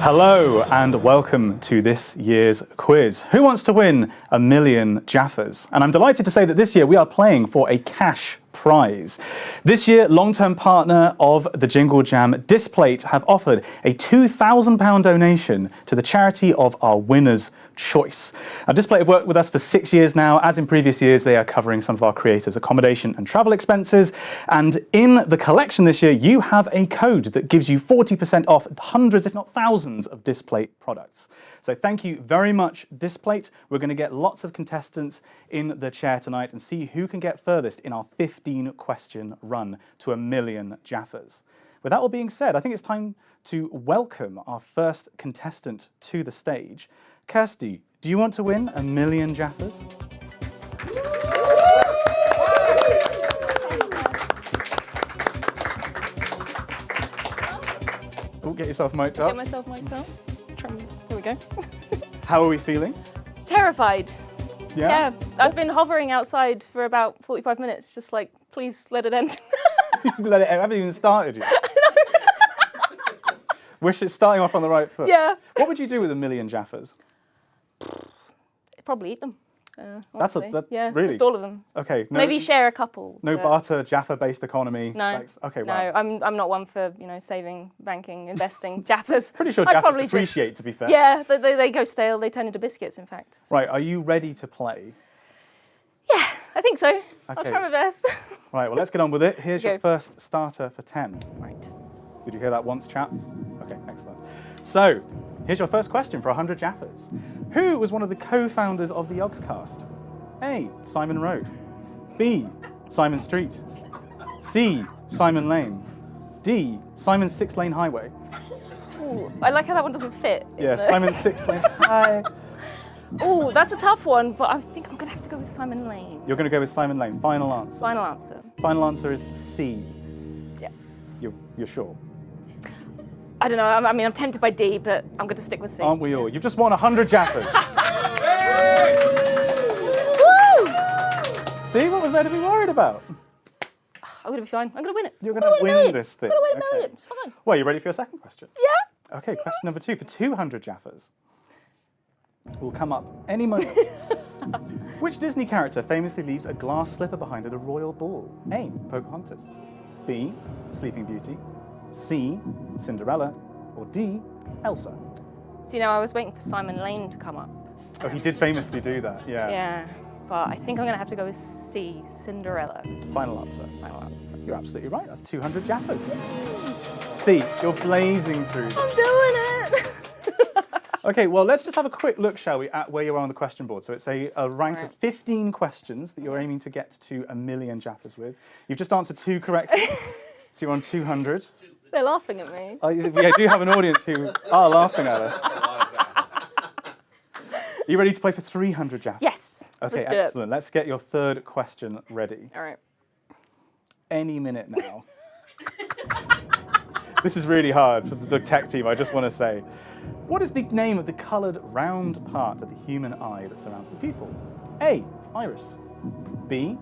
Hello and welcome to this year's quiz. Who wants to win a million Jaffas? And I'm delighted to say that this year we are playing for a cash prize. This year, long-term partner of the Jingle Jam, Displate, have offered a £2,000 donation to the charity of our winner's choice. Now, Displate have worked with us for 6 years now. As in previous years, they are covering some of our creators' accommodation and travel expenses. And in the collection this year, you have a code that gives you 40% off hundreds, if not thousands, of Displate products. So thank you very much, Displate. We're going to get lots of contestants in the chair tonight and see who can get furthest in our 15-question run to a million Jaffas. With that all being said, I think it's time to welcome our first contestant to the stage. Kirsty, do you want to win a million Jaffas? Oh, get yourself mic'd up. Get myself mic'd up. Here we go. How are we feeling? Terrified. Yeah? I've been hovering outside for about 45 minutes, just like, please let it end. Let it, I haven't even started yet. Wish it's starting off on the right foot. Yeah. What would you do with a million Jaffas? Probably eat them. Yeah, really? Just all of them. Okay. No, Maybe share a couple. No barter, Jaffa-based economy. No. Okay, no, wow. I'm not one for saving, banking, investing. Jaffas. Pretty sure I'd Jaffas probably depreciate, to be fair. Yeah, they go stale. They turn into biscuits, in fact. So. Right. Are you ready to play? Yeah, I think so. Okay. I'll try my best. Right. Well, let's get on with it. Here's your first starter for 10. Right. Did you hear that once, chap? Okay, excellent. So, here's your first question for 100 Jaffas. Who was one of the co-founders of the Yogscast? A. Simon Rowe. B. Simon Street. C. Simon Lane. D. Simon Six Lane Highway. Ooh, I like how that one doesn't fit. Yeah, Simon Six Lane Highway. Ooh, that's a tough one, but I think I'm going to have to go with Simon Lane. You're going to go with Simon Lane. Final answer. Final answer. Final answer is C. Yeah. You're sure? I don't know. I mean, I'm tempted by D, but I'm going to stick with C. Aren't we all? You've just won 100 Jaffas. Woo! See, what was there to be worried about? I'm going to be fine. I'm going to win it. You're going to win this thing. I'm going to win a million. It's fine. Well, you ready for your second question? Yeah. Okay, question number 2 for 200 Jaffas. Will come up any moment. Which Disney character famously leaves a glass slipper behind at a royal ball? A. Pocahontas. B. Sleeping Beauty. C. Cinderella. Or D. Elsa. So, I was waiting for Simon Lane to come up. Oh, he did famously do that, yeah. Yeah, but I think I'm going to have to go with C. Cinderella. Final answer. Final answer. You're absolutely right. That's 200 Jaffas. C. You're blazing through them. I'm doing it! Okay, well, let's just have a quick look, shall we, at where you are on the question board. So it's a rank of 15 questions that you're aiming to get to a million Jaffas with. You've just answered 2 correctly, so you're on 200. They're laughing at me. We do have an audience who are laughing at us. Are you ready to play for 300 Jaffas? Yes. Okay, let's do excellent. Let's get your third question ready. All right. Any minute now. This is really hard for the tech team, I just want to say. What is the name of the coloured round part of the human eye that surrounds the pupil? A. Iris. B.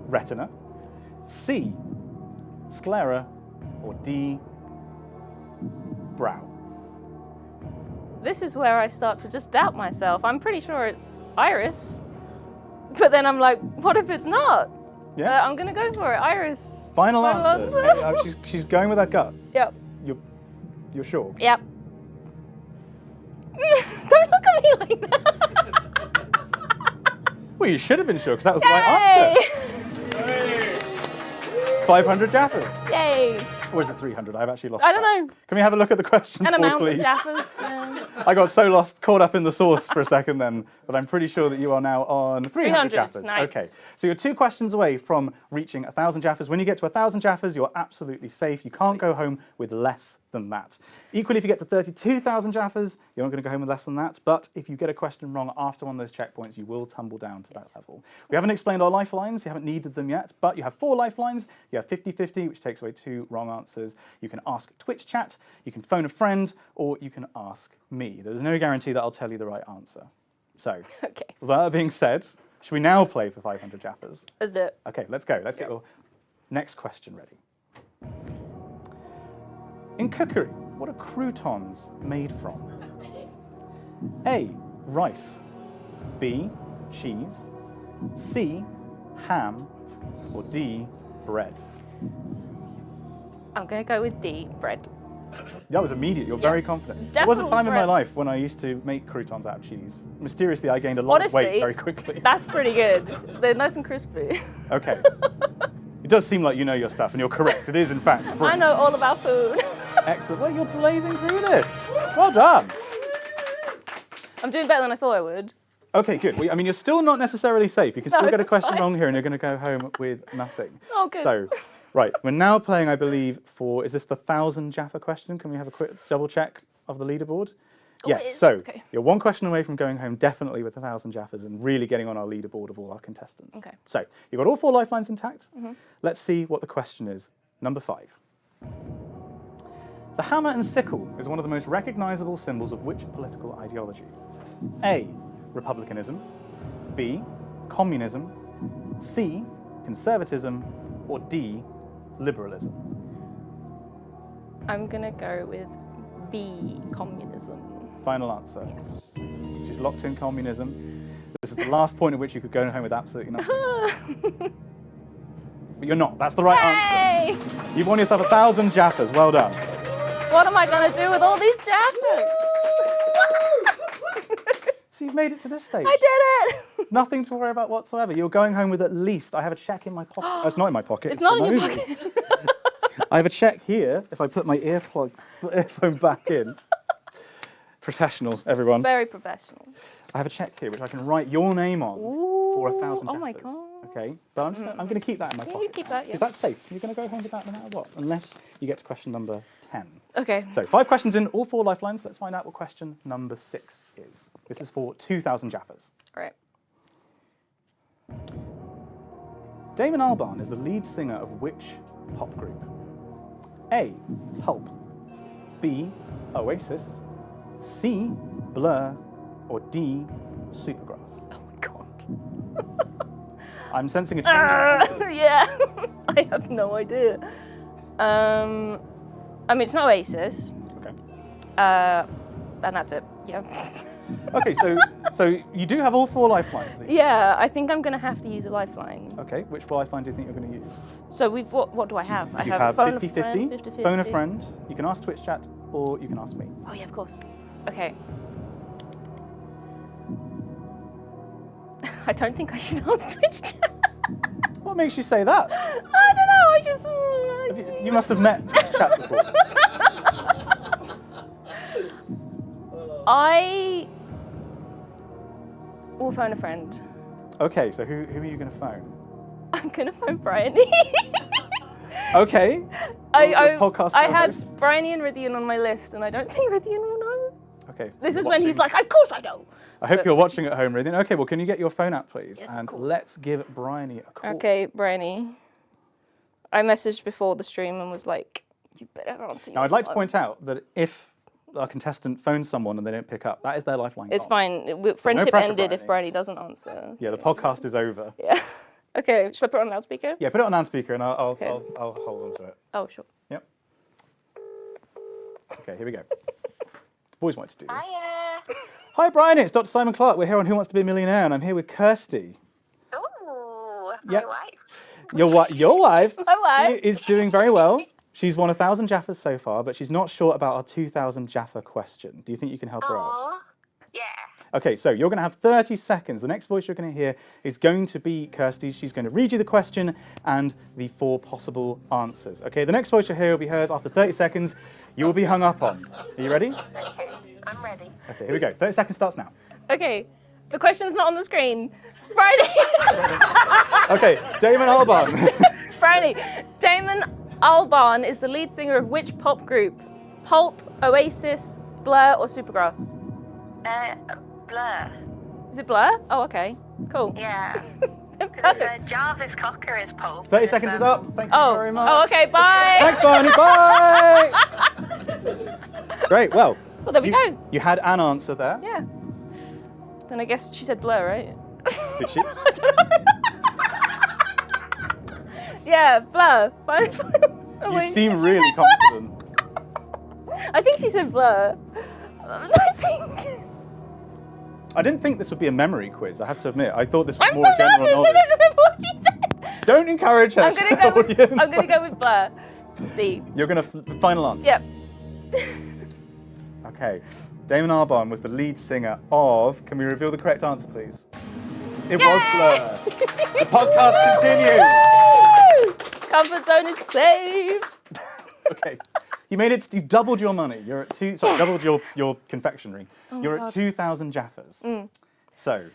Retina. C. Sclera. Or D. Brow. This is where I start to just doubt myself. I'm pretty sure it's Iris. But then I'm like, what if it's not? Yeah. I'm going to go for it. Iris. Final answer. She's going with her gut. Yep. You're sure? Yep. Don't look at me like that. Well, you should have been sure, because that was the right answer. It's 500 Jaffas. Yay. Or is it 300? I've actually lost I don't track. know. Can we have a look at the question An board, amount please? of Jaffas. Yeah. I got so lost, caught up in the sauce for a second then, but I'm pretty sure that you are now on 300 Jaffas. Nice. Okay, so you're 2 questions away from reaching 1,000 Jaffas. When you get to 1,000 Jaffas, you're absolutely safe. You can't go home with less than that. Equally, if you get to 32,000 Jaffas, you're not going to go home with less than that, but if you get a question wrong after one of those checkpoints, you will tumble down to that level. We haven't explained our lifelines, you haven't needed them yet, but you have 4 lifelines. You have 50-50, which takes away 2 wrong answers. You can ask Twitch chat, you can phone a friend, or you can ask me. There's no guarantee that I'll tell you the right answer. So, Okay. with that being said, should we now play for 500 Jaffas? Let's do it. Okay, let's go. Let's get your next question ready. In cookery, What are croutons made from? A, rice. B, cheese. C, ham. Or D, bread. I'm going to go with D, bread. That was immediate. You're very confident. There was a Definitely time in my bread. life when I used to make croutons out of cheese. Mysteriously, I gained a lot of weight Honestly, very quickly. That's pretty good. They're nice and crispy. Okay. It does seem like you know your stuff, and you're correct. It is, in fact, bread. I know all about food. Excellent. Well, you're blazing through this. Well done. I'm doing better than I thought I would. Okay, good. Well, I mean, you're still not necessarily safe. You can still get a that's question fine. wrong here, and you're going to go home with nothing. Oh, good. So, right, we're now playing, I believe, for, is this the 1,000 Jaffa question? Can we have a quick double check of the leaderboard? Oh, Yes, it is? so Okay. you're one question away from going home definitely with 1,000 Jaffas and really getting on our leaderboard of all our contestants. Okay. So you've got all 4 lifelines intact. Let's see what the question is. Number 5. The hammer and sickle is one of the most recognizable symbols of which political ideology? A, republicanism. B, communism. C, conservatism. Or D, liberalism. I'm going to go with B, communism. Final answer. Yes. She's locked in communism. This is the last point at which you could go home with absolutely nothing. But you're not. That's the right Yay! answer. You've won yourself 1,000 Jaffas. Well done. What am I going to do with all these Jaffas? So you've made it to this stage. I did it! Nothing to worry about whatsoever. You're going home with at least, I have a check in my pocket. Oh, it's not in my pocket. It's not for in your Mousie. pocket. I have a check here if I put my earphone back in. Professionals, everyone. Very professional. I have a check here which I can write your name on for 1,000 Jaffas. Oh my God. Okay, but I'm going to keep that in my Yeah, pocket. you keep that, yeah. Is that safe? You're going to go home with that no matter what, unless you get to question number 10. Okay. So 5 questions in, all 4 lifelines. Let's find out what question number 6 is. This is for 2,000 Jaffas. All right. Damon Albarn is the lead singer of which pop group? A, Pulp. B, Oasis. C, Blur. Or D, Supergrass. Oh my God. I'm sensing a change. Yeah. I have no idea. I mean, it's not Oasis. Okay. And that's it. Yeah. Okay, so you do have all 4 lifelines. Yeah, I think I'm going to have to use a lifeline. Okay, which lifeline do you think you're going to use? So what do I have? I You have phone 50-50, a friend, 50-50. phone a friend, you can ask Twitch chat, or you can ask me. Oh yeah, of course. Okay. I don't think I should ask Twitch chat. What makes you say that? I don't know, I just... You must have met Twitch chat before. I will phone a friend. Okay, so who are you going to phone? I'm going to phone Bryony. Okay. Your podcast I had co-host. Bryony and Rithian on my list, and I don't think Rithian will know. Okay. This is you're when he's watching. like, of course I know. I hope you're watching at home, Rithian. Okay, well, can you get your phone out, please? Yes, of And course. let's give Bryony a call. Okay, Bryony. I messaged before the stream and was like, you better answer. Now, I'd like to point out that if our contestant phones someone and they don't pick up, that is their lifeline. It's gone. fine. Friendship pressure, ended if Bryony. Bryony doesn't answer. Yeah, the podcast is over. Yeah. Okay, should I put it on loudspeaker? Yeah, put it on loudspeaker and I'll Okay. hold on to it. Oh, sure. Yep. Okay, here we go. The boys want to do this. Hiya. Hi, Brian. It's Dr. Simon Clark. We're here on Who Wants to Be a Millionaire, and I'm here with Kirsty. Ooh, Yep. my wife. Your wife. My wife. She is doing very well. She's won 1,000 Jaffas so far, but she's not sure about our 2,000 Jaffa question. Do you think you can help her out? Aw. Yeah. Okay, so you're going to have 30 seconds. The next voice you're going to hear is going to be Kirsty's. She's going to read you the question and the 4 possible answers. Okay, the next voice you'll hear will be hers after 30 seconds. You will be hung up on. Are you ready? Okay, I'm ready. Okay, here we go. 30 seconds starts now. Okay, the question's not on the screen. Bryony. Okay, Damon Albarn. Bryony. Damon Albarn is the lead singer of which pop group? Pulp, Oasis, Blur, or Supergrass? Blur. Is it Blur? Oh, okay. Cool. Yeah. Because Perfect. Jarvis Cocker is Pulp. 30 seconds is up. Thank you Oh, very much. oh, okay, bye. Thanks, Barney. Bye. Great. Well, Well, there we go. You had an answer there. Yeah. Then I guess she said Blur, right? Did she? Yeah, Blur. Fine. Oh, You wait. seem really confident. I think she said Blur. I think. I didn't think this would be a memory quiz, I have to admit. I thought this was I'm more so general nervous. I knowledge. don't remember what she said. Don't encourage her. I'm audience. gonna go with Blur. C. You're gonna final answer. Yep. Okay. Damon Albarn was the lead singer of. Can we reveal the correct answer, please? It was Blur. The podcast continues. Woo! Comfort zone is saved. Okay. You made it. You doubled your money. You're at two. Sorry, doubled your confectionery. You're at 2,000 Jaffas. So, do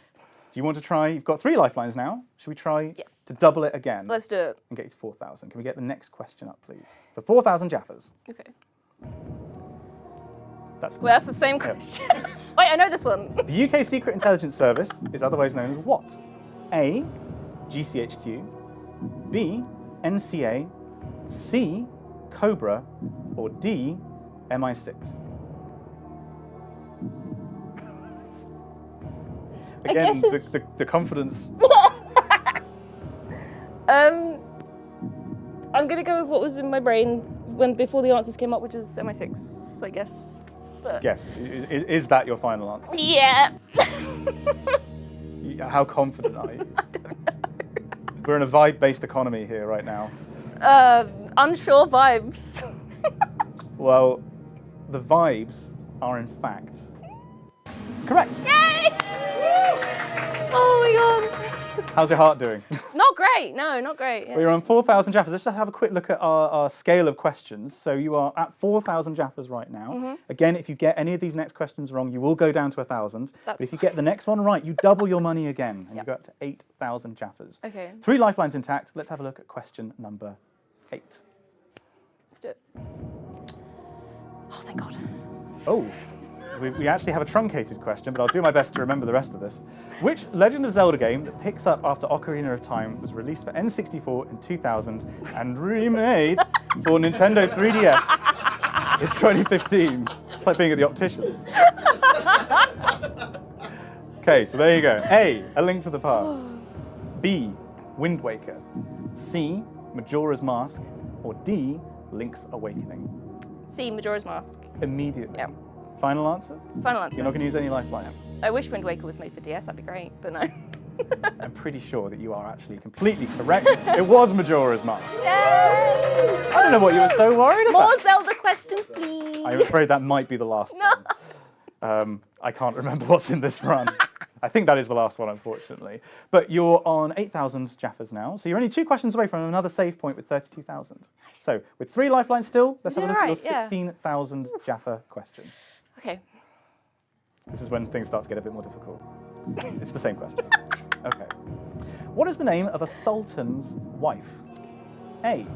you want to try? You've got 3 lifelines now. Should we try to double it again? Let's do it. And get you to 4,000. Can we get the next question up, please? For 4,000 Jaffas. Okay. That's the same question. Wait, I know this one. The UK Secret Intelligence Service is otherwise known as what? A. GCHQ. B. NCA. C. Cobra. Or D. MI6. Again, guess it's- the confidence. I'm gonna go with what was in my brain before the answers came up, which was MI6, I guess. But Yes. Is that your final answer? yeah. How confident are you? I don't know. We're in a vibe-based economy here right now. Unsure vibes. Well, the vibes are in fact correct. Yay! Oh my god. How's your heart doing? Not great. No, not great. Well, you're on 4,000 Jaffas. Let's just have a quick look at our scale of questions. So you are at 4,000 Jaffas right now. Again, if you get any of these next questions wrong, you will go down to 1,000. That's But if you get the next one right, you double your money again, and you go up to 8,000 Jaffas. Okay. 3 lifelines intact. Let's have a look at question number 8. Let's do it. Oh, thank God. Oh, we actually have a truncated question, but I'll do my best to remember the rest of this. Which Legend of Zelda game that picks up after Ocarina of Time was released for N64 in 2000 and remade for Nintendo 3DS in 2015? It's like being at the opticians. Okay, so there you go. A. A Link to the Past. B. Wind Waker. C. Majora's Mask. Or D. Link's Awakening. C. Majora's Mask. Immediately. Yeah. Final answer? Final answer. You're not going to use any lifelines? I wish Wind Waker was made for DS. That'd be great, but no. I'm pretty sure that you are actually completely correct. It was Majora's Mask. Yay! I don't know what you were so worried about. More Zelda questions, please. I'm afraid that might be the last No. one. I can't remember what's in this run. I think that is the last one, unfortunately. But you're on 8,000 Jaffas now, so you're only 2 questions away from another save point with 32,000. Nice. So with 3 lifelines still, let's have a look at your 16,000 Jaffa question. Okay. This is when things start to get a bit more difficult. It's the same question. Okay. What is the name of a sultan's wife? A.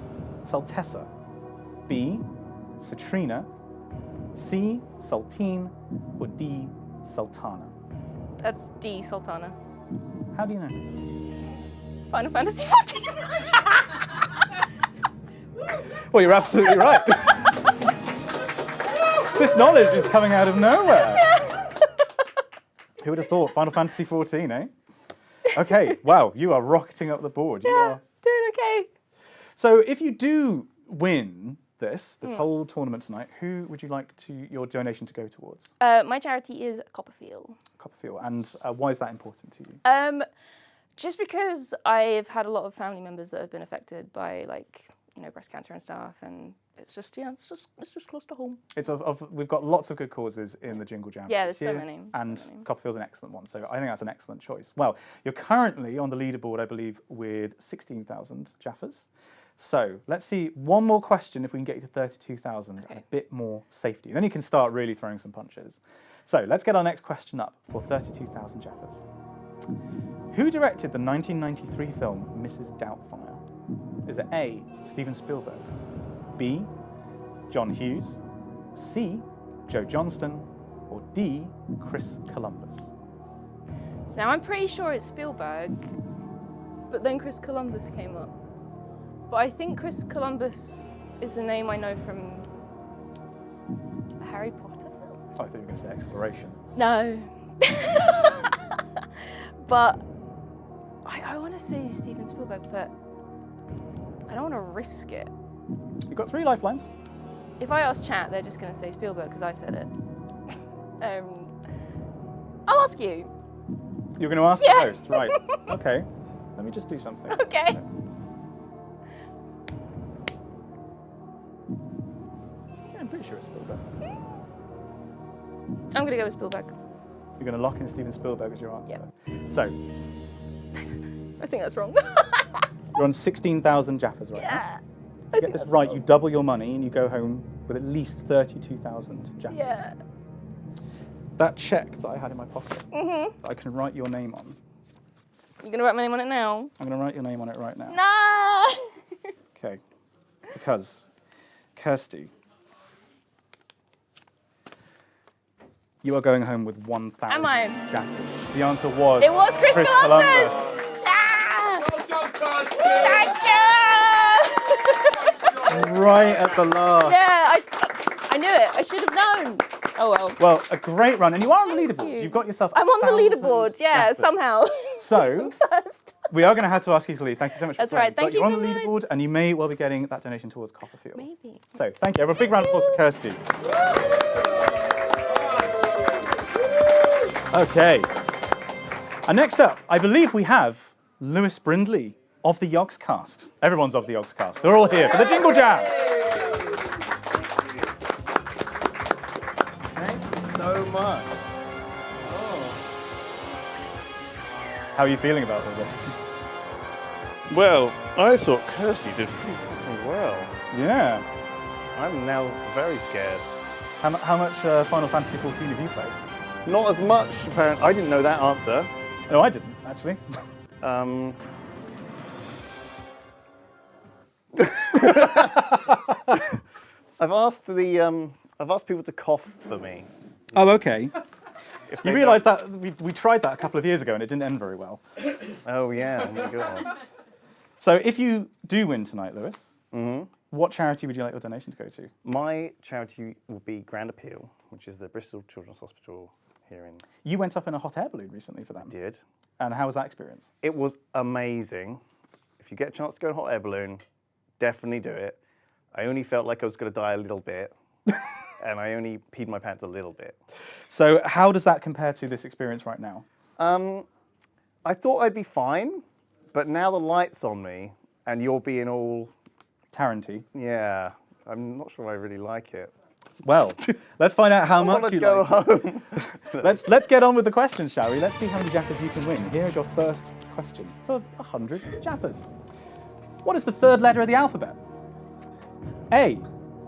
Sultessa. B. Citrina. C. Sultine. Or D. Sultana. That's D. Sultana. How do you know? Final Fantasy 14. Well, you're absolutely right. This knowledge is coming out of nowhere. Who would have thought? Final Fantasy 14, eh? Okay, wow, you are rocketing up the board. You Yeah, are. doing okay. So if you do win this whole tournament tonight, who would you like your donation to go towards? My charity is Copperfield. Copperfield. And why is that important to you? Just because I've had a lot of family members that have been affected by, like, you know, breast cancer and stuff, and it's just, yeah, it's just close to home. It's we've got lots of good causes in the Jingle Jam. Yeah, this there's so year, many. And So many. Copperfield's an excellent one, so I think that's an excellent choice. Well, you're currently on the leaderboard, I believe, with 16,000 Jaffas. So let's see one more question if we can get you to 32,000 and a bit more safety. Then you can start really throwing some punches. So let's get our next question up for 32,000 Jaffas. Who directed the 1993 film Mrs. Doubtfire? Is it A. Steven Spielberg, B. John Hughes, C. Joe Johnston, or D. Chris Columbus? Now, I'm pretty sure it's Spielberg, but then Chris Columbus came up. But I think Chris Columbus is a name I know from a Harry Potter film. I thought you were going to say Exploration. No. But I want to say Steven Spielberg, but I don't want to risk it. You've got 3 lifelines. If I ask chat, they're just going to say Spielberg because I said it. I'll ask you. You're going to ask Yeah. the host, right? Okay. Let me just do something. Okay. Yeah, I'm pretty sure it's Spielberg. I'm going to go with Spielberg. You're going to lock in Steven Spielberg as your answer. So, I think that's wrong. you're on 16,000 Jaffas right now. Yeah. If you get this right, you double your money and you go home with at least 32,000 Jaffas. Yeah. That check that I had in my pocket, that I can write your name on. You going to write my name on it now? I'm going to write your name on it right now. No! Okay. Because, Kirsty, you are going home with 1,000 Am I? Jaffas. The answer was... It was Chris Columbus! Ah! Well done, Kirsty. Thank you! Right at the last. Yeah, I knew it. I should have known. Oh well. Well, a great run, and you are on the leaderboard. you. You've got yourself. I'm on the 1,000 leaderboard, yeah, Jaffas. somehow. So First. we are going to have to ask you to leave. Thank you so much. That's for playing. right, thank But you're you on the so leaderboard, and you may well be getting that donation towards Copperfield. Maybe. So thank you. Everyone, big round of applause for Kirsty. Okay. And next up, I believe we have Lewis Brindley of the Yogs cast. Everyone's of the Yogs cast. They're all here for the Jingle Jam. Thank you so much. How are you feeling about all this? Well, I thought Kirsty did pretty well. Yeah. I'm now very scared. How much Final Fantasy XIV have you played? Not as much, apparently. I didn't know that answer. No, I didn't, actually. I've asked people to cough for me. Oh, okay. If You they realise that we tried that a couple of years ago and it didn't end very well. don't- Oh yeah, oh my god. So if you do win tonight, Lewis, what charity would you like your donation to go to? My charity will be Grand Appeal, which is the Bristol Children's Hospital here in. You went up in a hot air balloon recently for them. Did. And how was that experience? It was amazing. If you get a chance to go in a hot air balloon, definitely do it. I only felt like I was going to die a little bit, and I only peed my pants a little bit. So how does that compare to this experience right now? I thought I'd be fine, but now the light's on me, and you're being all, Tarantine. yeah, I'm not sure I really like it. Well, let's find out how I want much to you go like. home. Let's get on with the questions, shall we? Let's see how many Jaffas you can win. Here is your first question for 100 Jaffas. What is the third letter of the alphabet? A,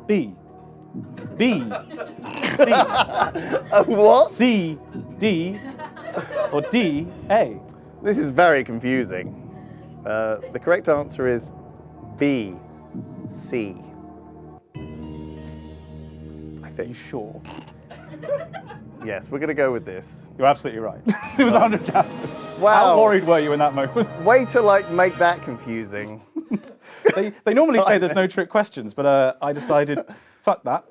B, B, C, What? C, D, or D, A? This is very confusing. The correct answer is B, C. I Are you think. sure? Yes, we're going to go with this. You're absolutely right. It was 100 Jaffas. Wow. How worried were you in that moment? Way to like make that confusing. They normally say there's no trick questions, but I decided, fuck that.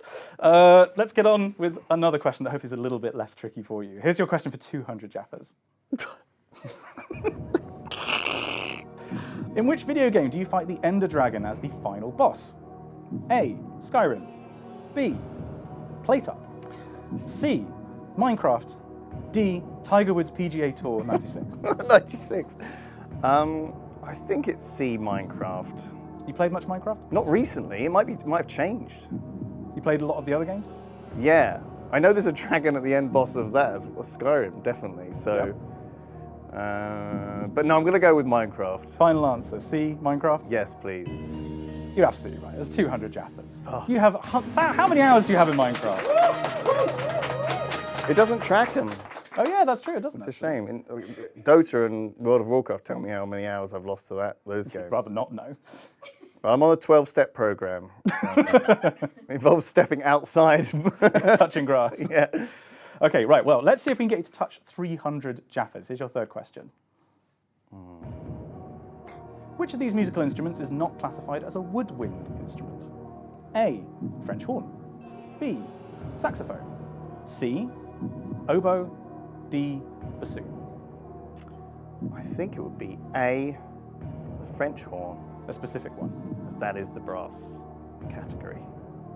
Let's get on with another question that hopefully is a little bit less tricky for you. Here's your question for 200 Jaffas. In which video game do you fight the Ender Dragon as the final boss? A, Skyrim. B, Playtop. C, Minecraft. D, Tiger Woods PGA Tour 96. 96. I think it's C, Minecraft. You played much Minecraft? Not recently. It might have changed. You played a lot of the other games? Yeah, I know there's a dragon at the end boss of that as well, Skyrim, definitely. So, but no, I'm gonna go with Minecraft. Final answer, C, Minecraft? Yes, please. You're absolutely right. There's 200 Jaffas. Oh. You have how many hours do you have in Minecraft? It doesn't track them. Oh yeah, that's true. It doesn't. It's a shame. Dota and World of Warcraft tell me how many hours I've lost to those games. Rather not know. But I'm on a 12-step program. It involves stepping outside. Touching grass. Yeah. Okay, right. Well, let's see if we can get you to touch 300 Jaffas. Here's your third question. Which of these musical instruments is not classified as a woodwind instrument? A, French horn. B, saxophone. C, oboe. D, bassoon. I think it would be A, the French horn, A specific one. as that is the brass category.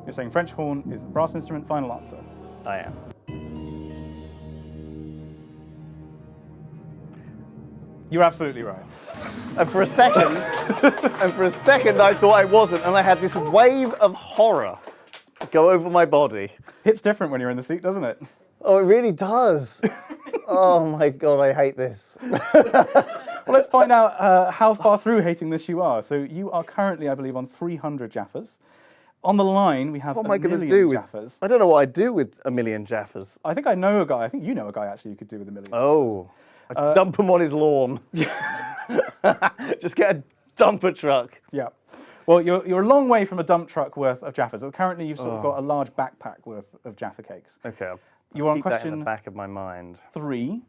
You're saying French horn is a brass instrument. Final answer. I am. You're absolutely right. And for a second, I thought I wasn't, and I had this wave of horror go over my body. It's different when you're in the seat, doesn't it? Oh, it really does. Oh my God, I hate this. Well, let's find out how far through hating this you are. So you are currently, I believe, on 300 Jaffas. On the line, we have What am a I going to million do with? Jaffas. I don't know what I'd do with a million Jaffas. I think I know a guy. I think you know a guy actually you could do with a million. Oh, I'd dump him on his lawn. Just get a dumper truck. Yeah. Well, you're a long way from a dump truck worth of Jaffas. So currently, you've sort of got a large backpack worth of Jaffa cakes. Okay, I'll You're on keep that in question the back of my mind. 3.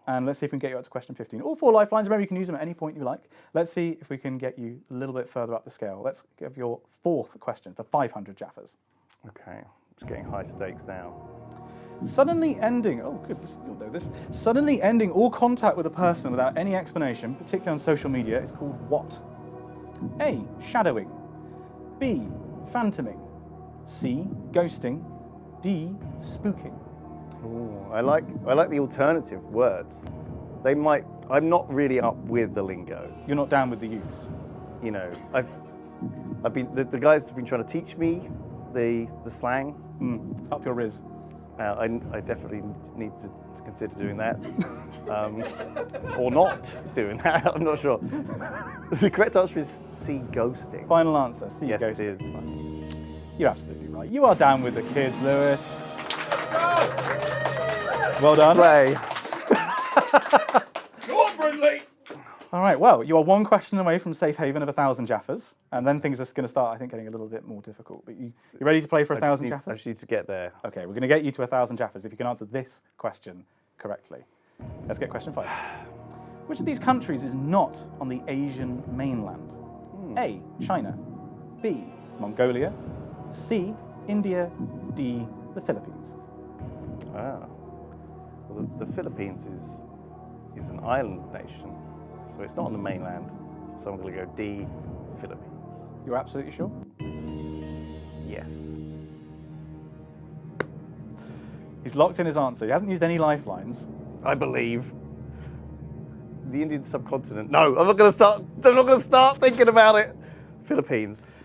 And let's see if we can get you up to question 15. All 4 lifelines, remember you can use them at any point you like. Let's see if we can get you a little bit further up the scale. Let's give your 4th question for 500 Jaffas. Okay, it's getting high stakes now. Suddenly ending, oh goodness, you'll know this. Suddenly ending all contact with a person without any explanation, particularly on social media, is called what? A, shadowing. B, phantoming. C, ghosting. D, spooking. Ooh, I like the alternative words. I'm not really up with the lingo. You're not down with the youths. You know, the guys have been trying to teach me the slang. Up your riz. I definitely need to consider doing that, or not doing that. I'm not sure. The correct answer is C, ghosting. Final answer, C, Yes, ghosting. it is. You're absolutely right. You are down with the kids, Lewis. Well done. Slay. Go on, Brindley! All right, well, you are 1 question away from safe haven of 1,000 Jaffas, and then things are going to start, I think, getting a little bit more difficult. But you ready to play for 1,000 I Jaffas? just need to get there. Okay, we're going to get you to 1,000 Jaffas if you can answer this question correctly. Let's get question 5. Which of these countries is not on the Asian mainland? A, China. B, Mongolia. C, India. D, the Philippines. Ah. Well, the Philippines is an island nation, so it's not on the mainland. So I'm going to go D, Philippines. You're absolutely sure? Yes. He's locked in his answer. He hasn't used any lifelines. I believe. The Indian subcontinent. No, I'm not going to start thinking about it. Philippines.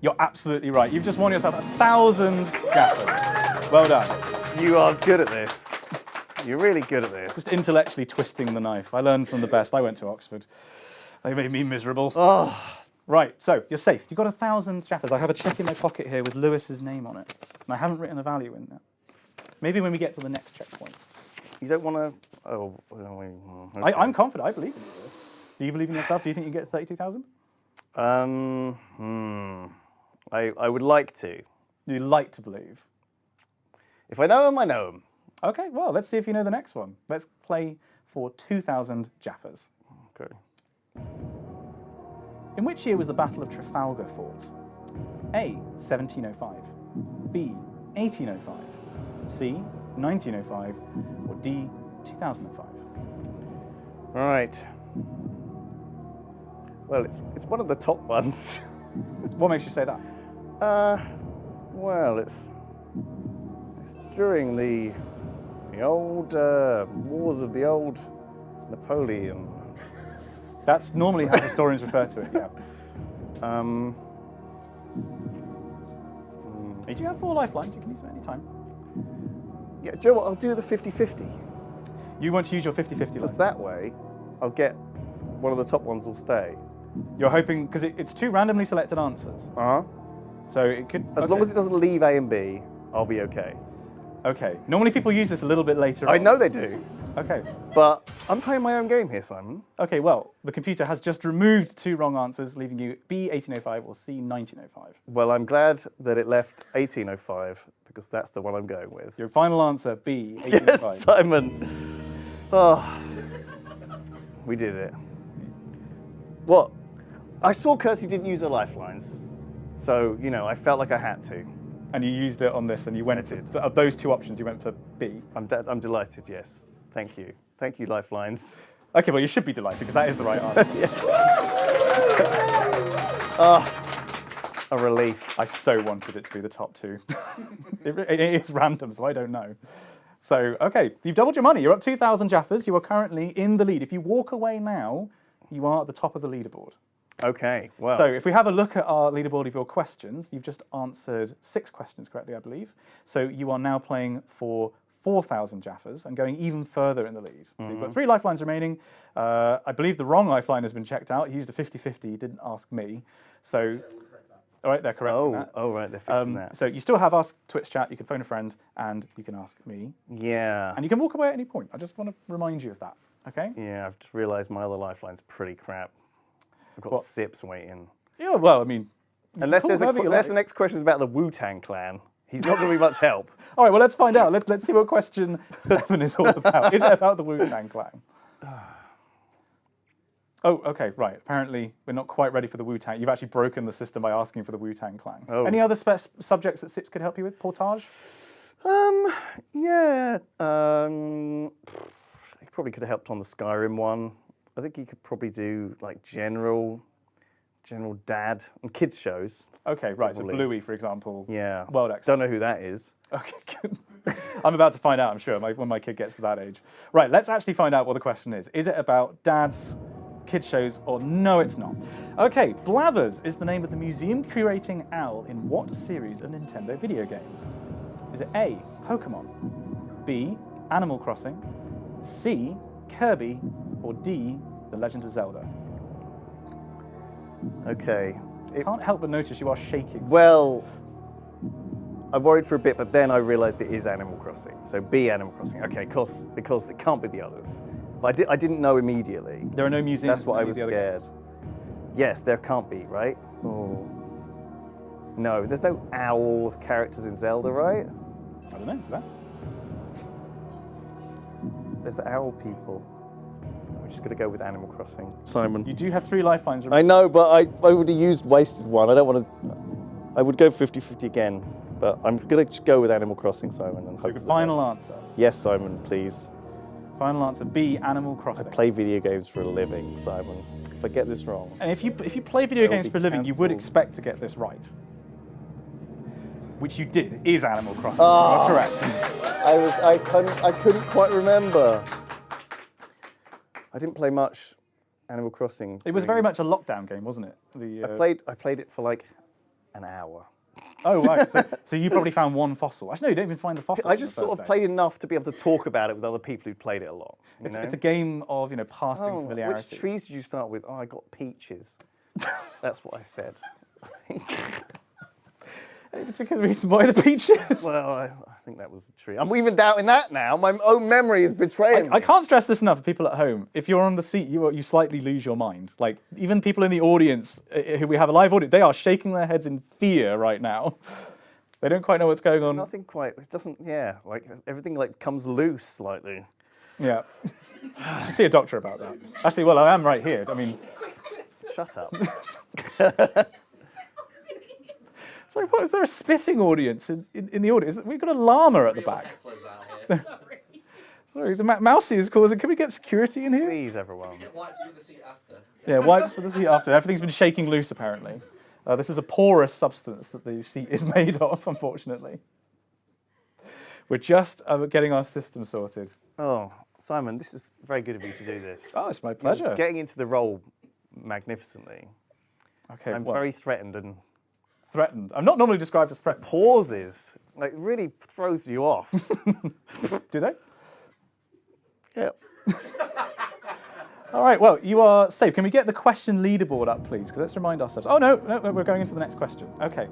You're absolutely right. You've just won yourself 1,000 Jaffas. Well done. You are good at this. You're really good at this. Just intellectually twisting the knife. I learned from the best. I went to Oxford. They made me miserable. Oh, Right, so you're safe. You've got 1,000 Jaffas. I have a check in my pocket here with Lewis's name on it. And I haven't written a value in there. Maybe when we get to the next checkpoint. you don't want to. Oh, okay. I'm confident. I believe in you, Lewis. Do you believe in yourself? Do you think you can get 32,000? I would like to. You like to believe. If I know him, I know him. Okay, well, let's see if you know the next one. Let's play for 2,000 Jaffas. Okay. In which year was the Battle of Trafalgar fought? A, 1705, B, 1805, C, 1905, or D, 2005? All right. Well, it's one of the top ones. What makes you say that? Well, it's during the old wars of the old Napoleon. That's normally how historians refer to it, yeah. You do have 4 lifelines, you can use them at any time. Yeah, do you know what? I'll do the 50-50. You want to use your 50-50 Because line. that way, I'll get one of the top ones will stay. You're hoping, because it's 2 randomly selected answers. Uh-huh. So it could... As long as it doesn't leave A and B, I'll be okay. Okay. Normally people use this a little bit later on. I know they do, Okay. but I'm playing my own game here, Simon. Okay, well, the computer has just removed 2 wrong answers, leaving you B, 1805, or C, 1905. Well, I'm glad that it left 1805 because that's the one I'm going with. Your final answer, B, 1805. Yes, Simon. Oh, we did it. What? I saw Kirsty didn't use her lifelines, so, you know, I felt like I had to. And you used it on this, and you went for, of those 2 options, you went for B. I'm delighted, yes. Thank you. Thank you, lifelines. Okay, well, you should be delighted, because that is the right answer. a relief. I so wanted it to be the top two. It is random, so I don't know. So, okay, you've doubled your money. You're up 2,000 Jaffas. You are currently in the lead. If you walk away now, you are at the top of the leaderboard. Okay, well. So if we have a look at our leaderboard of your questions, you've just answered 6 questions correctly, I believe. So you are now playing for 4,000 Jaffas and going even further in the lead. So you've got 3 lifelines remaining. I believe the wrong lifeline has been checked out. He used a 50-50, he didn't ask me. So, all right, they're correcting that. Oh, right, they're fixing that. So you still have Ask Twitch chat, you can phone a friend, and you can ask me. Yeah. And you can walk away at any point. I just want to remind you of that, okay? Yeah, I've just realised my other lifeline's pretty crap. I've got What? Sips waiting. Yeah, well, I mean... Unless, cool, whatever you unless the like. next question is about the Wu-Tang Clan, he's not going to be much help. All right, well, let's find out. Let's see what question 7 is all about. Is it about the Wu-Tang Clan? Oh, okay, right. Apparently, we're not quite ready for the Wu-Tang. You've actually broken the system by asking for the Wu-Tang Clan. Oh. Any other subjects that Sips could help you with? Portage? Yeah. He probably could have helped on the Skyrim one. I think he could probably do like general dad and kids shows. Okay, right. Probably. So Bluey, for example. Yeah. World X. Don't know who that is. Okay, good. I'm about to find out, I'm sure, when my kid gets to that age. Right, let's actually find out what the question is. Is it about dads, kids shows, or no, it's not? Okay, Blathers is the name of the museum curating owl in what series of Nintendo video games? Is it A, Pokemon, B, Animal Crossing, C, Kirby, or D, The Legend of Zelda? Okay. Can't help but notice you are shaking. Well, I worried for a bit, but then I realised it is Animal Crossing. So B, Animal Crossing. Okay, because it can't be the others. But I didn't know immediately. There are no museums. That's what in I any was of the other scared. games. Yes, there can't be, right? Oh. No, there's no owl characters in Zelda, right? I don't know, is that? There's owl people. We're just going to go with Animal Crossing. Simon. You do have 3 lifelines I remaining. know, but I already wasted one. I don't want to... I would go 50-50 again, but I'm going to just go with Animal Crossing, Simon, and hope for the Final best. answer. Yes, Simon, please. Final answer, B, Animal I Crossing. play video games for a living, Simon. If I get this wrong... And if you play video They'll games be for a living, you would cancelled. expect to get this right. Which you did, is Animal Crossing. Ah. You are correct. I couldn't quite remember. I didn't play much Animal Crossing. It was very much a lockdown game, wasn't it? I played it for like an hour. Oh, right. So you probably found one fossil. Actually, no, you don't even find a fossil. I on the just first sort day. of played enough to be able to talk about it with other people who'd played it a lot. You It's know? a game of, passing Oh, familiarity. which trees did you start with? Oh, I got peaches. That's what I said. Any particular reason why the peaches? Well, I think that was a tree. I'm even doubting that now. My own memory is betraying I me. can't stress this enough for people at home. If you're on the seat, you slightly lose your mind. Like, even people in the audience, who we have a live audience, they are shaking their heads in fear right now. They don't quite know what's going on. Nothing quite. It doesn't. Yeah, like everything like comes loose slightly. Yeah. You should see a doctor about that. Actually, well, I am right here. I mean, Shut up. sorry, what, is there a spitting audience in the audience? We've got a llama at the back. Sorry, the Mousie is causing. Can we get security in here? Please, everyone. Wipes with the seat after. Yeah, wipes for the seat after. Everything's been shaking loose, apparently. This is a porous substance that the seat is made of, unfortunately. We're just getting our system sorted. Oh, Simon, this is very good of you to do this. Oh, it's my pleasure. You're getting into the role magnificently. Okay, I'm well, very threatened and threatened. I'm not normally described as threatened. pauses, like really throws you off. Do they? Yep. All right, well, you are safe. Can we get the question leaderboard up, please? Because let's remind ourselves. Oh, no, we're going into the next question. Okay.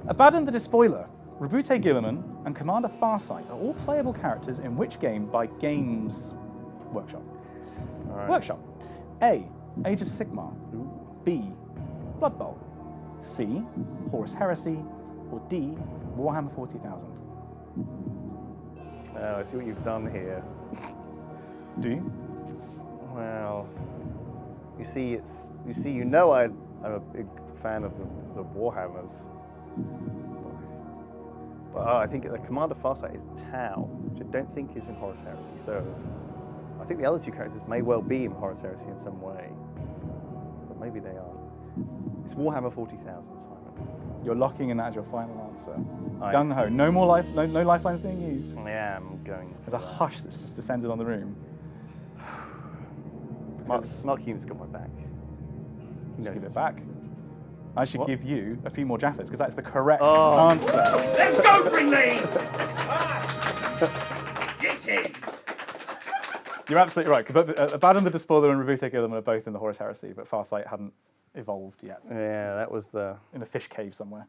Abaddon the Despoiler, Rabute Gilliman, and Commander Farsight are all playable characters in which game by Games Workshop? All right. Workshop. A, Age of Sigmar. B, Blood Bowl. C, Horus Heresy. Or D, Warhammer 40,000. Oh, I see what you've done here. Do you? Well, you know I'm a big fan of the Warhammers. But I think the Commander Farsight is Tau, which I don't think is in Horus Heresy. So I think the other two characters may well be in Horus Heresy in some way. But maybe they aren't. It's Warhammer 40,000, Simon. You're locking in that as your final answer. I- Gung ho. No more no lifelines being used. I am going. There's a hush that's just descended on the room. Mark Hume's got my back. He knows Give it back. I should What? give you a few more Jaffas because that's the correct Oh. answer. Let's go, Brindley! Get in! You're absolutely right. But Abaddon the Despoiler and Rebute Gilliman are both in the Horus Heresy, but Farsight hadn't evolved yet. Yeah, that was the. In a fish cave somewhere.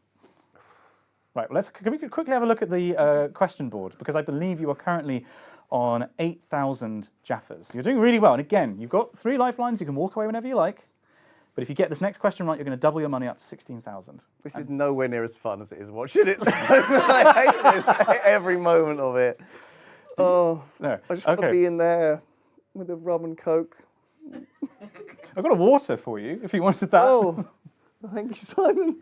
Right, well, can we quickly have a look at the question board? Because I believe you are currently on 8,000 Jaffas. You're doing really well. And again, you've got 3 lifelines. You can walk away whenever you like. But if you get this next question right, you're going to double your money up to 16,000. This is nowhere near as fun as it is watching it. I hate this. Every moment of it. Oh, No. I just want to be in there with a rum and coke. I've got a water for you if you wanted that. Oh, thank you, Simon.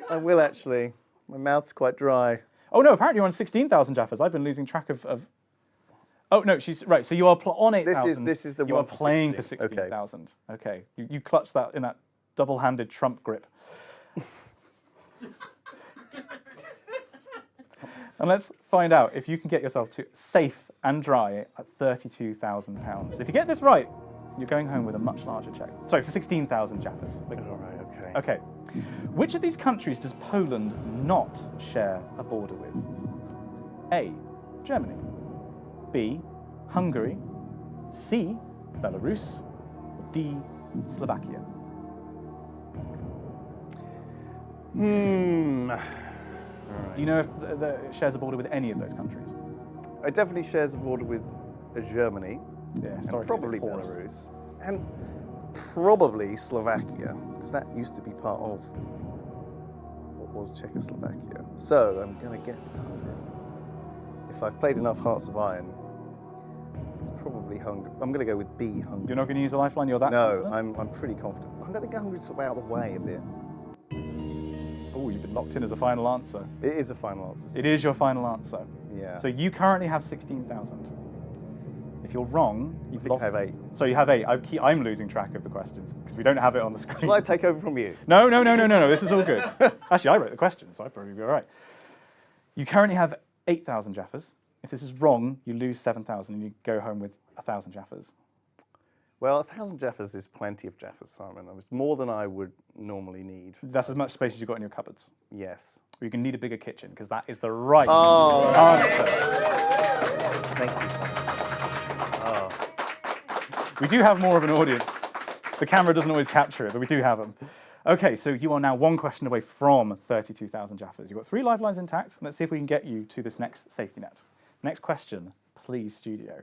I will actually. My mouth's quite dry. Oh no, apparently you're on 16,000 Jaffas. I've been losing track of... Oh no, she's right. So you are on 8,000. This is the you one are for playing 16. for 16,000. Okay. You clutched that in that double-handed Trump grip. And let's find out if you can get yourself to safe and dry at £32,000. If you get this right, you're going home with a much larger check. Sorry, for 16,000 Jaffas. All right, okay. Okay. Which of these countries does Poland not share a border with? A. Germany. B. Hungary. C. Belarus. Or D. Slovakia. Do you know if it shares a border with any of those countries? It definitely shares a border with Germany, Yeah, and historically probably they're porous. Belarus, and probably Slovakia, because that used to be part of what was Czechoslovakia. So I'm going to guess it's Hungary. If I've played enough Hearts of Iron, it's probably Hungary. I'm going to go with B, Hungary. You're not going to use a lifeline? You're that No, confident? I'm pretty confident. I'm going to get Hungary sort of out of the way a bit. Oh, you've been locked in as a final answer. It is a final answer. It is your final answer. Yeah. So you currently have 16,000. If you're wrong, you've think I lost. have 8. So you have 8. I'm losing track of the questions because we don't have it on the screen. Shall I take over from you? No. This is all good. Actually, I wrote the questions, so I'd probably be all right. You currently have 8,000 Jaffas. If this is wrong, you lose 7,000 and you go home with 1,000 Jaffas. Well, 1,000 Jaffas is plenty of Jaffas, Simon. It's more than I would normally need. That's as much space as you've got in your cupboards. Yes. Or you can need a bigger kitchen because that is the right Oh. answer. Thank you, Simon. We do have more of an audience. The camera doesn't always capture it, but we do have them. Okay, so you are now one question away from 32,000 Jaffas. You've got 3 lifelines intact. Let's see if we can get you to this next safety net. Next question, please, studio.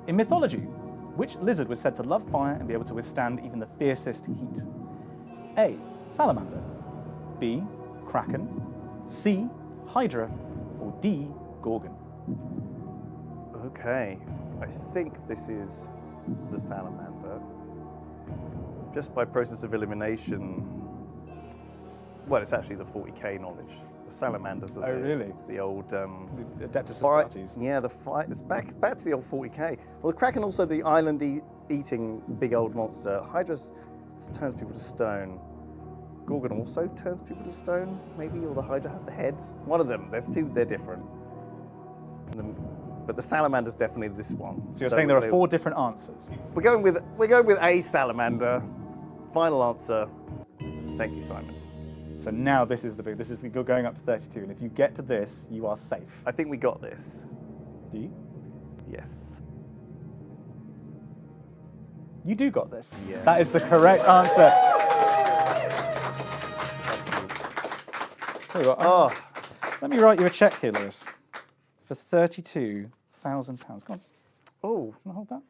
In mythology, which lizard was said to love fire and be able to withstand even the fiercest heat? A. Salamander. B. Kraken. C. Hydra. Or D. Gorgon. Okay. I think this is the salamander. Just by process of elimination, well, it's actually the 40k knowledge. The salamanders are really? the old The Adeptus fight. Astartes. Yeah, the fight. It's back to the old 40k. Well, the Kraken also the island-eating big old monster. Hydra turns people to stone. Gorgon also turns people to stone, maybe, or the Hydra has the heads. One of them. There's 2. They're different. But the salamander's definitely this one. So you're saying there are 4 different answers. We're going with a salamander. Final answer. Thank you, Simon. So now this is you're going up to 32, and if you get to this, you are safe. I think we got this. Do you? Yes. You do got this. Yeah. That is the correct answer. Tell you what, Oh, let me write you a check here, Lewis, for £32,000. Go on, oh. can I hold that?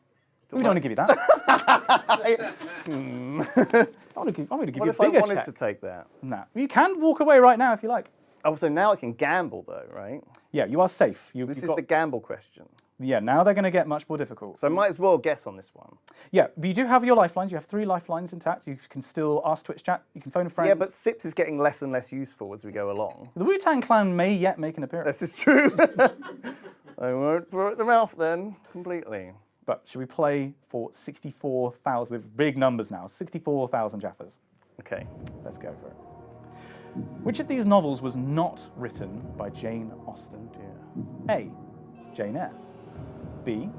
We don't want to give you that. I'm going to give What you a if I bigger wanted check. to take that? Nah. You can walk away right now if you like. Oh, so now I can gamble though, right? Yeah, you are safe. This you've is got, the gamble question. Yeah, now they're going to get much more difficult. So I might as well guess on this one. Yeah, but you do have your lifelines. You have 3 lifelines intact. You can still ask Twitch chat. You can phone a friend. Yeah, but Sips is getting less and less useful as we go along. The Wu-Tang Clan may yet make an appearance. This is true. I won't throw them out then completely. But should we play for 64,000? Big numbers now. 64,000 Jaffas. Okay. Let's go for it. Which of these novels was not written by Jane Austen? Dear. A. Jane Eyre. B.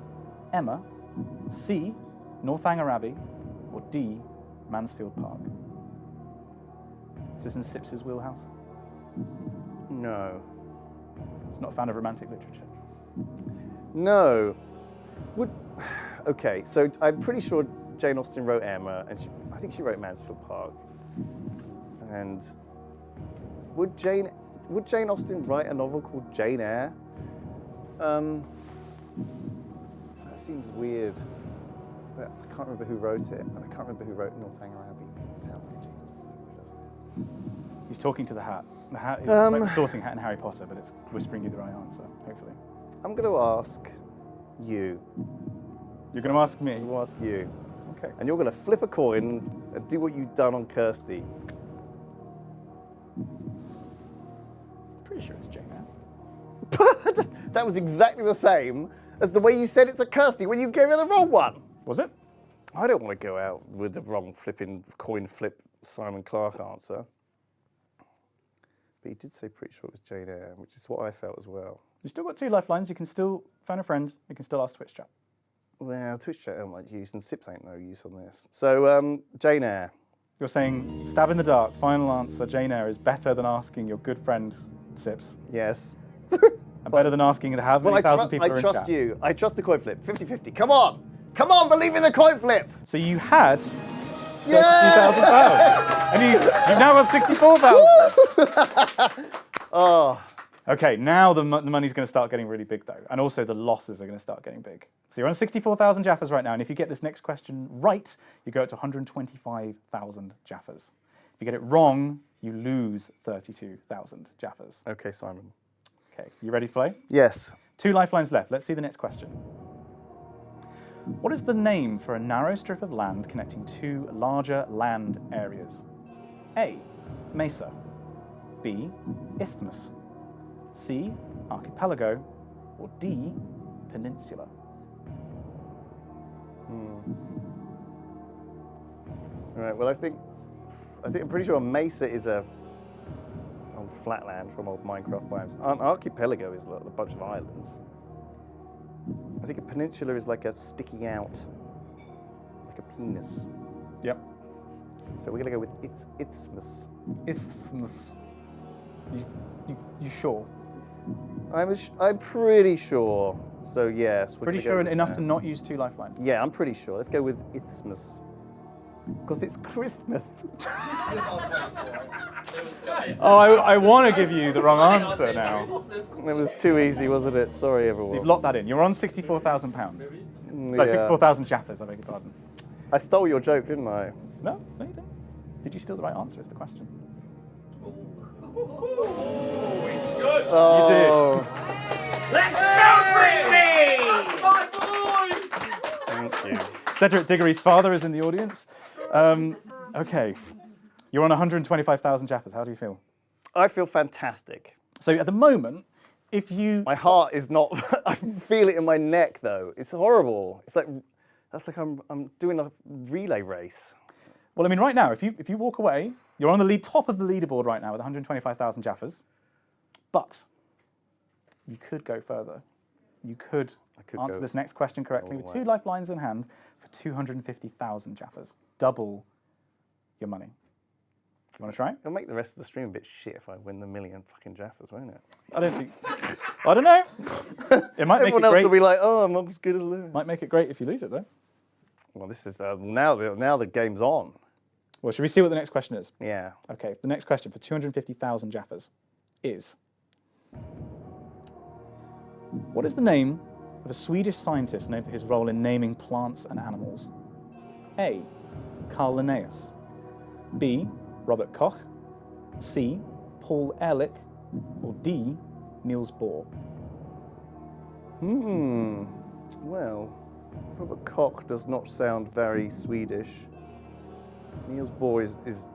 Emma. C. Northanger Abbey. Or D. Mansfield Park. Is this in Sips' wheelhouse? No. He's not a fan of romantic literature. No. Okay, so I'm pretty sure Jane Austen wrote Emma, and I think she wrote Mansfield Park. And would Jane Austen write a novel called Jane Eyre? That seems weird. But I can't remember who wrote it, and I can't remember who wrote Northanger Abbey. It sounds like Jane Austen. He's talking to the hat. The hat is like the sorting hat in Harry Potter, but it's whispering you the right answer, hopefully. I'm going to ask you. You're going to ask me? I'm going to ask you. Okay. And you're going to flip a coin and do what you've done on Kirsty. Pretty sure it's Jane Eyre. That was exactly the same as the way you said it to Kirsty when you gave her the wrong one. Was it? I don't want to go out with the wrong coin flip Simon Clark answer. But you did say pretty sure it was Jane Eyre, which is what I felt as well. You've still got 2 lifelines. You can still phone a friend. You can still ask Twitch chat. Well, Twitch chat ain't much use, and Sips ain't no use on this. So, Jane Eyre. You're saying, stab in the dark, final answer, Jane Eyre is better than asking your good friend Sips. Yes. And better than asking how many thousand people are in chat. I trust you. I trust the coin flip. 50-50. Come on. Come on, believe in the coin flip. So you had Yeah! £32,000. And you've now got 64,000. Oh. Okay, now the money's going to start getting really big, though. And also the losses are going to start getting big. So you're on 64,000 Jaffas right now. And if you get this next question right, you go up to 125,000 Jaffas. If you get it wrong, you lose 32,000 Jaffas. Okay, Simon. Okay, you ready to play? Yes. 2 lifelines left. Let's see the next question. What is the name for a narrow strip of land connecting 2 larger land areas? A. Mesa. B. Isthmus. C. Archipelago. Or D. Peninsula. All right. Well, I think I'm pretty sure a mesa is a old flatland from old Minecraft biomes. An archipelago is a bunch of islands. I think a peninsula is like a sticking out, like a penis. Yep. So we're gonna go with isthmus. Isthmus. You sure? I'm pretty sure. So yes, we're Pretty gonna go sure with enough that. to not use 2 lifelines? Yeah, I'm pretty sure. Let's go with isthmus. Because it's Christmas. Oh, I want to give you the wrong answer now. It was too easy, wasn't it? Sorry, So everyone. you've locked that in. You're on £64,000. Sorry, Yeah. 64,000 Jaffas, I beg your pardon. I stole your joke, didn't I? No, you didn't. Did you steal the right answer is the question. Oh, Let's go, Britney! thank you. Cedric Diggory's father is in the audience. Okay. You're on 125,000 Jaffas. How do you feel? I feel fantastic. So at the moment, if you... My heart is not. I feel it in my neck, though. It's horrible. It's like that's like I'm doing a relay race. Well, I mean, right now, if you walk away, you're on the top of the leaderboard right now with 125,000 Jaffas. But you could go further. You could answer go this next question correctly all the with way. 2 lifelines in hand for 250,000 Jaffas. Double your money. You want to try it? It'll make the rest of the stream a bit shit if I win the million fucking Jaffas, won't it? I don't think... I don't know. It might make Everyone it else great. will be like, oh, I'm not as good as Lou. Might make it great if you lose it, though. Well, this is now the game's on. Well, should we see what the next question is? Yeah. Okay, the next question for 250,000 Jaffas is... What is the name of a Swedish scientist known for his role in naming plants and animals? A. Carl Linnaeus. B. Robert Koch. C. Paul Ehrlich. Or D. Niels Bohr. Well, Robert Koch does not sound very Swedish. Niels Bohr is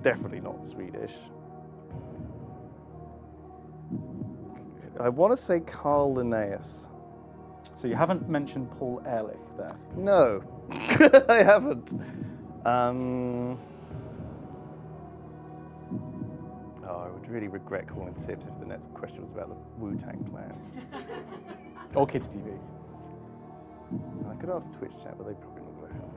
definitely not Swedish. I want to say Carl Linnaeus. So you haven't mentioned Paul Ehrlich there. No, I haven't. really regret calling Sips if the next question was about the Wu-Tang Clan. Or Kids TV. And I could ask Twitch chat, but they probably not going to help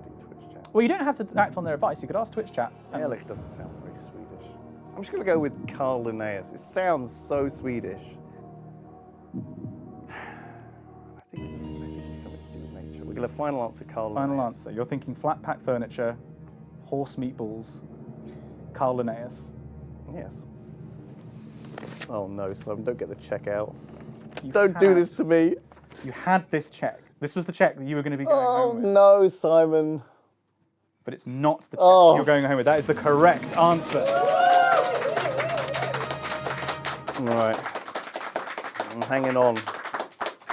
do Twitch chat. Well, you don't have to act on their advice. You could ask Twitch chat. and- Alec doesn't sound very Swedish. I'm just going to go with Carl Linnaeus. It sounds so Swedish. I think he's something to do with nature. We're going to final answer Carl Final Linnaeus. answer. You're thinking flat pack furniture, horse meatballs, Carl Linnaeus. Yes. Oh no, Simon, don't get the check out. You Don't do had- this to me. You had this check. This was the check that you were going to be going Oh home with. no, Simon. But it's not the check Oh. you're going home with. That is the correct answer. Right. I'm hanging on.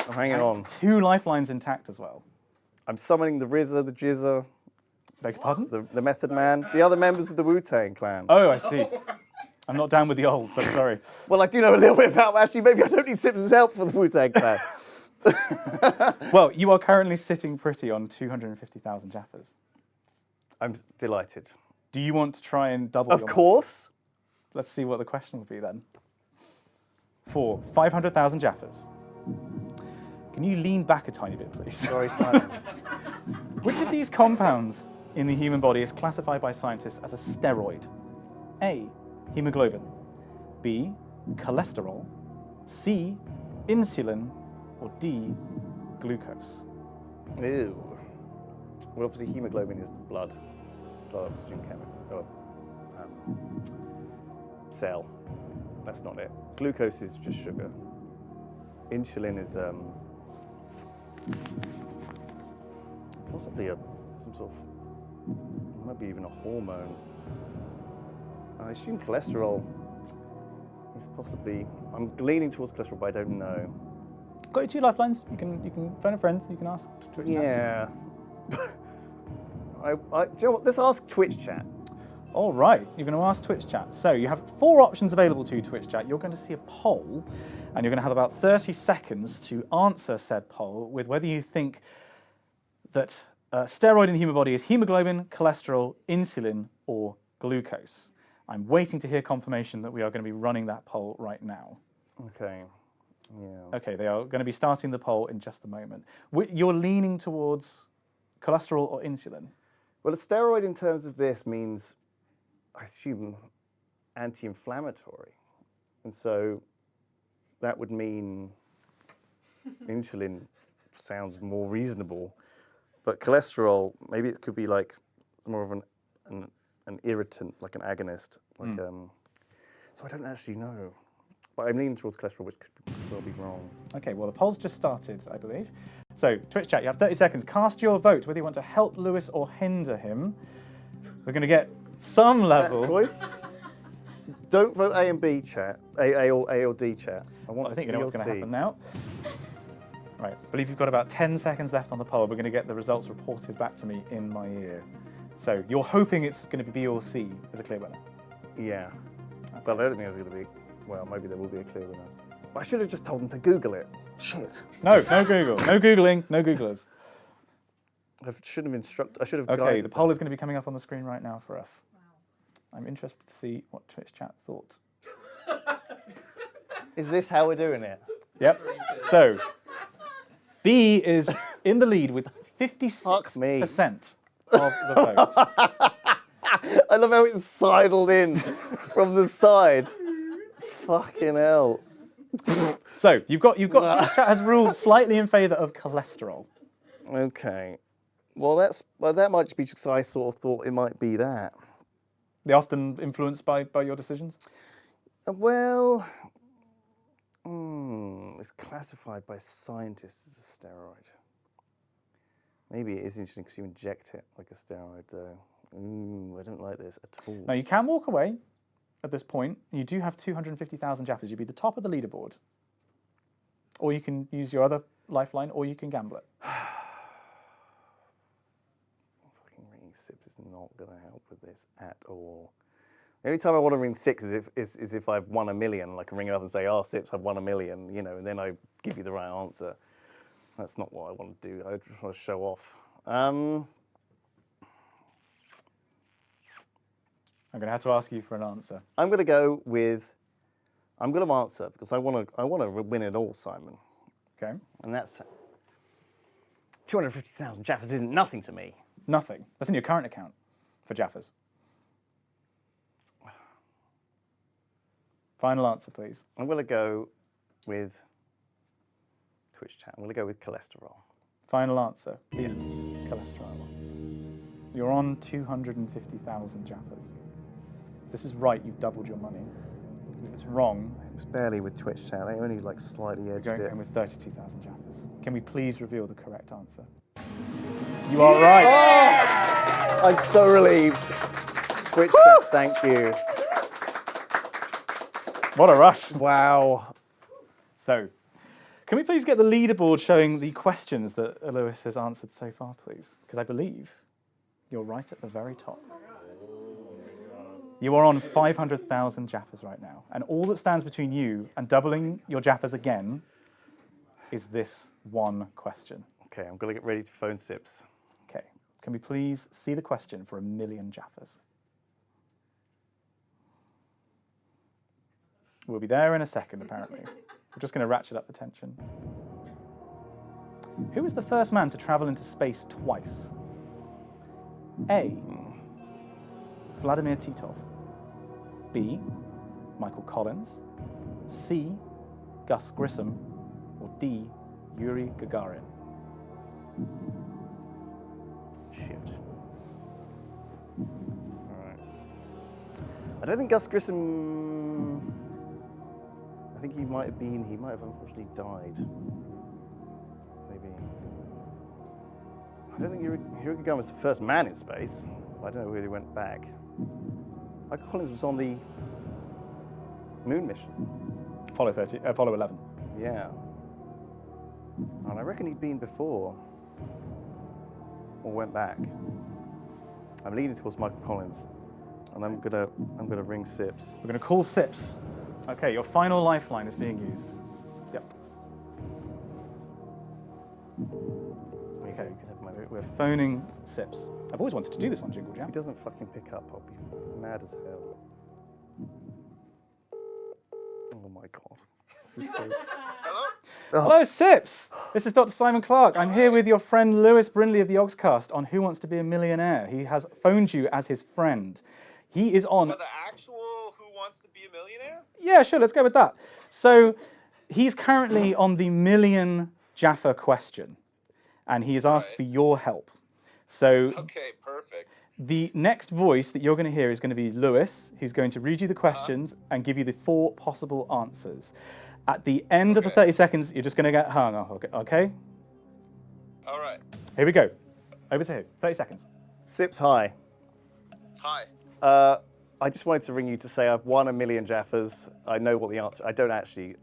I'm hanging on. 2 lifelines intact as well. I'm summoning the RZA, the Jizza, Beg your pardon? the Method Man, the other members of the Wu-Tang Clan. Oh, I see. I'm not down with the old, so sorry. Well, I do know a little bit about them. Actually, maybe I don't need Sips' help for the Wu-Tang Clan. Well, you are currently sitting pretty on 250,000 Jaffas. I'm delighted. Do you want to try and double Of your course. Let's see what the question will be then. For 500,000 Jaffas. Can you lean back a tiny bit, please? Sorry, Simon. Which of these compounds in the human body is classified by scientists as a steroid? A, hemoglobin. B, cholesterol. C, insulin. Or D, glucose. Ew. Well, obviously, hemoglobin is the blood oxygen chemical cell. That's not it. Glucose is just sugar. Insulin is possibly some sort of, maybe even a hormone. I assume cholesterol is possibly. I'm leaning towards cholesterol, but I don't know. Got your 2 lifelines. You can phone a friend. You can ask Twitch chat. Yeah. do you know what? Let's ask Twitch chat. All right, you're going to ask Twitch chat. So you have 4 options available to you, Twitch chat. You're going to see a poll, and you're going to have about 30 seconds to answer said poll with whether you think that steroid in the human body is hemoglobin, cholesterol, insulin, or glucose. I'm waiting to hear confirmation that we are going to be running that poll right now. Okay. Yeah. Okay, they are going to be starting the poll in just a moment. You're leaning towards cholesterol or insulin? Well, a steroid in terms of this means, I assume, anti-inflammatory. And so that would mean insulin sounds more reasonable. But cholesterol, maybe it could be like more of an irritant, like an agonist. Like, so I don't actually know. But I'm leaning towards cholesterol, which could well be wrong. Okay, well, the poll's just started, I believe. So, Twitch chat, you have 30 seconds. Cast your vote, whether you want to help Lewis or hinder him. We're going to get some level. Choice? Don't vote A and B chat, A or D chat. I think you know what's going to C. happen now. Right, I believe you've got about 10 seconds left on the poll. We're going to get the results reported back to me in my ear. So, you're hoping it's going to be B or C as a clear winner? Yeah. Well, I don't think there's going to be. Well, maybe there will be a clear winner. But I should have just told them to Google it. Shit. No Google. No Googling, no Googlers. I should have instructed. I should have. Okay, guided the poll them. is going to be coming up on the screen right now for us. I'm interested to see what Twitch chat thought. Is this how we're doing it? Yep. So, B is in the lead with 56% of the vote. I love how it's sidled in from the side. Fucking hell. So, you've got Twitch chat has ruled slightly in favour of cholesterol. Okay. Well, that might just be because I sort of thought it might be that. They're often influenced by your decisions? Well, it's classified by scientists as a steroid. Maybe it is interesting because you inject it like a steroid, though. I don't like this at all. Now, you can walk away at this point. You do have 250,000 Jaffas. You'd be the top of the leaderboard. Or you can use your other lifeline, or you can gamble it. Fucking ringing Sips is not going to help with this at all. The only time I want to ring Six is if I've won $1 million. Like, I can ring it up and say, "Oh, Sips, I've won $1 million," you know, and then I give you the right answer. That's not what I want to do. I just want to show off. I'm going to have to ask you for an answer. I'm going to go with. I'm going to answer because I want to win it all, Simon. Okay. And that's 250,000 Jaffas isn't nothing to me. Nothing. That's in your current account for Jaffas. Final answer, please. I'm going to go with Twitch chat. I'm going to go with cholesterol. Final answer. Yes. Cholesterol answer. You're on 250,000 Jaffas. If this is right, you've doubled your money. If it's wrong, It was barely with Twitch chat. They only like slightly edged you're it. going with 32,000 Jaffas. Can we please reveal the correct answer? You are right. Oh! I'm so relieved. Twitch chat, thank you. What a rush. Wow. So, can we please get the leaderboard showing the questions that Lewis has answered so far, please? Because I believe you're right at the very top. You are on 500,000 Jaffas right now. And all that stands between you and doubling your Jaffas again is this one question. Okay, I'm going to get ready to phone Sips. Okay, can we please see the question for 1,000,000 Jaffas? We'll be there in a second, apparently. We're just going to ratchet up the tension. Who was the first man to travel into space twice? A. Vladimir Titov. B. Michael Collins. C. Gus Grissom. Or D. Yuri Gagarin. Shit. All right. I don't think Gus Grissom. I think he might have unfortunately died. Maybe. I don't think Yuri Gagarin was the first man in space. I don't know where he went back. Michael Collins was on the moon mission. Apollo 11. Yeah. And I reckon he'd been before. Or went back. I'm leaning towards Michael Collins. And I'm gonna ring Sips. We're going to call Sips. Okay, your final lifeline is being used. Yep. Okay, we're phoning Sips. I've always wanted to do this on Jingle If Jam. he doesn't fucking pick up, I'll be mad as hell. Oh my god. This is so... Hello? Hello, Sips! This is Dr. Simon Clark. I'm here with your friend Lewis Brindley of the Ogscast on Who Wants to Be a Millionaire. He has phoned you as his friend. He is on... The actual Who Wants to Be a Millionaire? Yeah, sure, let's go with that. So he's currently on the million Jaffa question, and he has asked for your help. So Okay, perfect. the next voice that you're going to hear is going to be Lewis, who's going to read you the questions and give you the 4 possible answers. At the end of the 30 seconds, you're just going to get hung up, okay? All right. Here we go. Over to him. 30 seconds. Sips, hi. Hi. I just wanted to ring you to say I've won 1,000,000 Jaffas. I know what the answer. I don't actually.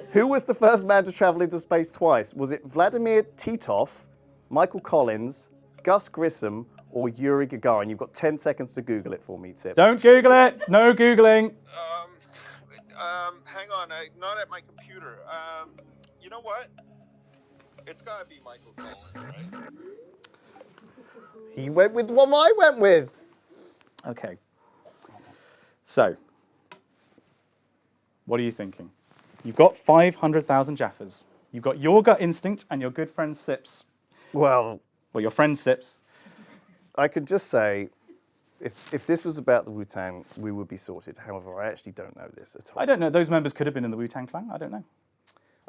Who was the first man to travel into space twice? Was it Vladimir Titov, Michael Collins, Gus Grissom, or Yuri Gagarin? You've got 10 seconds to Google it for me, Sips. Don't Google it. No Googling. Hang on. I'm not at my computer. You know what? It's got to be Michael Collins, right? He went with what I went with. Okay. So, what are you thinking? You've got 500,000 Jaffas. You've got your gut instinct and your good friend Sips. Well, Your friend Sips. I could just say, if this was about the Wu-Tang, we would be sorted. However, I actually don't know this at all. I don't know. Those members could have been in the Wu-Tang Clan. I don't know.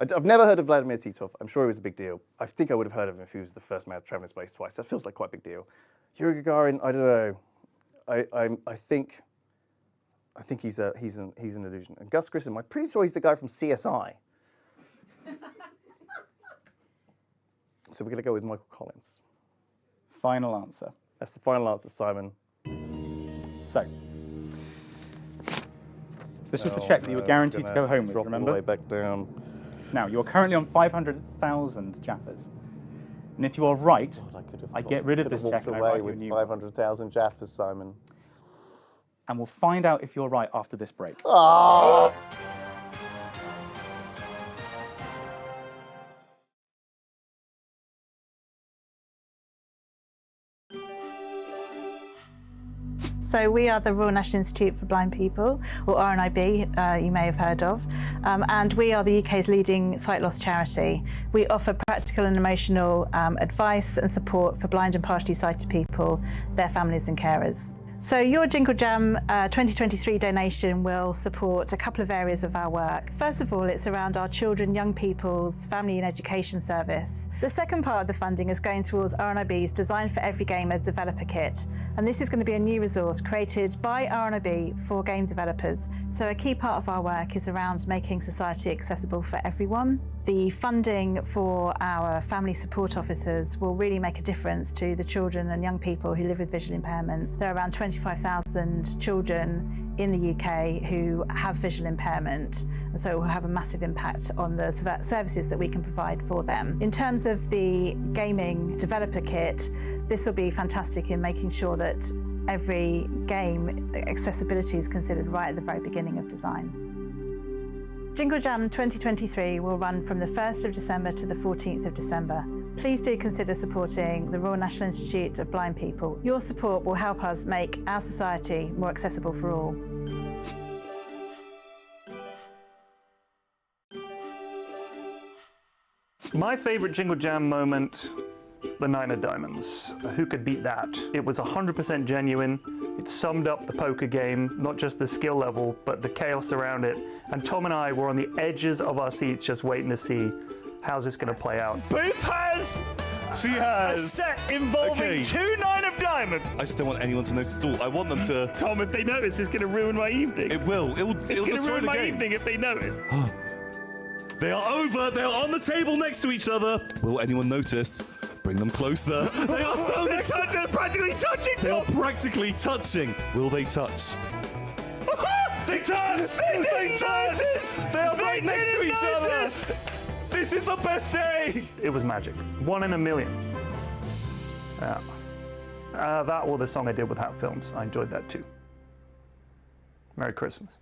I've never heard of Vladimir Titov. I'm sure it was a big deal. I think I would have heard of him if he was the first man to travel in space twice. That feels like quite a big deal. Yuri Gagarin, I don't know. I think he's an illusion. And Gus Grissom, I'm pretty sure he's the guy from CSI. So we're going to go with Michael Collins. Final answer. That's the final answer, Simon. So, this was the check that you were guaranteed to go home with, drop remember? all the way back down. Now, you're currently on 500,000 Jaffas. And if you are right, I get rid of this check and I write you a new one. 500,000 Jaffas, Simon. And we'll find out if you're right after this break. Oh! So we are the Royal National Institute for Blind People, or RNIB, you may have heard of, and we are the UK's leading sight loss charity. We offer practical and emotional advice and support for blind and partially sighted people, their families and carers. So your Jingle Jam 2023 donation will support a couple of areas of our work. First of all, it's around our children, young people's family and education service. The second part of the funding is going towards RNIB's Design for Every Gamer developer kit. And this is going to be a new resource created by RNIB for game developers. So a key part of our work is around making society accessible for everyone. The funding for our family support officers will really make a difference to the children and young people who live with visual impairment. There are around 25,000 children in the UK who have visual impairment, and so it will have a massive impact on the services that we can provide for them. In terms of the gaming developer kit, this will be fantastic in making sure that every game accessibility is considered right at the very beginning of design. Jingle Jam 2023 will run from the 1st of December to the 14th of December. Please do consider supporting the Royal National Institute of Blind People. Your support will help us make our society more accessible for all. My favourite Jingle Jam moment, the 9 of diamonds. Who could beat that? It was 100% genuine. It summed up the poker game, not just the skill level, but the chaos around it. And Tom and I were on the edges of our seats just waiting to see how's this going to play out. Booth has She a has. set involving 2 9 of diamonds. I just don't want anyone to notice at all. I want them to. Tom, if they notice, it's going to ruin my evening. It will. It'll It's going to destroy ruin the my game. evening if they notice. They are over. They are on the table next to each other. Will anyone notice? Bring them closer. They are so next. They're practically touching, They are Tom. practically touching. Will they touch? They touch! They touch! They are right next to each other. This is the best day. It was magic. 1 in a million. Yeah. That or the song I did with Hat Films. I enjoyed that too. Merry Christmas.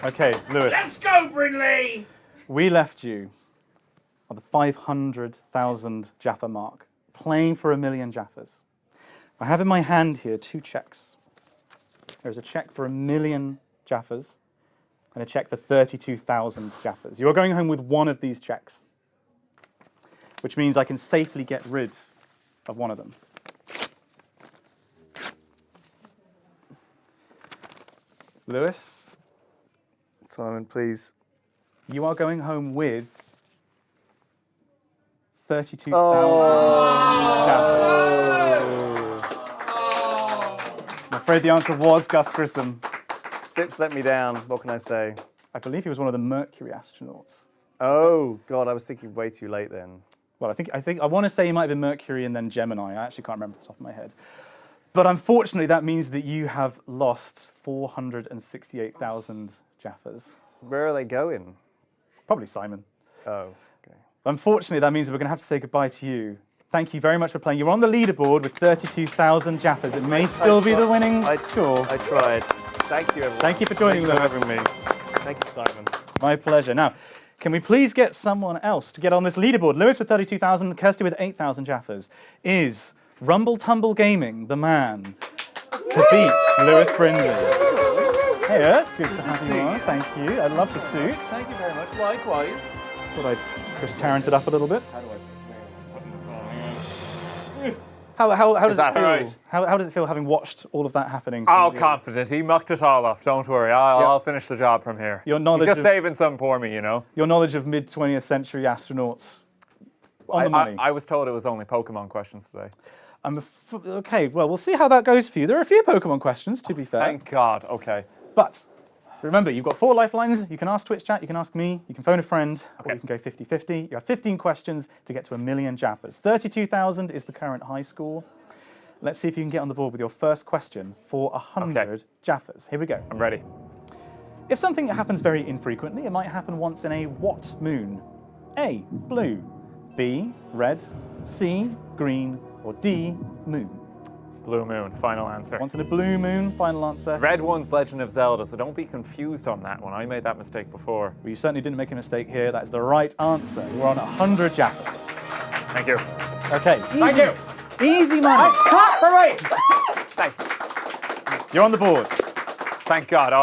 Okay, Lewis. Let's go, Brindley! We left you on the 500,000 Jaffa mark, playing for 1,000,000 Jaffas. I have in my hand here 2 checks. There's a check for 1,000,000 Jaffas and a check for 32,000 Jaffas. You are going home with one of these checks, which means I can safely get rid of one of them. Lewis, Simon, please. you are going home with 32,000 Jaffas. I'm afraid the answer was Gus Grissom. Sips let me down. What can I say? I believe he was one of the Mercury astronauts. Oh, God, I was thinking way too late then. Well, I want to say he might have been Mercury and then Gemini. I actually can't remember off the top of my head. But unfortunately, that means that you have lost 468,000 Jaffas. Where are they going? Probably Simon. Oh, okay. Unfortunately, that means that we're going to have to say goodbye to you. Thank you very much for playing. You're on the leaderboard with 32,000 Jaffas. It may still be the winning score. I tried. Thank you, everyone. Thank you for joining, Thank you Lewis. for having me. Thank you, Simon. My pleasure. Now, can we please get someone else to get on this leaderboard? Lewis with 32,000, Kirsty with 8,000 Jaffas. Is Rumble Tumble Gaming the man to beat Lewis Brindley? Hey, good to have you on. Thank you. I love the suit. Thank you very much. Likewise. Thought I'd Chris Tarrant it up a little bit. How do I put this on? How does that it feel? alright? How does it feel having watched all of that happening? Oh, confident. He mucked it all up. Don't worry. I'll finish the job from here. Your knowledge He's just of- saving some for me, you know. Your knowledge of mid-20th century astronauts on the money. I was told it was only Pokemon questions today. Okay, well, we'll see how that goes for you. There are a few Pokemon questions, to be fair. Thank God. Okay. But remember, you've got 4 lifelines. You can ask Twitch chat, you can ask me, you can phone a friend, or you can go 50-50. You have 15 questions to get to 1,000,000 Jaffas. 32,000 is the current high score. Let's see if you can get on the board with your first question for 100 Jaffas. Here we go. I'm ready. If something happens very infrequently, it might happen once in a what moon? A, blue, B, red, C, green, or D, moon? Blue moon. Final answer. Once in a blue moon, final answer. Red one's Legend of Zelda, so don't be confused on that one. I made that mistake before. Well, you certainly didn't make a mistake here. That's the right answer. You're on 100 Jaffas. Thank you. Okay. Thank you. Easy money. Thank you. You're on the board. Thank God. Oh,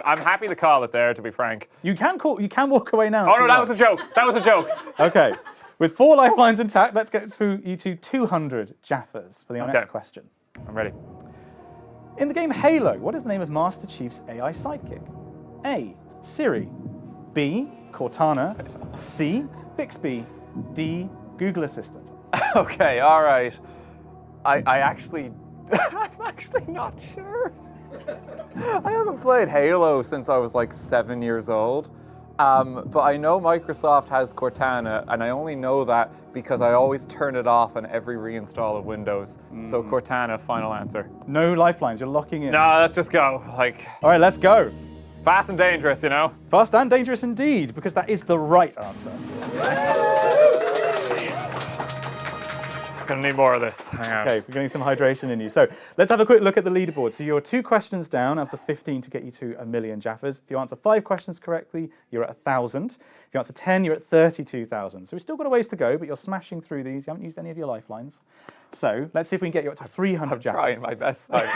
I'm happy to call it there, to be frank. You can walk away now. Oh no, that was a joke. That was a joke. Okay. With 4 lifelines intact, let's get through you to 200 Jaffas for the next question. I'm ready. In the game Halo, what is the name of Master Chief's AI sidekick? A, Siri, B, Cortana, C, Bixby, D, Google Assistant. Okay, all right. I'm actually not sure. I haven't played Halo since I was like 7 years old. But I know Microsoft has Cortana, and I only know that because I always turn it off on every reinstall of Windows. So Cortana, final answer. No lifelines, you're locking in. No, let's just go. All right, let's go. Fast and dangerous, you know? Fast and dangerous indeed, because that is the right answer. Gonna need more of this. Hang on. Okay, we're getting some hydration in you. So let's have a quick look at the leaderboard. So you're 2 questions down of the 15 to get you to 1,000,000 Jaffas. If you answer 5 questions correctly, you're at 1,000. If you answer 10, you're at 32,000. So we've still got a ways to go, but you're smashing through these. You haven't used any of your lifelines. So let's see if we can get you up to 300 Jaffas. I'm trying my best. Simon.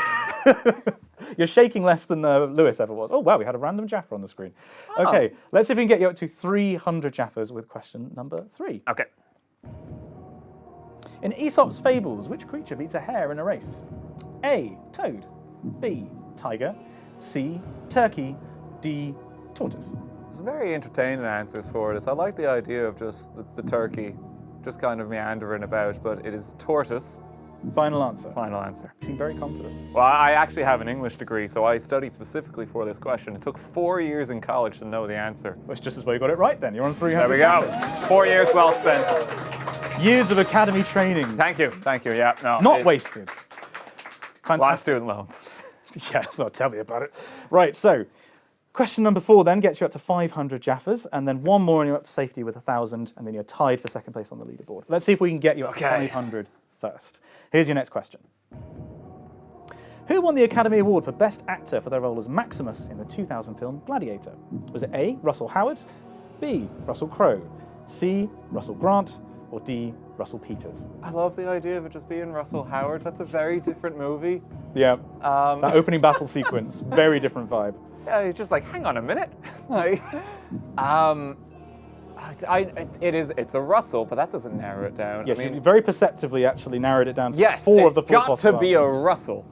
You're shaking less than Lewis ever was. Oh, wow, we had a random Jaffa on the screen. Okay, let's see if we can get you up to 300 Jaffas with question number 3. Okay. In Aesop's fables, which creature beats a hare in a race? A, toad, B, tiger, C, turkey, D, tortoise. There's very entertaining answers for this. I like the idea of just the turkey just kind of meandering about, but it is tortoise. Final answer. Final answer. You seem very confident. Well, I actually have an English degree, so I studied specifically for this question. It took 4 years in college to know the answer. Well, it's just as well you got it right then. You're on 300 There we go. Jaffas. 4 years well spent. Years of academy training. Thank you. Thank you. Yeah. No. Not wasted. A lot of student loans. Yeah, well, tell me about it. Right, so question number 4 then gets you up to 500 Jaffas, and then 1 more and you're up to safety with 1,000, and then you're tied for second place on the leaderboard. Let's see if we can get you up to 500 first. Here's your next question. Who won the Academy Award for Best Actor for their role as Maximus in the 2000 film Gladiator? Was it A, Russell Howard, B, Russell Crowe, C, Russell Grant, or D, Russell Peters? I love the idea of it just being Russell Howard. That's a very different movie. Yeah, that opening battle sequence, very different vibe. Yeah, he's just like, hang on a minute. Like, it's a Russell, but that doesn't narrow it down. Yes, I mean, you very perceptively actually narrowed it down to yes, four of it's the four got to possible be a answers. Russell.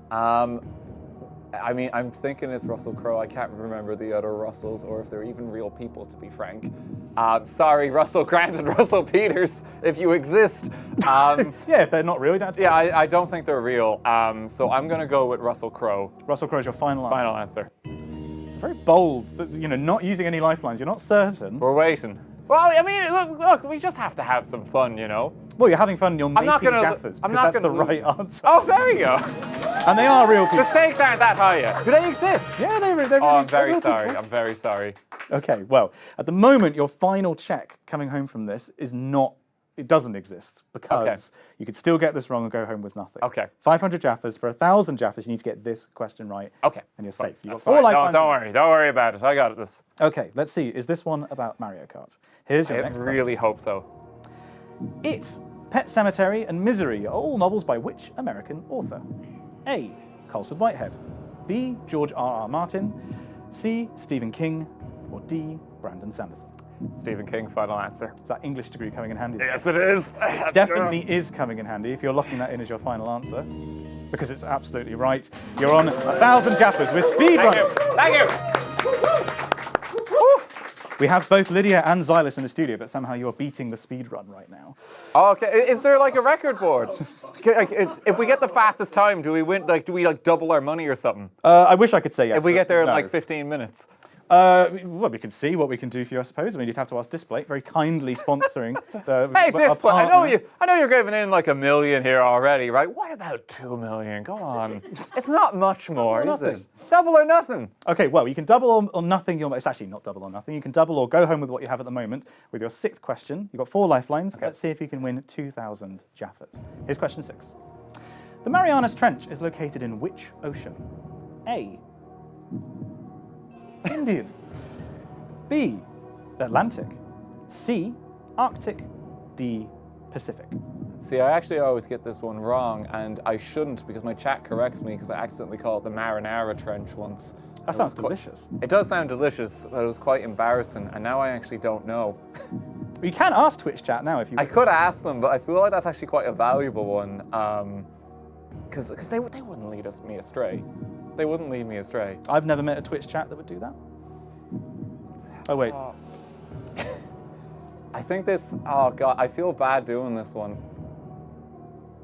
I mean, I'm thinking it's Russell Crowe. I can't remember the other Russells, or if they're even real people, to be frank. Sorry, Russell Grant and Russell Peters, if you exist. Yeah, if they're not real, you don't have to. Yeah, I don't think they're real. So I'm going to go with Russell Crowe. Russell Crowe's your final answer. Final answer. It's very bold, that, you know, not using any lifelines. You're not certain. We're waiting. Well, I mean, look, we just have to have some fun, you know? Well, you're having fun and you're making Jaffas, I'm because not that's gonna the lose. right answer. Oh, there you go. And they are real people. The stakes aren't that high yet. Do they exist? Yeah, they're Oh, I'm very real sorry. people. I'm very sorry. Okay, well, at the moment, your final check coming home from this is not, it doesn't exist, because you could still get this wrong and go home with nothing. Okay. 500 Jaffas. For 1,000 Jaffas, you need to get this question right. Okay. And you're That's fine. safe. You've That's got 4 fine. lifelines. Don't worry about it. I got this. Okay, let's see. Is this one about Mario Kart? Here's your I next really hope so. question. It, Pet Sematary, and Misery are all novels by which American author? A, Colson Whitehead. B, George R.R. Martin. C, Stephen King. Or D, Brandon Sanderson. Stephen King, final answer. Is that English degree coming in handy? Yes, it is. Definitely is coming in handy if you're locking that in as your final answer, because it's absolutely right. You're on 1,000 Jaffas with speedrun. Thank you. We have both Lydia and Zylush in the studio, but somehow you are beating the speedrun right now. Oh, okay. Is there like a record board? If we get the fastest time, do we win? Like, do we like double our money or something? I wish I could say yes. If we but get there in no. like 15 minutes. Well, we can see what we can do for you, I suppose. I mean, you'd have to ask Display, very kindly sponsoring the. Hey, our Display, I partner. know you're giving in like $1 million here already, right? What about 2 million? Go on. It's not much more, is it? Double or nothing. Okay, well, you can double or nothing. It's actually not double or nothing. You can double or go home with what you have at the moment with your 6th question. You've got 4 lifelines. Okay. Let's see if you can win 2,000 Jaffas. Here's question 6. The Marianas Trench is located in which ocean? A, Indian. B, Atlantic. C, Arctic. D, Pacific. See, I actually always get this one wrong, and I shouldn't because my chat corrects me because I accidentally called it the Marinara Trench once. That sounds delicious. It does sound delicious, but it was quite embarrassing, and now I actually don't know. You can ask Twitch chat now if you. I could ask them, but I feel like that's actually quite a valuable one, because they wouldn't lead me astray. They wouldn't lead me astray. I've never met a Twitch chat that would do that. Oh wait. I think this. Oh god, I feel bad doing this one.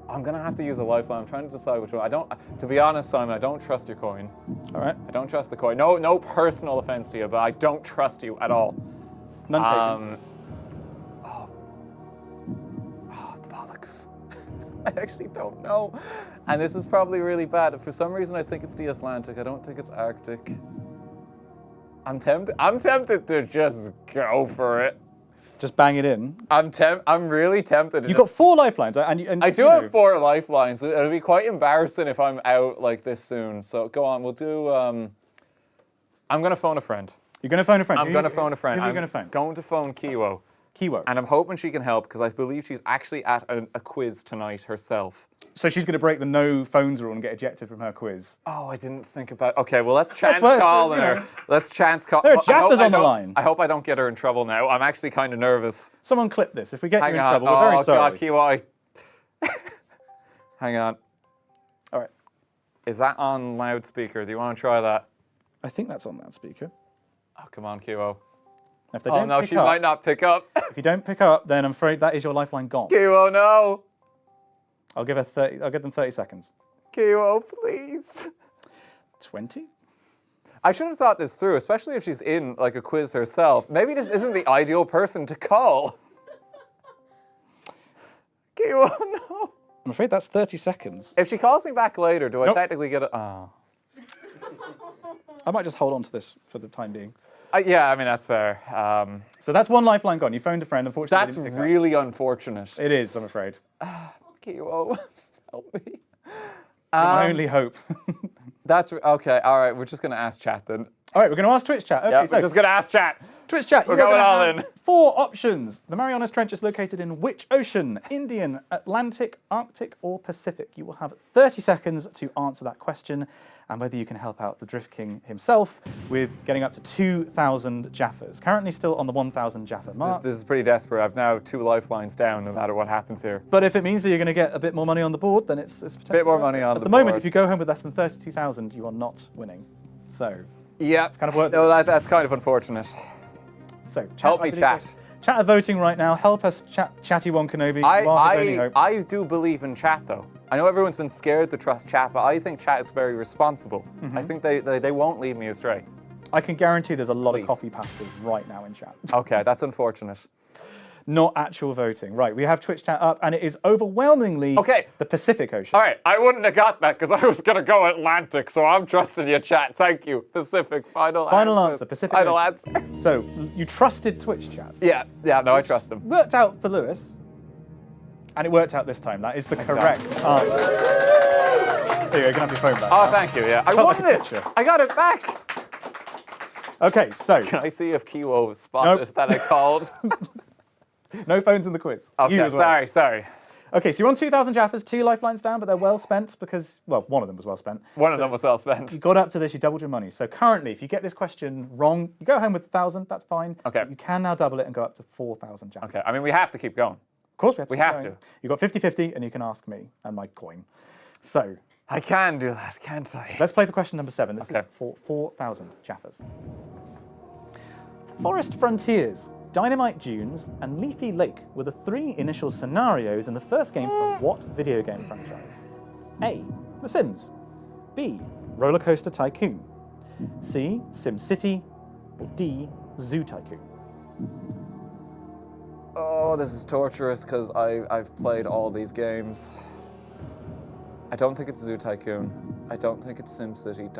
I'm gonna have to use a lifeline. I'm trying to decide which one. I don't. To be honest, Simon, I don't trust your coin. All right. I don't trust the coin. No personal offense to you, but I don't trust you at all. None taken. Oh, bollocks. I actually don't know. And this is probably really bad. For some reason, I think it's the Atlantic. I don't think it's Arctic. I'm tempted to just go for it. Just bang it in. I'm really tempted. You've got 4 lifelines, and I do have 4 lifelines. It'll be quite embarrassing if I'm out like this soon. So go on. We'll do. I'm gonna phone a friend. You're gonna phone a friend. I'm gonna phone a friend. Who are you I'm gonna phone? going to phone Kiwo. Kiwo. And I'm hoping she can help because I believe she's actually at a quiz tonight herself. So she's going to break the no phones rule and get ejected from her quiz. Oh, I didn't think about. Okay, well let's chance calling her. Let's chance call. There are Jaffas on the line. I hope I don't get her in trouble now. I'm actually kind of nervous. Someone clip this. If we get Hang you in on. trouble, we're very sorry. God, Kiwo. Hang on. All right. Is that on loudspeaker? Do you want to try that? I think that's on loudspeaker. Oh, come on, Kiwo. If they Oh don't no, pick she up, might not pick up. If you don't pick up, then I'm afraid that is your lifeline gone. Kiwo, no. I'll give them 30 seconds. Kiwo, please. 20? I should have thought this through, especially if she's in like a quiz herself. Maybe this isn't the ideal person to call. Kiwo, no. I'm afraid that's 30 seconds. If she calls me back later, do I technically get a... Oh. I might just hold on to this for the time being. Yeah, I mean, that's fair. So that's 1 lifeline gone. You phoned a friend, unfortunately. That's really unfortunate. It is, I'm afraid. Kiwo, help me. My only hope. That's okay. All right, we're just gonna ask chat then. All right, we're going to ask Twitch chat. Okay, Yeah, so we're just gonna ask chat. Twitch chat, We're you're going gonna all have in. 4 options. The Marianas Trench is located in which ocean? Indian, Atlantic, Arctic, or Pacific? You will have 30 seconds to answer that question, and whether you can help out the Drift King himself with getting up to 2,000 Jaffas. Currently still on the 1,000 Jaffa mark. This is pretty desperate. I've now 2 lifelines down, no matter what happens here. But if it means that you're going to get a bit more money on the board, then it's potentially bit more money on At the the moment, board. if you go home with less than 32,000, you are not winning. So, Yeah, it's kind of worth it. no, that's kind of unfortunate. So, Help me, I believe chat. is- Chat are voting right now. Help us, Chatty One Kenobi. You are his only hope. I do believe in chat though. I know everyone's been scared to trust chat, but I think chat is very responsible. Mm-hmm. I think they won't lead me astray. I can guarantee there's a lot Please. of copy pastas right now in chat. Okay, that's unfortunate. Not actual voting. Right, we have Twitch chat up, and it is overwhelmingly the Pacific Ocean. All right, I wouldn't have got that because I was going to go Atlantic, so I'm trusting you, chat. Thank you. Pacific, final answer, Pacific Final Ocean. answer. So, you trusted Twitch chat. Yeah, no, I trust him. Worked out for Lewis, and it worked out this time. That is the correct answer. There you go, you can have your phone back. Oh, now. thank you, yeah. I Felt won like a this. teacher. I got it back. Okay, so. Can I see if Kiwo spotted Nope. that I called? No phones in the quiz. Okay, You as well. sorry. Okay, so you're on 2,000 Jaffas, 2 lifelines down, but they're well spent because, well, one of them was well spent. One of them was well spent. You got up to this, you doubled your money. So currently, if you get this question wrong, you go home with 1,000, that's fine. Okay. You can now double it and go up to 4,000 Jaffas. Okay, I mean, we have to keep going. Of course we have to. We keep have going. to. You've got 50-50 and you can ask me and my coin. So, I can do that, can't I? let's play for question number 7. This Okay. is for 4,000 Jaffas. Forest Frontiers, Dynamite Dunes, and Leafy Lake were the 3 initial scenarios in the first game from what video game franchise? A. The Sims. B. Roller Coaster Tycoon. C. Sim City. Or D. Zoo Tycoon. Oh, this is torturous because I've played all these games. I don't think it's Zoo Tycoon. I don't think it's SimCity.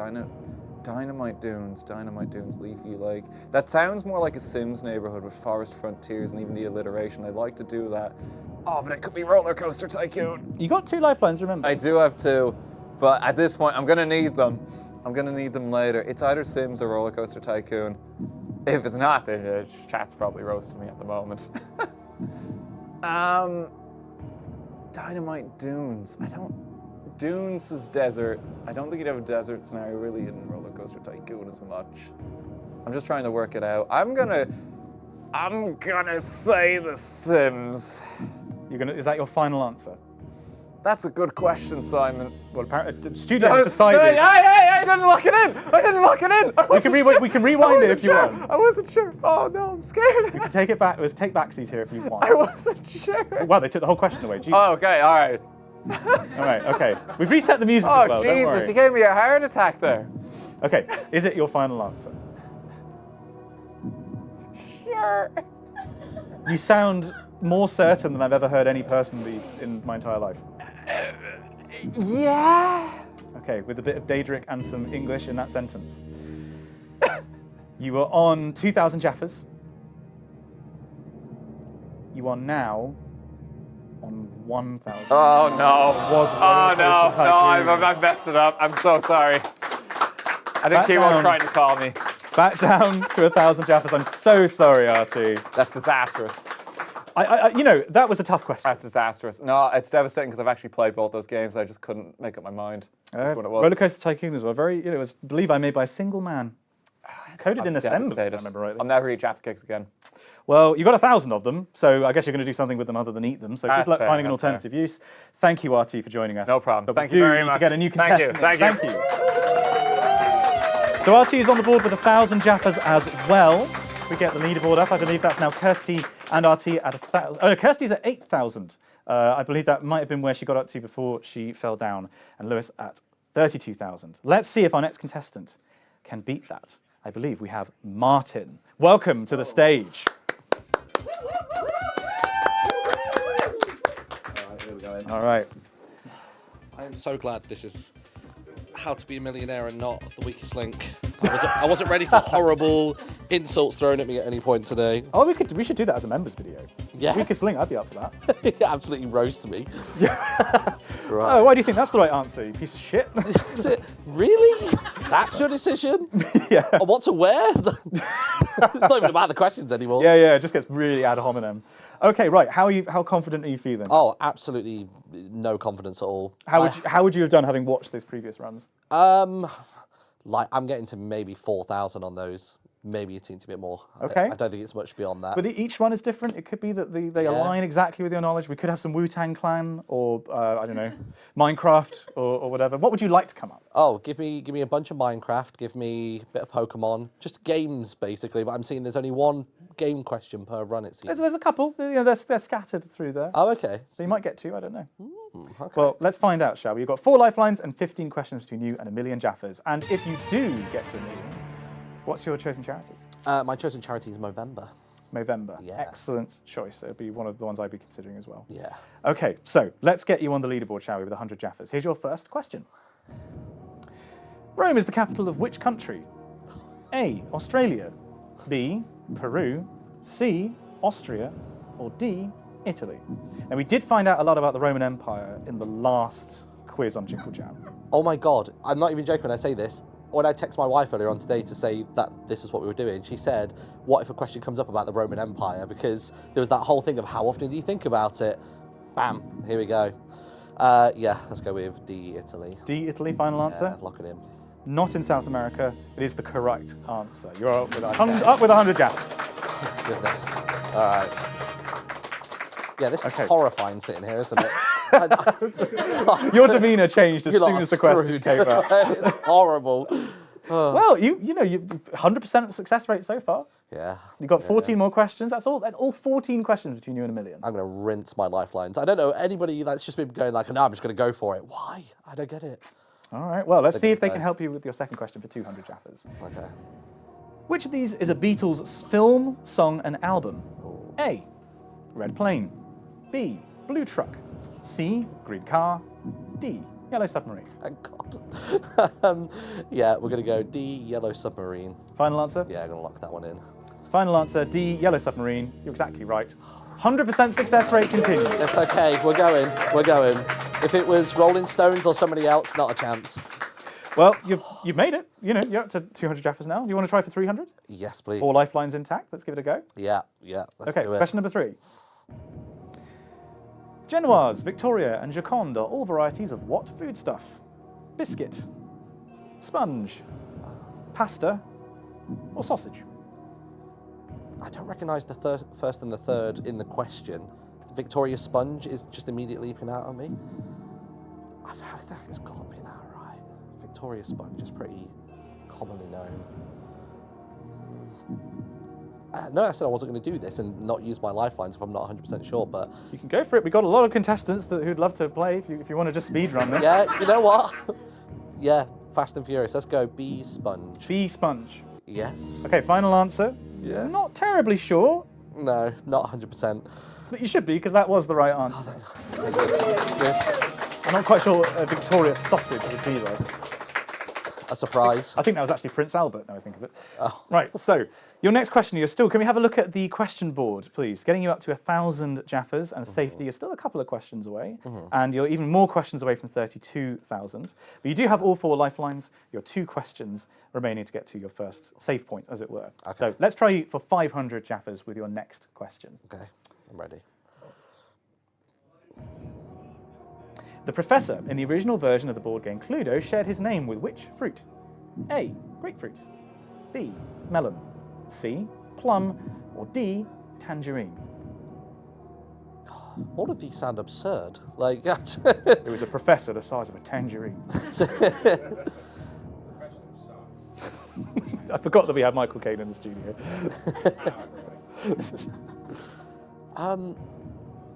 Dynamite Dunes, Leafy Lake. That sounds more like a Sims neighborhood with Forest Frontiers and even the alliteration. I'd like to do that. Oh, but it could be Roller Coaster Tycoon. You got 2 lifelines, remember? I do have 2, but at this point, I'm gonna need them. I'm gonna need them later. It's either Sims or Roller Coaster Tycoon. If it's not, then chat's probably roasting me at the moment. Dynamite Dunes. Dunes is desert. I don't think you'd have a desert scenario really in Roller Coaster Tycoon as much. I'm just trying to work it out. I'm gonna say The Sims. Is that your final answer? That's a good question, Simon. Well, apparently, the studio has decided. Hey, I didn't lock it in. I didn't lock it in. We can rewind it if you want. I wasn't sure. Oh no, I'm scared. We can take it back. Let's take backsies here if you want. I wasn't sure. Wow, they took the whole question away. Jesus. Oh, okay, all right. All right, okay. We've reset the music as well. Oh Don't Jesus, worry. you gave me a heart attack there. Okay, is it your final answer? Sure. You sound more certain than I've ever heard any person be in my entire life. Yeah. Okay, with a bit of Daedric and some English in that sentence. You were on 2,000 Jaffas. You are now on 1,000. Oh no. Was Oh no, Roller Coaster no, Tycoon. I messed it up. I'm so sorry. I think Back he was down. trying to call me. Back down to 1,000 Jaffas. I'm so sorry, RT. That's disastrous. You know, that was a tough question. That's disastrous. No, it's devastating because I've actually played both those games. I just couldn't make up my mind which one it was. Roller Coaster Tycoon as well. Very, it was, I believe I made by a single man. Coded in assembly, if I Devastated. remember rightly. I'll never eat Jaffa cakes again. Well, you got 1,000 of them, so I guess you're going to do something with them other than eat them. So That's good luck fair, finding an that's alternative use. Thank you, RT, for joining us. No problem. But Thank we you do very need much. to get a new Thank you. contestant. Thank you. So RT is on the board with 1,000 Jaffas as well. We get the leaderboard up. I believe that's now Kirsty and RT at 1,000. Oh, no, Kirsty's at 8,000. I believe that might have been where she got up to before she fell down. And Lewis at 32,000. Let's see if our next contestant can beat that. I believe we have Martin. Welcome to the stage. All right. I'm so glad this is How to Be a Millionaire and not The Weakest Link I wasn't ready for horrible insults thrown at me at any point today. Oh, we should do that as a members video. Yeah. Weak as Link, I'd be up for that. Absolutely roast me. Right. Oh, why do you think that's the right answer, you piece of shit? Is it really? That's your decision? Yeah. On what to wear? It's not even about the questions anymore. Yeah, it just gets really ad hominem. Okay, right. How confident are you feeling? Oh, absolutely no confidence at all. How would you have done having watched those previous runs? Like I'm getting to maybe 4,000 on those. Maybe a teensy bit more. Okay. I don't think it's much beyond that. But each one is different. It could be that they align exactly with your knowledge. We could have some Wu-Tang Clan or, I don't know, Minecraft or whatever. What would you like to come up? Oh, give me a bunch of Minecraft. Give me a bit of Pokemon. Just games, basically. But I'm seeing there's only one game question per run, it seems. There's a couple. They're scattered through there. Oh, okay. So you might get two. I don't know. Okay. Well, let's find out, shall we? You've got 4 lifelines and 15 questions between you and a million Jaffas. And if you do get to a million, what's your chosen charity? My chosen charity is Movember. Movember. Yeah. Excellent choice. It would be one of the ones I'd be considering as well. Yeah. Okay, so let's get you on the leaderboard, shall we, with 100 Jaffas. Here's your first question. Rome is the capital of which country? A, Australia. B, Peru. C, Austria. Or D, Italy. Now, we did find out a lot about the Roman Empire in the last quiz on Jingle Jam. Oh my God, I'm not even joking when I say this. When I text my wife earlier on today to say that this is what we were doing, she said, what if a question comes up about the Roman Empire? Because there was that whole thing of how often do you think about it? Bam, here we go. Yeah, let's go with D, Italy. D, Italy, final answer? Yeah, lock it in. Not in South America. It is the correct answer. You're up with 100 Jaffas. Goodness. All right. Yeah, this is horrifying sitting here, isn't it? Your demeanour changed as You lot soon are as the question screwed. came up. It's horrible. Well, you 100% success rate so far. Yeah. You've got 14 more questions. That's all 14 questions between you and a million. I'm going to rinse my lifelines. I don't know anybody that's just been going like, no, I'm just going to go for it. Why? I don't get it. All right, well, let's see if they can help you with your second question for 200 Jaffas. Okay. Which of these is a Beatles film, song, and album? A, Red Plane. B, Blue Truck. C, Green Car. D, Yellow Submarine. Thank God. Yeah, we're going to go D, Yellow Submarine. Final answer? Yeah, I'm going to lock that one in. Final answer, D, Yellow Submarine. You're exactly right. 100% success rate continues. It's okay, we're going. If it was Rolling Stones or somebody else, not a chance. Well, you've made it. You're up to 200 Jaffas now. Do you want to try for 300? Yes, please. 4 lifelines intact. Let's give it a go. Yeah, let's do it. Question number 3. Genoise, Victoria, and Joconde are all varieties of what foodstuff? Biscuit, sponge, pasta, or sausage? I don't recognise the first and the third in the question. Victoria Sponge is just immediately leaping out at me. I think it's got to be that, right? Victoria Sponge is pretty commonly known. No, I said I wasn't going to do this and not use my lifelines if I'm not 100% sure, but... You can go for it. We've got a lot of contestants who'd love to play if you want to just speed run this. Yeah, you know what? Yeah, Fast and Furious. Let's go B, Sponge. B, Sponge. Yes. Okay, final answer. Yeah. Not terribly sure. No, not 100%. But you should be, because that was the right answer. Good. I'm not quite sure what a Victoria sausage would be, though. A surprise. I think that was actually Prince Albert, now I think of it. Oh. Right, so your next question, can we have a look at the question board, please? Getting you up to 1,000 Jaffas and safety, you're still a couple of questions away, and you're even more questions away from 32,000. But you do have all 4 lifelines, your 2 questions remaining to get to your first save point, as it were. Okay. So let's try you for 500 Jaffas with your next question. Okay, I'm ready. The professor in the original version of the board game Cluedo shared his name with which fruit? A, grapefruit. B, melon. C, plum. Or D, tangerine. God, all of these sound absurd. Like, it was a professor the size of a tangerine. I forgot that we had Michael Caine in the studio.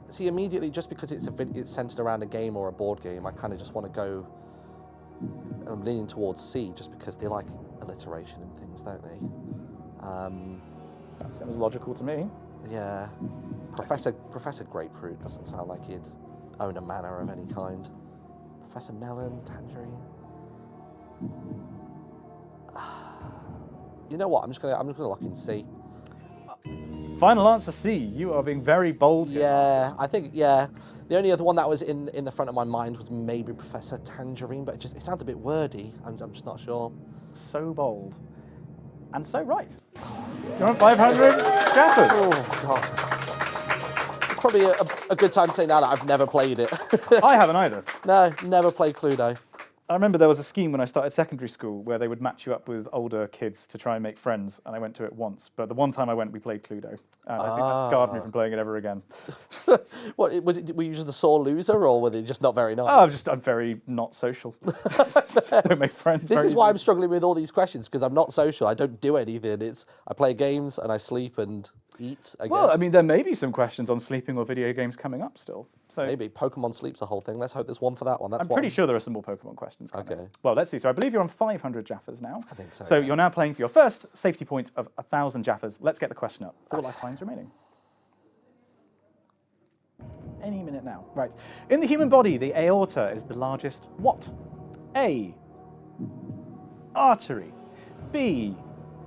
See, immediately, just because it's centered around a game or a board game, I kind of just want to go. I'm leaning towards C, just because they like alliteration and things, don't they? That seems logical to me. Yeah, Professor Grapefruit doesn't sound like he'd own a manor of any kind. Professor Melon, Tangerine. You know what? I'm just gonna lock in C. Final answer C. You are being very bold here. Yeah, I think the only other one that was in the front of my mind was maybe Professor Tangerine, but it sounds a bit wordy. I'm just not sure. So bold. And so right. You're on 500 Jaffas. Oh, God. It's probably a good time to say now that I've never played it. I haven't either. No, never played Cluedo. I remember there was a scheme when I started secondary school where they would match you up with older kids to try and make friends, and I went to it once. But the one time I went, we played Cluedo. And I think that scarred me from playing it ever again. What were you just a sore loser, or were they just not very nice? Oh, I'm very not social. Don't make friends. This is why I'm struggling with all these questions, because I'm not social. I don't do anything. I play games and I sleep and eat, I guess. Well, I mean, there may be some questions on sleeping or video games coming up still. So maybe Pokemon Sleep's a whole thing. Let's hope there's one for that one. I'm pretty sure there are some more Pokemon questions coming Okay. up. Well, let's see. So I believe you're on 500 Jaffas now. I think so. So you're now playing for your first safety point of 1,000 Jaffas. Let's get the question up. 4 lifelines remaining. Any minute now. Right. In the human body, the aorta is the largest what? A. Artery. B.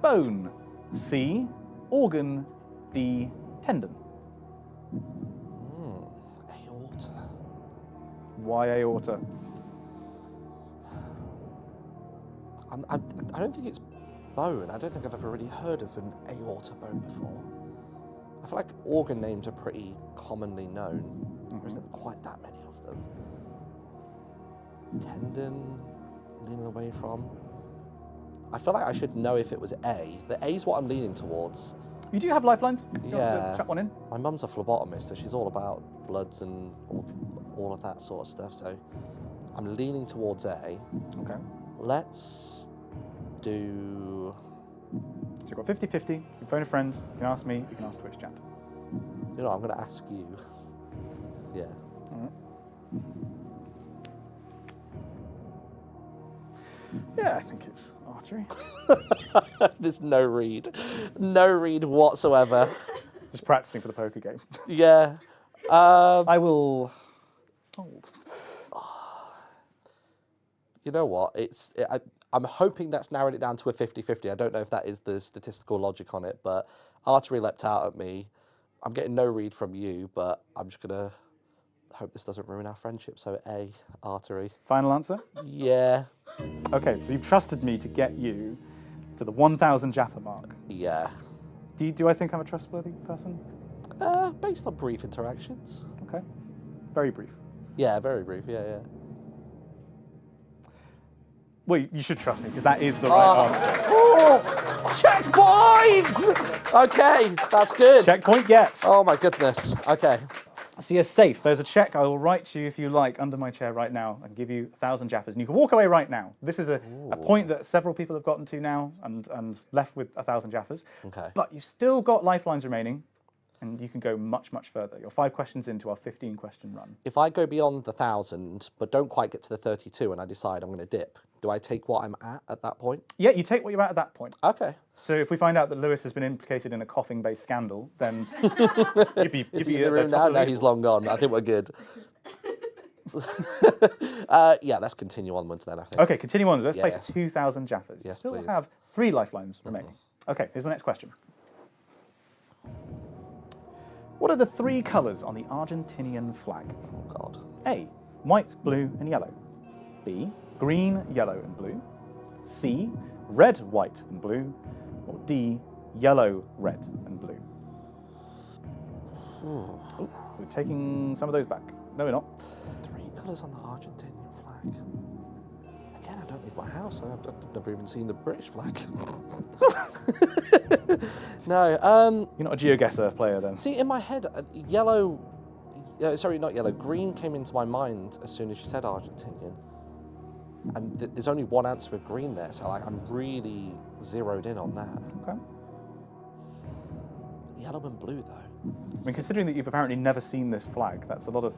Bone. C. Organ. D. Tendon. Aorta. Why aorta? I don't think it's bone. I don't think I've ever really heard of an aorta bone before. I feel like organ names are pretty commonly known. There isn't quite that many of them. Tendon, leaning away from. I feel like I should know if it was A. The A is what I'm leaning towards. You do have lifelines? Do you want Yeah. to chuck one in? My mum's a phlebotomist, so she's all about bloods and all of that sort of stuff. So I'm leaning towards A. Okay. Let's do. So you've got 50-50. You can phone a friend. You can ask me. You can ask Twitch chat. You know, I'm going to ask you. Yeah. Yeah, I think it's artery. There's no read. No read whatsoever. Just practicing for the poker game. Yeah. I will fold. You know what? I'm hoping that's narrowed it down to a 50-50. I don't know if that is the statistical logic on it, but artery leapt out at me. I'm getting no read from you, but I'm just going to hope this doesn't ruin our friendship. So A, artery. Final answer? Yeah. Okay, so you've trusted me to get you to the 1,000 Jaffa mark. Yeah. Do I think I'm a trustworthy person? Based on brief interactions. Okay. Very brief. Yeah, very brief. Yeah. Well, you should trust me, because that is the right answer. Oh, checkpoint! Okay, that's good. Checkpoint gets. Oh my goodness. Okay. So you're safe. There's a check I will write to you, if you like, under my chair right now and give you 1,000 Jaffas. And you can walk away right now. This is a point that several people have gotten to now and left with 1,000 Jaffas. Okay. But you've still got lifelines remaining, and you can go much, much further. You're 5 questions into our 15-question run. If I go beyond the 1,000, but don't quite get to the 32 and I decide I'm going to dip, do I take what I'm at that point? Yeah, you take what you're at that point. Okay. So if we find out that Lewis has been implicated in a coughing-based scandal, then you'd be Is he in at the room top now? of the No, he's long gone. I think we're good. Yeah, let's continue onwards then, I think. Okay, continue on. Let's play Yeah. for 2,000 Jaffas. Yes, Still please. have 3 lifelines remaining. Okay, here's the next question. What are the 3 colours on the Argentinian flag? Oh, God. A, white, blue, and yellow. B, green, yellow, and blue. C, red, white, and blue. Or D, yellow, red, and blue. Oh, we're taking some of those back. No, we're not. 3 colours on the Argentinian flag. Again, I don't leave my house. I've never even seen the British flag. No. You're not a GeoGuessr player then? See, in my head, green came into my mind as soon as you said Argentinian. And there's only one answer with green there, so I'm really zeroed in on that. Okay. Yellow and blue, though. I mean, considering that you've apparently never seen this flag, that's a lot of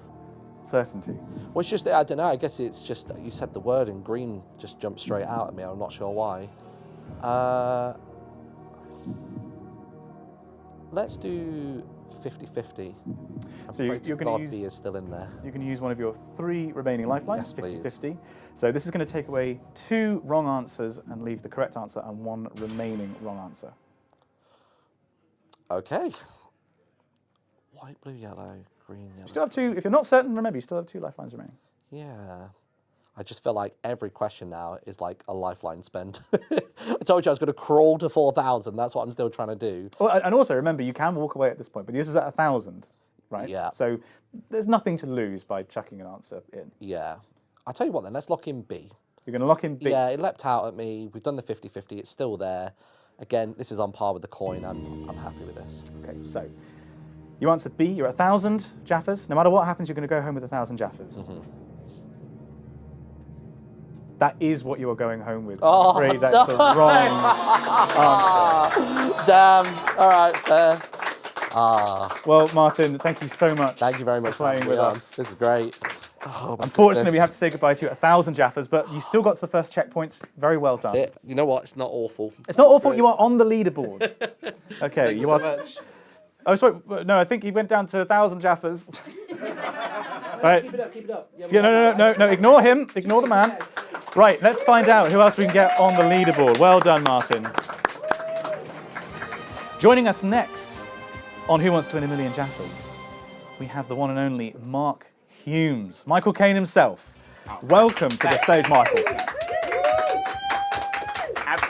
certainty. Well, it's just, I don't know, I guess it's just that you said the word and green just jumped straight out at me. I'm not sure why. Let's do 50-50. So you're going to use. B is still in there. You're going to use one of your 3 remaining lifelines, Yes, please. 50-50. So this is going to take away 2 wrong answers and leave the correct answer and 1 remaining wrong answer. Okay. White, blue, yellow, green, yellow. You still have 2. If you're not certain, remember you still have 2 lifelines remaining. Yeah. I just feel like every question now is like a lifeline spend. I told you I was going to crawl to 4,000. That's what I'm still trying to do. Well, and also remember you can walk away at this point, but this is at 1,000, right? Yeah. So there's nothing to lose by chucking an answer in. Yeah. I'll tell you what then, let's lock in B. You're going to lock in B. Yeah, it leapt out at me. We've done the 50-50. It's still there. Again, this is on par with the coin. I'm happy with this. Okay, so you answered B. You're at 1,000 Jaffas. No matter what happens, you're going to go home with 1,000 Jaffas. Mm-hmm. That is what you are going home with. Oh, I'm afraid that's the wrong answer. Damn. All right, fair. Well, Martin, thank you so much. Thank you very much for playing with us. This is great. Oh, Unfortunately, we have to say goodbye to you at 1,000 Jaffas, but you still got to the first checkpoint. Very well done. That's it. You know what? It's not awful. It's not awful. You are on the leaderboard. Okay, Thank you so much. Oh, sorry. No, I think he went down to 1,000 Jaffas. Right. Keep it up, keep it up. Yeah, no. Ignore him. Ignore the man. Right, let's find out who else we can get on the leaderboard. Well done, Martin. Joining us next on Who Wants to Win a Million Jaffas, we have the one and only Mark Humes, Michael Caine himself. Welcome to the stage, Michael.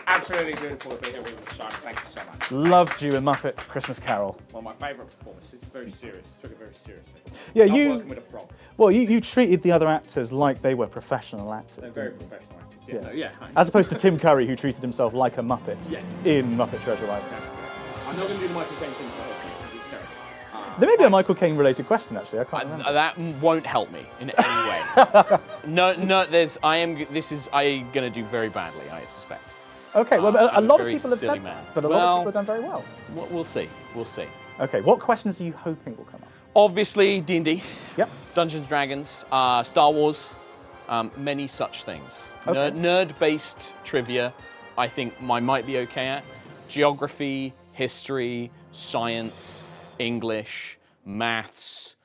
Absolutely beautiful to be here with you, Simon. Thank you so much. Loved you in Muppet Christmas Carol. One of my favourite performances. It's very serious. Took it very seriously. Yeah, Not you. working with a frog. Well, you treated the other actors like they were professional actors. They're very didn't you? professional actors. Yeah. No, yeah. As opposed to Tim Curry, who treated himself like a Muppet Yes. in Muppet Treasure Island. That's correct. I'm not going to do the Michael Caine thing for There may be a Michael Caine related question, actually. I can't remember. That won't help me in any way. no. This is I going to do very badly, I suspect. Okay, well, a I'm lot of very people have silly said man. that, but a lot of people have done very well. We'll see. We'll see. Okay, what questions are you hoping will come up? Obviously, D&D. Yep. Dungeons & Dragons, Star Wars, many such things. Okay. Nerd-based trivia, I think I might be okay at. Geography, history, science, English, maths,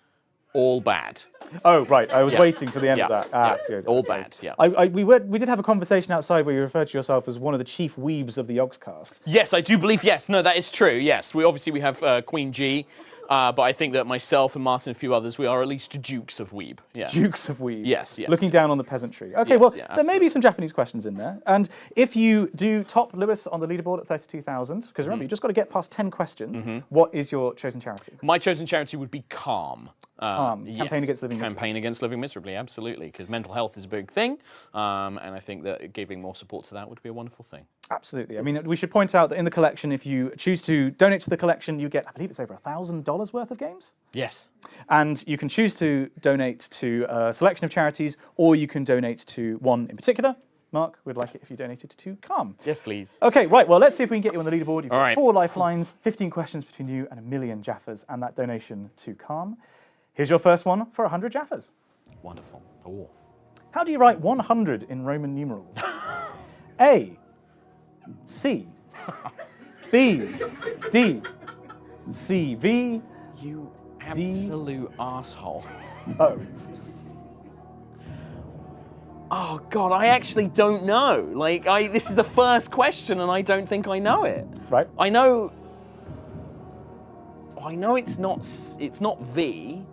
all bad. Oh, right. I was Yeah. waiting for the end of Yeah. that. Ah, Yeah. good. All Okay. bad, yeah. We did have a conversation outside where you referred to yourself as one of the chief weebs of the Yogscast. Yes, I do believe, yes. No, that is true, yes. We have Queen G, but I think that myself and Martin and a few others, we are at least dukes of weeb. Yeah. Dukes of weeb. Yes. Looking down on the peasantry. Okay, Yes, well, yeah, there may be some Japanese questions in there. And if you do top Lewis on the leaderboard at 32,000, because remember, you just got to get past 10 questions, what is your chosen charity? My chosen charity would be Calm. Campaign Against Living Miserably. Campaign Against Living Miserably, absolutely, because mental health is a big thing, and I think that giving more support to that would be a wonderful thing. Absolutely. I mean, we should point out that in the collection, if you choose to donate to the collection, you get, I believe it's over $1,000 worth of games. Yes. And you can choose to donate to a selection of charities, or you can donate to one in particular. Mark, we'd like it if you donated to Calm. Yes, please. Okay, right. Well, let's see if we can get you on the leaderboard. You've All got right. 4 lifelines, 15 questions between you and a million Jaffas, and that donation to Calm. Here's your first one for 100 Jaffas. Wonderful. Oh. How do you write 100 in Roman numerals? A, C, B, D, C, V, You D. absolute asshole. O. Oh God, I actually don't know. This is the first question, and I don't think I know it. Right. I know it's not V.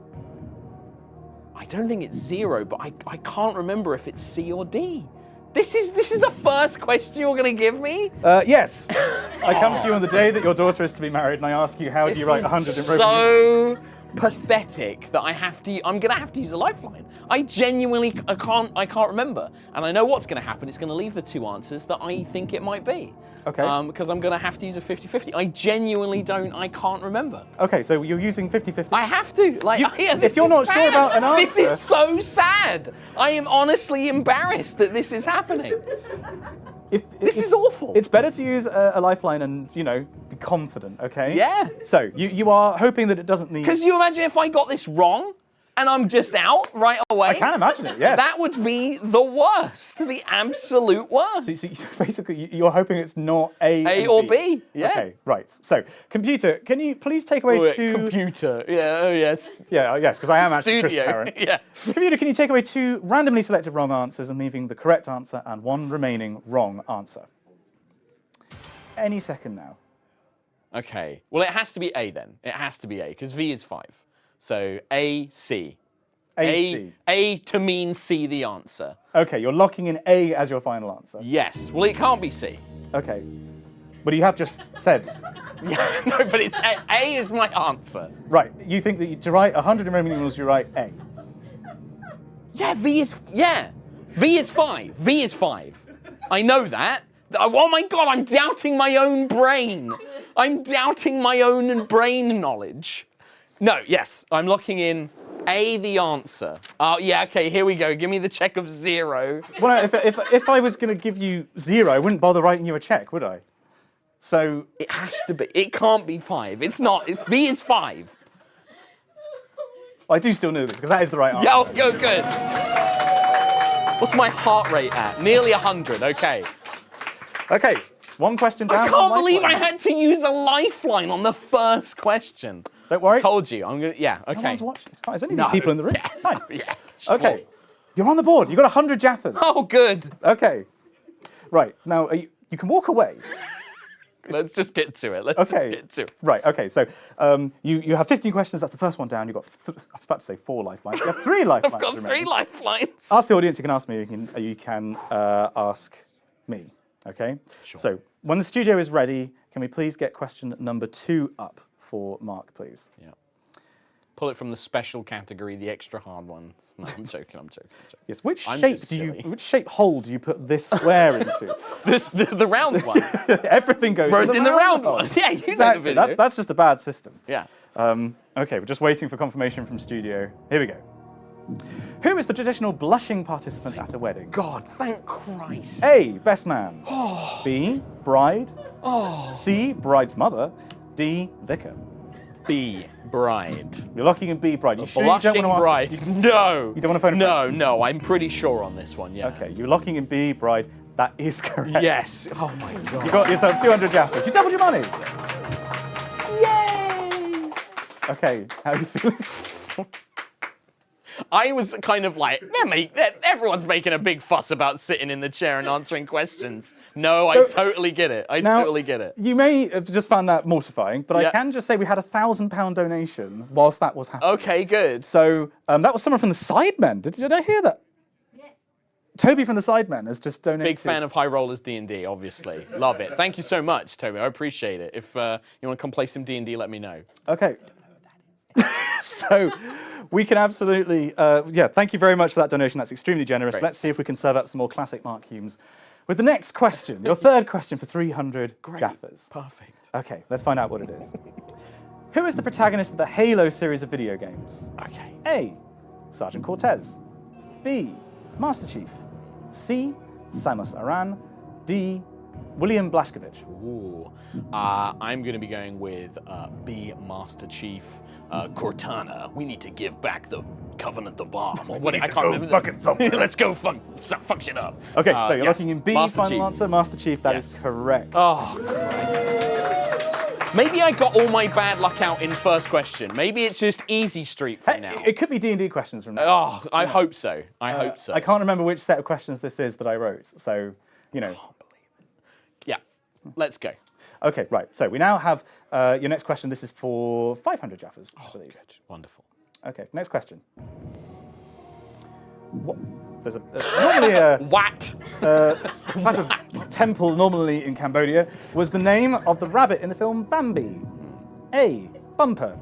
I don't think it's 0, but I can't remember if it's C or D. This is the first question you're going to give me? Yes. I come to you on the day that your daughter is to be married, and I ask you, how do you write 100 in Roman numerals? So pathetic that I'm going to have to use a lifeline. I genuinely can't remember, and I know what's going to happen. It's going to leave the 2 answers that I think it might be. Okay. Because I'm going to have to use a 50-50. I genuinely I can't remember. Okay, so you're using 50-50. I have to. If you're not sure about an answer... This is so sad. I am honestly embarrassed that this is happening. This is awful. It's better to use a lifeline and, be confident, okay? Yeah. So, you are hoping that it doesn't need... Because you imagine if I got this wrong, and I'm just out right away. I can imagine it, yes. That would be the worst, the absolute worst. So basically, you're hoping it's not A A and or B, yeah. Okay, right. So, computer, can you please take away two... Computer, yeah, oh yes. Yeah, yes, because I am actually Chris Studio, Tarrant. yeah. Computer, can you take away 2 randomly selected wrong answers and leaving the correct answer and 1 remaining wrong answer? Any second now. Okay, well it has to be A then. It has to be A, because V is 5. So A, C. A, C. A to mean C the answer. Okay, you're locking in A as your final answer. Yes, well it can't be C. Okay, but you have just said. Yeah, no, but it's A is my answer. Right, you think that to write 100 remaining rules, you write A. Yeah, V is 5. V is 5. I know that. Oh my God, I'm doubting my own brain. I'm doubting my own brain knowledge. No, yes, I'm locking in A, the answer. Oh, yeah, okay, here we go. Give me the check of 0. Well, no, if I was going to give you 0, I wouldn't bother writing you a check, would I? So... It has to be. It can't be 5. It's not. V is 5. I do still know this, because that is the right answer. Yeah, go good. What's my heart rate at? Nearly 100, okay. Okay, 1 question down. I can't believe I had to use a lifeline on the first question. Don't worry. I told you. I'm gonna. Yeah. Okay. No one's watching. It's fine. There's only these people in the room. Yeah, It's fine. Yeah. Sure. Okay, you're on the board. You got 100 Jaffas. Oh, good. Okay. Right now, you can walk away. Let's just get to it. Let's just get to it. Right. Okay. So you have 15 questions. That's the first one down. You've got I was about to say 4 lifelines. You have 3 lifelines. I've got 3 lifelines. Ask the audience. You can ask me. You can ask me. Okay. Sure. So when the studio is ready, can we please get question number 2 up for Mark, please? Yeah. Pull it from the special category, the extra hard ones. No, I'm joking. I'm joking. Yes. Which I'm shape just do you? silly. Which shape hole do you put this square into? the round one. Everything goes in the round one. Yeah, you exactly. know the video. That's just a bad system. Yeah. Okay, we're just waiting for confirmation from studio. Here we go. Who is the traditional blushing participant at a wedding? God, thank Christ. A, best man. B, bride. C, bride's mother. D, vicar. B, bride. You're locking in B, bride. You sure Blushing you don't want to bride. ask? No. You don't want to phone a friend? No, I'm pretty sure on this one, yeah. Okay, you're locking in B, bride. That is correct. Yes. Oh my God. You got yourself 200 Jaffas. You doubled your money. Yay! Okay, how are you feeling? I was kind of like, everyone's making a big fuss about sitting in the chair and answering questions. No, I totally get it. I totally get it. You may have just found that mortifying, but Yeah. I can just say we had a £1,000 donation whilst that was happening. Okay, good. So that was someone from the Sidemen. Did I hear that? Yes. Toby from the Sidemen has just donated. Big fan of High Rollers D&D, obviously. Love it. Thank you so much, Toby. I appreciate it. If you want to come play some D&D, let me know. Okay. So we can absolutely, thank you very much for that donation. That's extremely generous. Great. Let's see if we can serve up some more classic Mark Humes with the next question, your third question for 300 Jaffas. Perfect. Okay, let's find out what it is. Who is the protagonist of the Halo series of video games? Okay. A, Sergeant Cortez. B, Master Chief. C, Samus Aran. D, William Blazkowicz. Ooh. I'm going to be going with B, Master Chief. Cortana, we need to give back the Covenant the bomb. Or what? I can't remember. Fucking something. Let's go fuck shit up. Okay, so you're yes. locking in B, Master final Chief. answer, Master Chief. That is Yes. correct. Oh, Christ. Maybe I got all my bad luck out in first question. Maybe it's just easy street from now. It could be D&D questions from now. Oh, I hope so. I hope so. I can't remember which set of questions this is that I wrote, so, you know. Yeah, let's go. Okay, right. So we now have your next question. This is for 500 Jaffas, I believe. Good. Wonderful. Okay, next question. What? There's normally a What? type of temple normally in Cambodia was the name of the rabbit in the film Bambi. A, Bumper.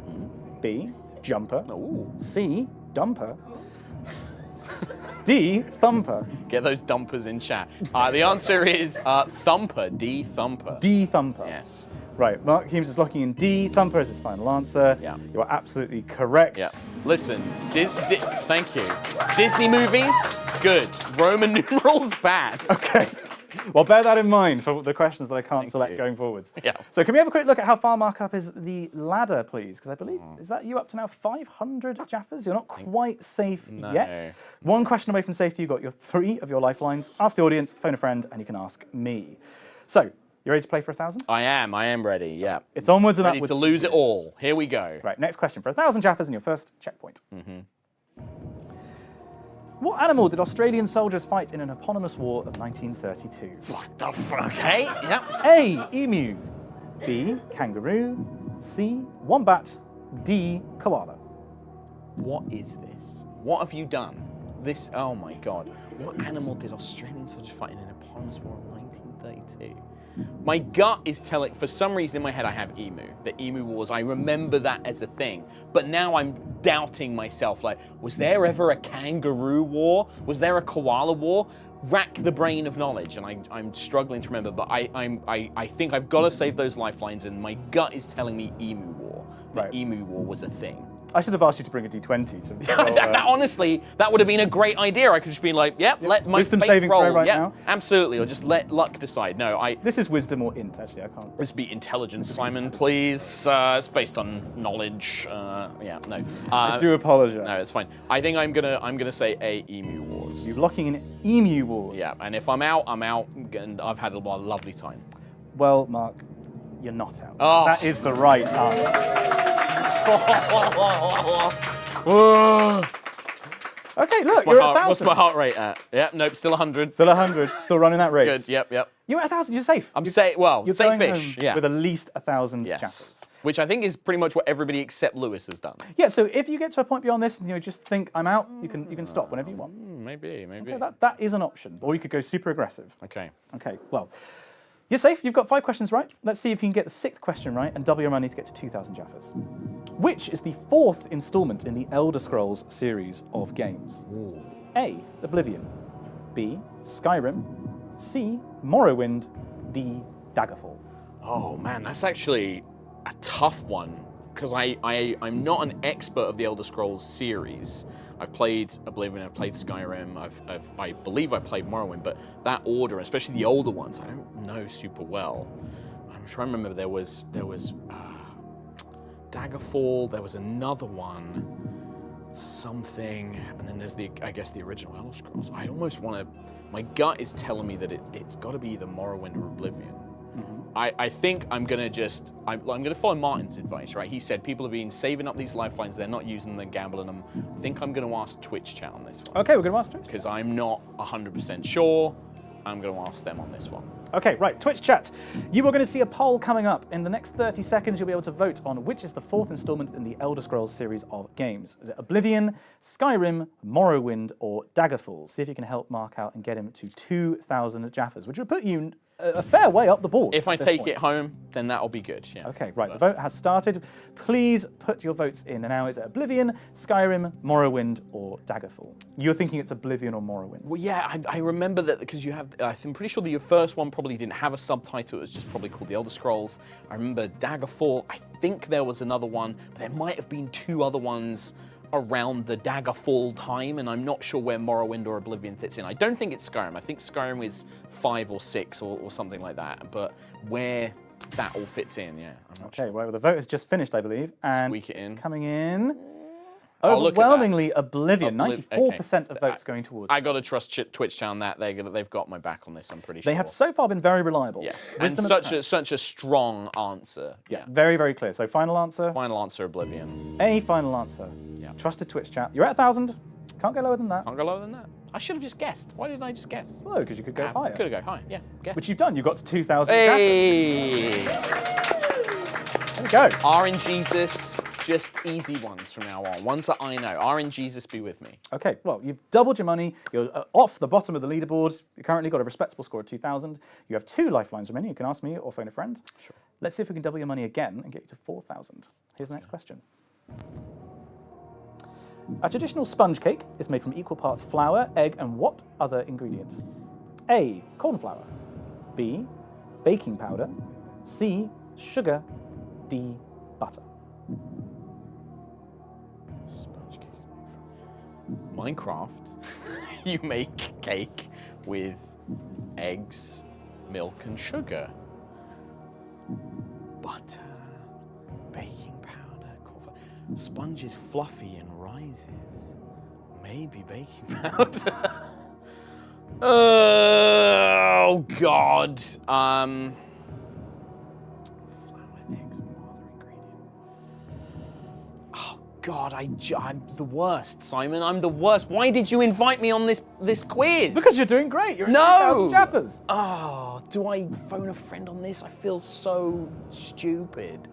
B, Jumper. Ooh. C, Dumper. D, Thumper. Get those dumpers in chat. The answer is Thumper. D, Thumper. D, Thumper. Yes. Right, Mark Humes is locking in D, Thumper as his final answer. Yeah. You are absolutely correct. Yeah. Listen, thank you. Disney movies, good. Roman numerals, bad. Okay. Well, bear that in mind for the questions that I can't select you. going forwards. Yeah. So can we have a quick look at how far Mark up is the ladder, please? Because I believe, is that you up to now 500 Jaffas? You're not quite safe yet. One question away from safety. You've got your 3 of your lifelines. Ask the audience, phone a friend, and you can ask me. So, you ready to play for 1,000? I am ready, yeah. It's onwards and ready upwards. to lose it all. Here we go. Right, next question for 1,000 Jaffas and your first checkpoint. What animal did Australian soldiers fight in an eponymous war of 1932? What the fuck? Hey, yep. A, emu. B, kangaroo. C, wombat. D, koala. What is this? What have you done? This, oh my god. What animal did Australian soldiers fight in an eponymous war of 1932? My gut is telling, for some reason in my head I have emu. The emu wars, I remember that as a thing. But now I'm doubting myself, like, was there ever a kangaroo war? Was there a koala war? Rack the brain of knowledge, and I'm struggling to remember, but I think I've got to save those lifelines, and my gut is telling me emu war. The emu war was a thing. I should have asked you to bring a D20. Honestly, that would have been a great idea. I could just be like, yep, let my Wisdom fate saving roll. throw right Yep, now? absolutely, or just let luck decide. No, This is wisdom or int, actually. I can't. This be intelligence, Simon, please. It's based on knowledge. Yeah, no. I do apologise. No, it's fine. I think I'm gonna say A, emu wars. You're locking in emu wars. Yeah, and if I'm out, I'm out, and I've had a lovely time. Well, Mark, you're not out. Oh. That is the right answer. Okay, look, you're at 1,000. What's my heart rate at? Yep, nope, still 100. Still 100. Still running that race. Good, yep. You're at 1,000. You're safe. I'm safe. Well, you're going safe-ish. home Yeah. with at least 1,000 Yes. Jaffas. Which I think is pretty much what everybody except Lewis has done. Yeah. So if you get to a point beyond this, and you just think I'm out, you can stop whenever you want. Maybe. Okay, that is an option. Or you could go super aggressive. Okay. Okay. Well, you're safe. You've got 5 questions right. Let's see if you can get the 6th question right and double your money to get to 2,000 Jaffas. Which is the 4th installment in the Elder Scrolls series of games? A, Oblivion. B, Skyrim. C, Morrowind. D, Daggerfall. Oh man, that's actually a tough one because I'm not an expert of the Elder Scrolls series. I've played Oblivion, I've played Skyrim, I believe I played Morrowind, but that order, especially the older ones, I don't know super well. I'm trying to remember there was Daggerfall, there was another one, something, and then there's I guess the original Elder Scrolls. I almost want to, my gut is telling me that it's got to be either Morrowind or Oblivion. I think I'm gonna follow Martin's advice, right? He said people have been saving up these lifelines, they're not using them, gambling them. I think I'm gonna ask Twitch chat on this one. Okay, we're gonna ask Twitch. Because I'm not 100% sure. I'm gonna ask them on this one. Okay, right, Twitch chat. You are going to see a poll coming up. In the next 30 seconds, you'll be able to vote on which is the 4th installment in the Elder Scrolls series of games. Is it Oblivion, Skyrim, Morrowind, or Daggerfall? See if you can help Mark out and get him to 2,000 Jaffas, which would put you a fair way up the board. If I take it home, then that'll be good, yeah. Okay, right, the vote has started. Please put your votes in now. Is it Oblivion, Skyrim, Morrowind, or Daggerfall? You're thinking it's Oblivion or Morrowind? Well, yeah, I remember that because you have, I'm pretty sure that your first one probably didn't have a subtitle, it was just probably called The Elder Scrolls. I remember Daggerfall, I think there was another one, but there might have been 2 other ones around the Daggerfall time, and I'm not sure where Morrowind or Oblivion fits in. I don't think it's Skyrim. I think Skyrim is 5 or 6 or something like that, but where that all fits in, yeah. I'm not Okay, well, the vote has just finished, I believe, and Squeak it in. it's coming in Oh, look at that. overwhelmingly Oblivion. 94% of votes going towards I got to trust Twitch channel that they've got my back on this. I'm pretty sure They have so far been very reliable. Yes, Wisdom and of- such a strong answer. Yeah, very, very clear. So final answer? Final answer, Oblivion. A final answer. Yeah. Trusted Twitch chat. You're at 1,000. Can't go lower than that. Can't go lower than that. I should have just guessed. Why didn't I just guess? Well, because you could go higher. Could have gone higher. Yeah. Guess. Which you've done. You got to 2,000. Hey. There we go. RNGesus, just easy ones from now on. Ones that I know. RNGesus be with me. Okay, well, you've doubled your money. You're off the bottom of the leaderboard. You currently got a respectable score of 2,000. You have 2 lifelines remaining. You can ask me or phone a friend. Sure. Let's see if we can double your money again and get you to 4,000. Here's the next question. A traditional sponge cake is made from equal parts flour, egg, and what other ingredient? A, corn flour. B, baking powder. C, sugar. D, butter. Minecraft, you make cake with eggs, milk, and sugar. Butter, baking powder, cornflour. Sponge is fluffy and rises. Maybe baking powder. Oh God. Flour, eggs, and what other ingredient? Oh God, I'm the worst, Simon. I'm the worst. Why did you invite me on this quiz? Because you're doing great. You're in No. 2,000 Jaffas. Oh, do I phone a friend on this? I feel so stupid.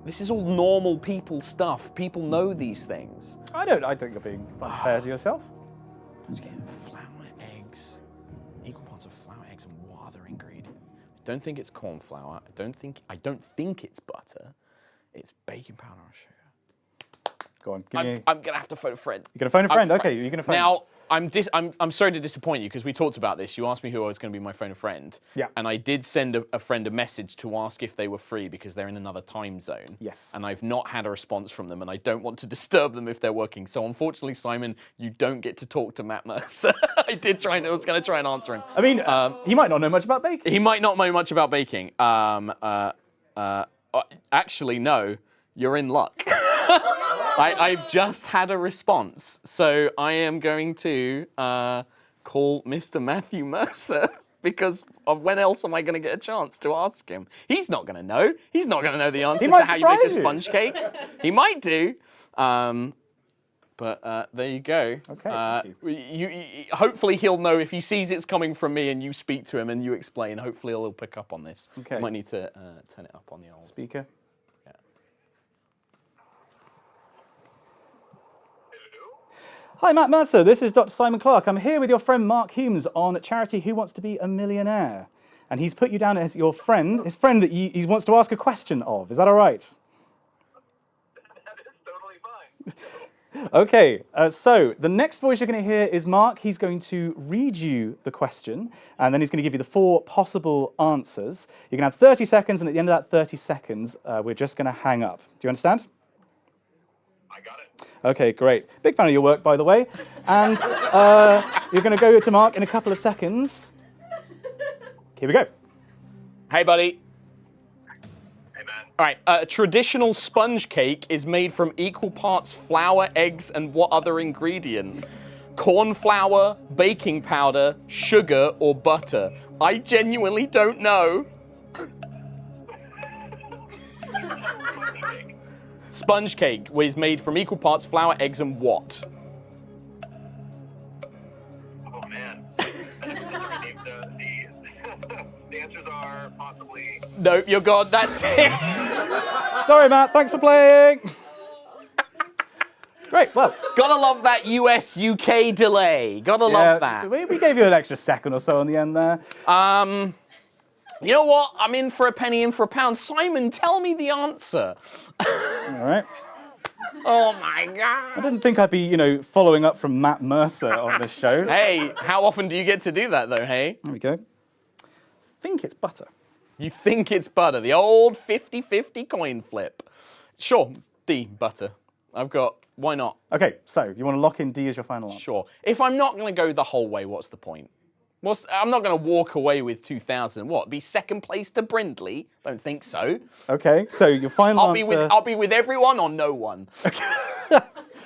This is all normal people stuff. People know these things. I think you're being unfair to yourself. I'm just getting flour, eggs, equal parts of flour, eggs, and what other ingredient? I don't think it's corn flour. I don't think it's butter. It's baking powder or sugar. Go on, I'm gonna have to phone a friend. You're gonna phone a friend? Okay, you're gonna phone. Now, I'm sorry to disappoint you because we talked about this. You asked me who I was going to be my phone a friend. Yeah. And I did send a friend a message to ask if they were free because they're in another time zone. Yes. And I've not had a response from them, and I don't want to disturb them if they're working. So unfortunately, Simon, you don't get to talk to Matt Mercer. I was going to try and answer him. I mean, he might not know much about baking. He might not know much about baking. Actually, no. You're in luck. I've just had a response, so I am going to call Mr. Matthew Mercer because of when else am I going to get a chance to ask him? He's not going to know. He's not going to know the answer to how you make a sponge cake. He might do. But there you go. Okay. You, hopefully he'll know if he sees it's coming from me and you speak to him and you explain. Hopefully he'll pick up on this. Okay. You might need to turn it up on the old speaker. Yeah. Hi, Matt Mercer. This is Dr. Simon Clark. I'm here with your friend Mark Humes on charity Who Wants to Be a Millionaire? And he's put you down as your friend, his friend that he wants to ask a question of. Is that all right? That is totally fine. Okay, so the next voice you're going to hear is Mark. He's going to read you the question, and then he's going to give you the 4 possible answers. You're going to have 30 seconds, and at the end of that 30 seconds, we're just going to hang up. Do you understand? I got it. Okay, great. Big fan of your work, by the way. And you're going to go to Mark in a couple of seconds. Here we go. Hey, buddy. Hey, man. All right, a traditional sponge cake is made from equal parts flour, eggs, and what other ingredient? Corn flour, baking powder, sugar, or butter? I genuinely don't know. Sponge cake is made from equal parts flour, eggs, and what? Oh, man. The answers are possibly... No, you're gone. That's it. Sorry, Matt. Thanks for playing. Great. Well, gotta love that US-UK delay. Gotta love that. We gave you an extra second or so on the end there. You know what? I'm in for a penny, in for a pound. Simon, tell me the answer. All right. Oh my God. I didn't think I'd be, following up from Matt Mercer on this show. Hey, how often do you get to do that, though, hey? There we go. I think it's butter. You think it's butter. The old 50-50 coin flip. Sure, D, butter. Why not? Okay, so you want to lock in D as your final answer? Sure. If I'm not going to go the whole way, what's the point? I'm not going to walk away with 2,000. What? Be second place to Brindley? Don't think so. Okay, so your final answer... I'll be with everyone or no one. It's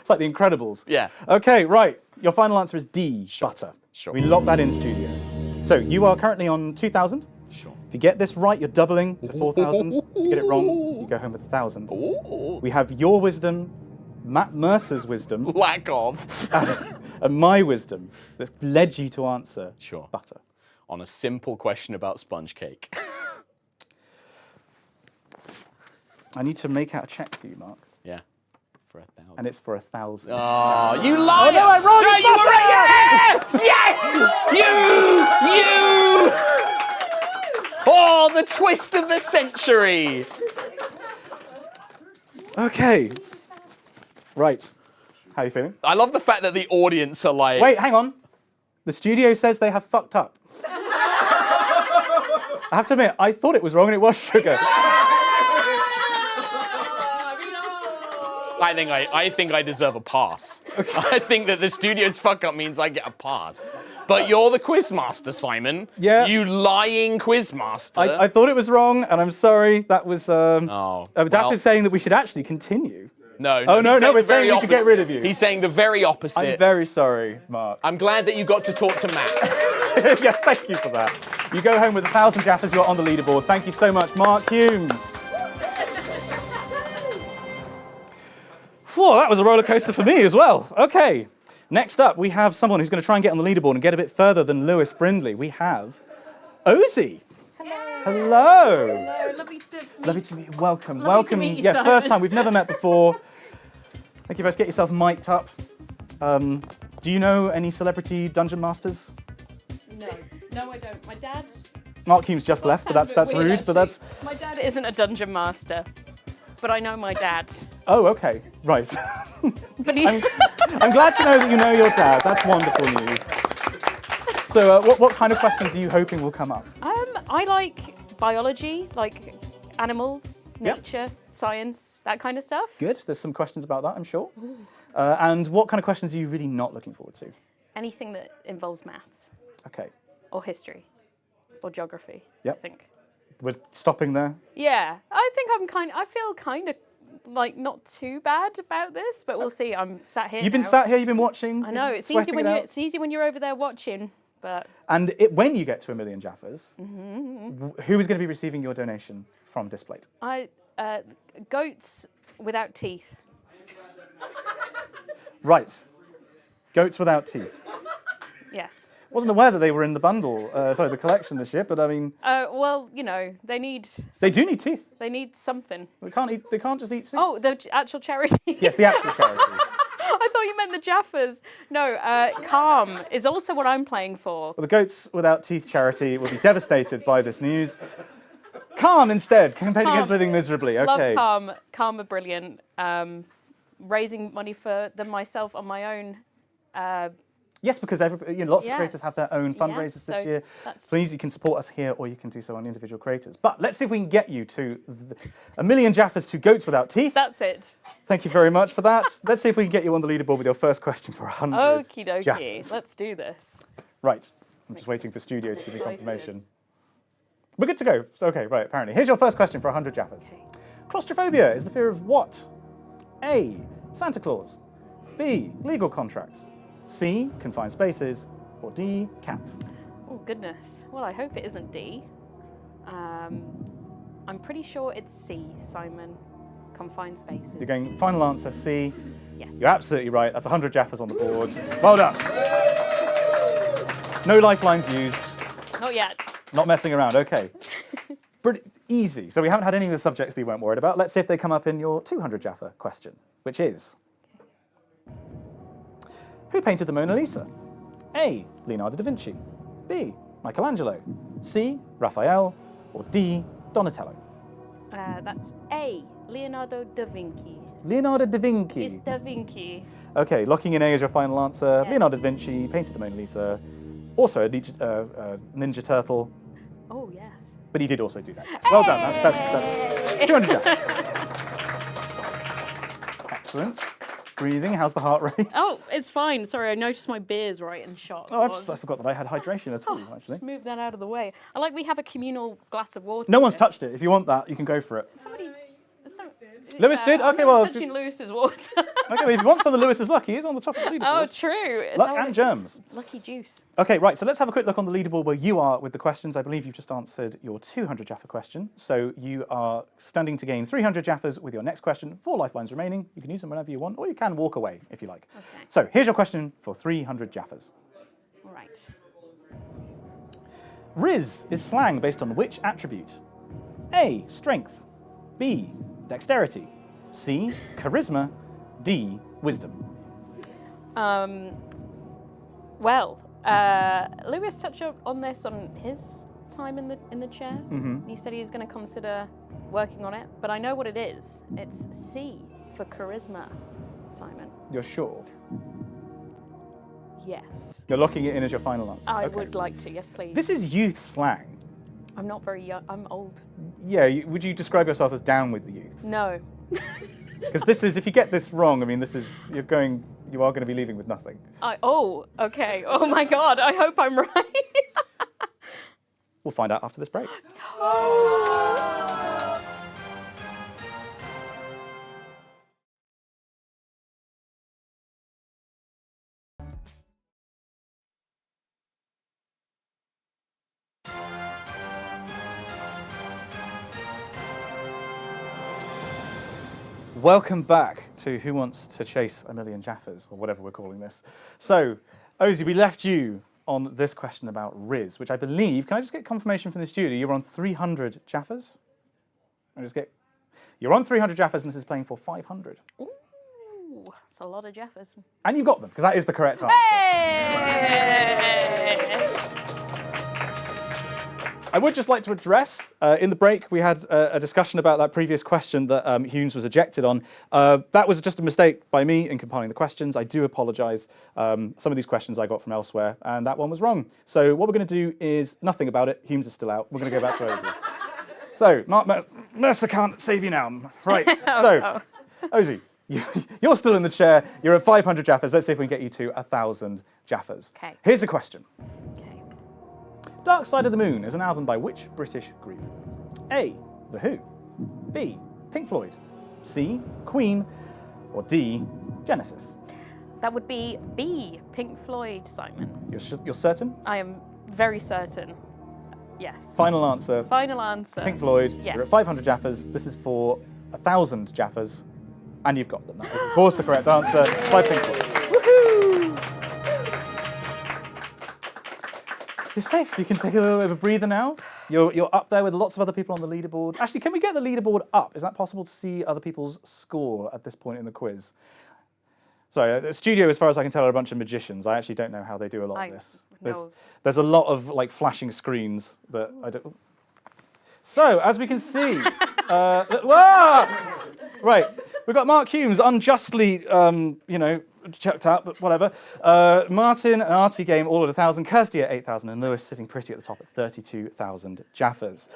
like The Incredibles. Yeah. Okay, right. Your final answer is D, butter. Sure. We lock that in studio. So you are currently on 2,000. Sure. If you get this right, you're doubling to 4,000. If you get it wrong, you go home with 1,000. Ooh. We have your wisdom, Matt Mercer's wisdom. Lack of. And my wisdom that's led you to answer butter. On a simple question about sponge cake. I need to make out a check for you, Mark. Yeah, for 1,000. And it's for 1,000. Oh, you liar! Oh, no, I'm wrong! No, you were right! Yeah! Yes! You! Oh, the twist of the century! Okay. Right. How are you feeling? I love the fact that the audience are like... Wait, hang on. The studio says they have fucked up. I have to admit, I thought it was wrong and it was sugar. I think I deserve a pass. Okay. I think that the studio's fuck up means I get a pass. But you're the quizmaster, Simon. Yeah. You lying quizmaster. I thought it was wrong, and I'm sorry. That was. Daff is saying that we should actually continue. No. Oh, no, he's no, we're the saying very we should get rid of opposite. you. He's saying the very opposite. I'm very sorry, Mark. I'm glad that you got to talk to Matt. Yes, thank you for that. You go home with 1,000 Jaffas. You're on the leaderboard. Thank you so much, Mark Humes. Whoa, that was a roller coaster for me as well. Okay, next up, we have someone who's going to try and get on the leaderboard and get a bit further than Lewis Brindley. We have Ozzy. Hello. Hello, lovely to meet Lovely to meet you. Welcome. Lovely Welcome. to meet you, Yeah, Simon. first time. We've never met before. Thank you, guys. Get yourself mic'd up. Do you know any celebrity dungeon masters? No, I don't. My dad. Mark Humes just left, but that's weird, rude. But that's. My dad isn't a dungeon master, but I know my dad. Oh, okay. Right. But he... I'm glad to know that you know your dad. That's wonderful news. So, what kind of questions are you hoping will come up? I like biology, like animals, Yep. nature, science, that kind of stuff. Good. There's some questions about that, I'm sure. And what kind of questions are you really not looking forward to? Anything that involves maths Okay. or history or geography. Yep. I think. We're stopping there. Yeah, I think I feel kind of like not too bad about this, but we'll see. I'm sat here. You've been now. sat here. You've been watching. I know it's easy sweating when it you out. it's easy when you're over there watching, but. And when you get to 1 million Jaffas, who is going to be receiving your donation from Displate? Goats without teeth. Right. Goats without teeth. Yes. Wasn't aware that they were in the bundle, the collection this year, but I mean... Well, you know, they need... They do need teeth. They need something. They can't just eat teeth. Oh, the actual charity. Yes, the actual charity. I thought you meant the Jaffas. No, Calm is also what I'm playing for. Well, the Goats Without Teeth charity will be devastated by this news. Calm instead, campaign against living miserably. Okay. Love Calm. Calm are brilliant. Raising money for them myself on my own. Yes, because lots of creators have their own fundraisers so this year. that's- Please, you can support us here, or you can do so on individual creators. But let's see if we can get you to 1 million Jaffas to Goats Without Teeth. That's it. Thank you very much for that. Let's see if we can get you on the leaderboard with your first question for 100 Okie dokie. Jaffas. Let's do this. Right. I'm just waiting for studio to give me confirmation. We're good to go. Okay, right, apparently. Here's your first question for 100 Jaffas. Claustrophobia is the fear of what? A. Santa Claus. B. Legal contracts. C. Confined spaces. Or D. Cats. Oh, goodness. Well, I hope it isn't D. I'm pretty sure it's C, Simon. Confined spaces. You're going final answer C. Yes. You're absolutely right. That's 100 Jaffas on the board. Well done. No lifelines used. Not yet. Not messing around. Okay. Pretty easy. So we haven't had any of the subjects that you weren't worried about. Let's see if they come up in your 200 Jaffa question, which is... Who painted the Mona Lisa? A. Leonardo da Vinci. B. Michelangelo. C. Raphael. Or D. Donatello. That's A. Leonardo da Vinci. Leonardo da Vinci. It's da Vinci. Okay, locking in A as your final answer. Yes. Leonardo da Vinci painted the Mona Lisa. Also a Ninja Turtle. Oh, yes. But he did also do that. Well done. That's 200 Jaffa. Excellent. Breathing. How's the heart rate? Oh, it's fine. Sorry, I noticed my beer's right in shot. Oh, I forgot that I had hydration at all, actually. Move that out of the way. I like we have a communal glass of water. No one's touched it. If you want that, you can go for it. Somebody... Lewis did? I'm Okay, not well... touching Lewis's water. Okay, well, if you want some of Lewis is lucky, he's on the top of the leaderboard. Oh, true. Is Luck that what and germs. Lucky juice. Okay, right, so let's have a quick look on the leaderboard where you are with the questions. I believe you've just answered your 200 Jaffa question. So you are standing to gain 300 Jaffas with your next question. 4 lifelines remaining. You can use them whenever you want, or you can walk away if you like. Okay. So here's your question for 300 Jaffas. All right. Riz is slang based on which attribute? A. Strength. B. Dexterity. C. Charisma. D. Wisdom. Well, Lewis touched on this on his time in the chair. Mm-hmm. He said he's going to consider working on it, but I know what it is. It's C for charisma, Simon. You're sure? Yes. You're locking it in as your final answer? I Okay. would like to, yes, please. This is youth slang. I'm not very young. I'm old. Yeah, would you describe yourself as down with the youth? No. Because this is, if you get this wrong, I mean, you are going to be leaving with nothing. Okay. Oh my God, I hope I'm right. We'll find out after this break. Welcome back to Who Wants to Chase a Million Jaffas, or whatever we're calling this. So, Ozzy, we left you on this question about Riz, which I believe, can I just get confirmation from the studio, you're on 300 Jaffas? You're on 300 Jaffas and this is playing for 500. Ooh, that's a lot of Jaffas. And you've got them, because that is the correct answer. Hey! I would just like to address, in the break, we had a discussion about that previous question that Humes was ejected on. That was just a mistake by me in compiling the questions. I do apologise. Some of these questions I got from elsewhere, and that one was wrong. So what we're going to do is nothing about it. Humes is still out. We're going to go back to Ozzy. So, Mark Mercer can't save you now. Right, Ozzy, you're still in the chair. You're at 500 Jaffas. Let's see if we can get you to 1,000 Jaffas. Okay. Here's a question. Okay. Dark Side of the Moon is an album by which British group? A, The Who. B, Pink Floyd. C, Queen. Or D, Genesis. That would be B, Pink Floyd, Simon. You're certain? I am very certain. Yes. Final answer. Final answer. Pink Floyd. Yes. You're at 500 Jaffas. This is for 1,000 Jaffas. And you've got them. That is, of course, the correct answer by Pink Floyd. Woohoo! You're safe. You can take a little bit of a breather now. You're up there with lots of other people on the leaderboard. Actually, can we get the leaderboard up? Is that possible to see other people's score at this point in the quiz? Sorry, the studio, as far as I can tell, are a bunch of magicians. I actually don't know how they do a lot of this. There's a lot of like flashing screens that I don't. So, as we can see, right, we've got Mark Humes unjustly, chucked out, but whatever. Martin and Artie Game all at 1,000, Kirsty at 8,000, and Lewis sitting pretty at the top at 32,000 Jaffas. Do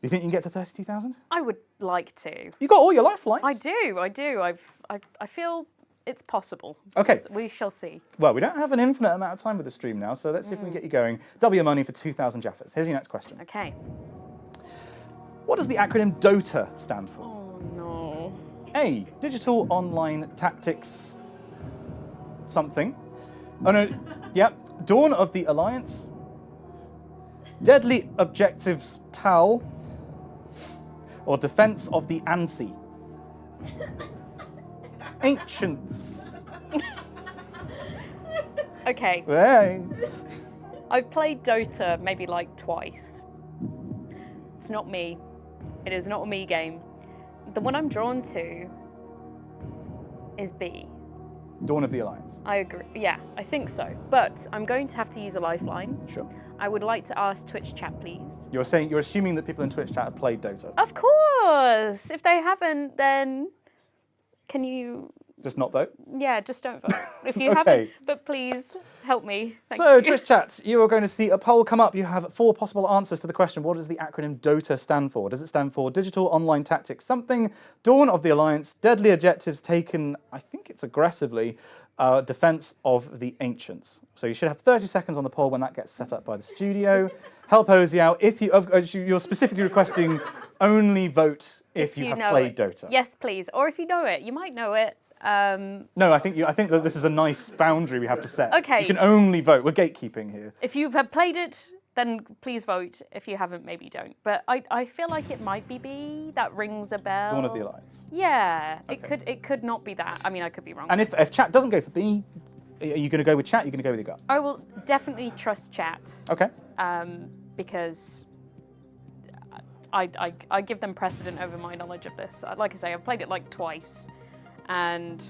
you think you can get to 32,000? I would like to. You got all your lifelines. I do. I feel it's possible. Okay. We shall see. Well, we don't have an infinite amount of time with the stream now, so let's see if we can get you going. Double your money for 2,000 Jaffas. Here's your next question. Okay. What does the acronym DOTA stand for? Oh, no. A, Digital Online Tactics something. Oh, no. Yep. Dawn of the Alliance. Deadly Objectives TAL. Or Defense of the ANSI. Ancients. Okay. Hey. I've played Dota maybe like twice. It's not me. It is not a me game. The one I'm drawn to is B. Dawn of the Alliance. I agree. Yeah, I think so. But I'm going to have to use a lifeline. Sure. I would like to ask Twitch chat, please. You're assuming that people in Twitch chat have played Dota. Of course. If they haven't, then can you? Just not vote? Yeah, just don't vote. If you Okay. haven't, but please help me. Thank So, you. Twitch chat, you are going to see a poll come up. You have 4 possible answers to the question, what does the acronym DOTA stand for? Does it stand for Digital Online Tactics something, Dawn of the Alliance, Deadly Objectives taken, I think it's aggressively, Defense of the Ancients. So you should have 30 seconds on the poll when that gets set up by the studio. Help Ozzy out. If you're specifically requesting only vote if you have know played it. Dota. Yes, please. Or if you know it, you might know it. No, I think that this is a nice boundary we have to set. Okay. You can only vote. We're gatekeeping here. If you have played it, then please vote. If you haven't, maybe don't. But I feel like it might be B. That rings a bell. Dawn of the Alliance. Yeah, Okay. it could not be that. I mean, I could be wrong. And if chat doesn't go for B, are you going to go with chat? You're going to go with your gut? I will definitely trust chat. Okay. Because I give them precedent over my knowledge of this. Like I say, I've played it like twice, and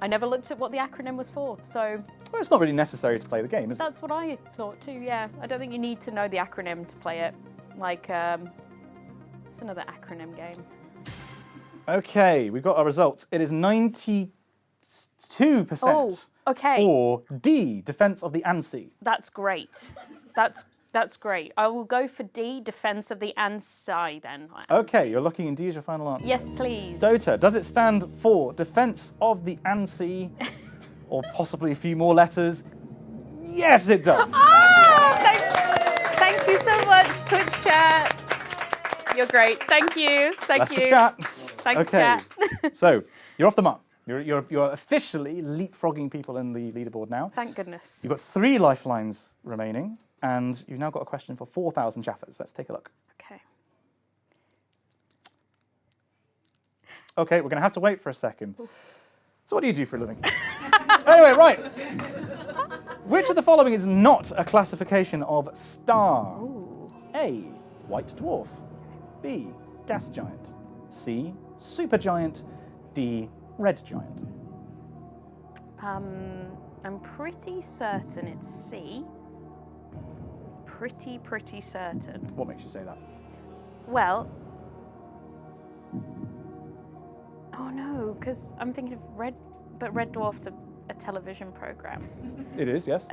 I never looked at what the acronym was for. So Well, it's not really necessary to play the game, is it? that's what I thought too. Yeah, I don't think you need to know the acronym to play it. Like, it's another acronym game. Okay, we've got our results. It is 92% Oh, okay. for D, Defense of the ANSI. That's great. That's That's great. I will go for D, defense of the Ansai then. Okay, you're locking in D as your final answer. Yes, please. Dota, does it stand for defense of the Ansi, or possibly a few more letters? Yes, it does. Thank you so much, Twitch chat. You're great. Thank you. That's the chat. Thanks, okay. chat. So you're off the mark. You're officially leapfrogging people in the leaderboard now. Thank goodness. You've got 3 lifelines remaining, and you've now got a question for 4,000 Jaffas. Let's take a look. Okay. Okay, we're going to have to wait for a second. So what do you do for a living? Anyway, right. Which of the following is not a classification of star? Ooh. A, white dwarf. B, gas giant. C, supergiant. D, red giant. I'm pretty certain it's C. Pretty certain. What makes you say that? Well, oh no, because I'm thinking of Red, but Red Dwarf's a television program. It is, yes.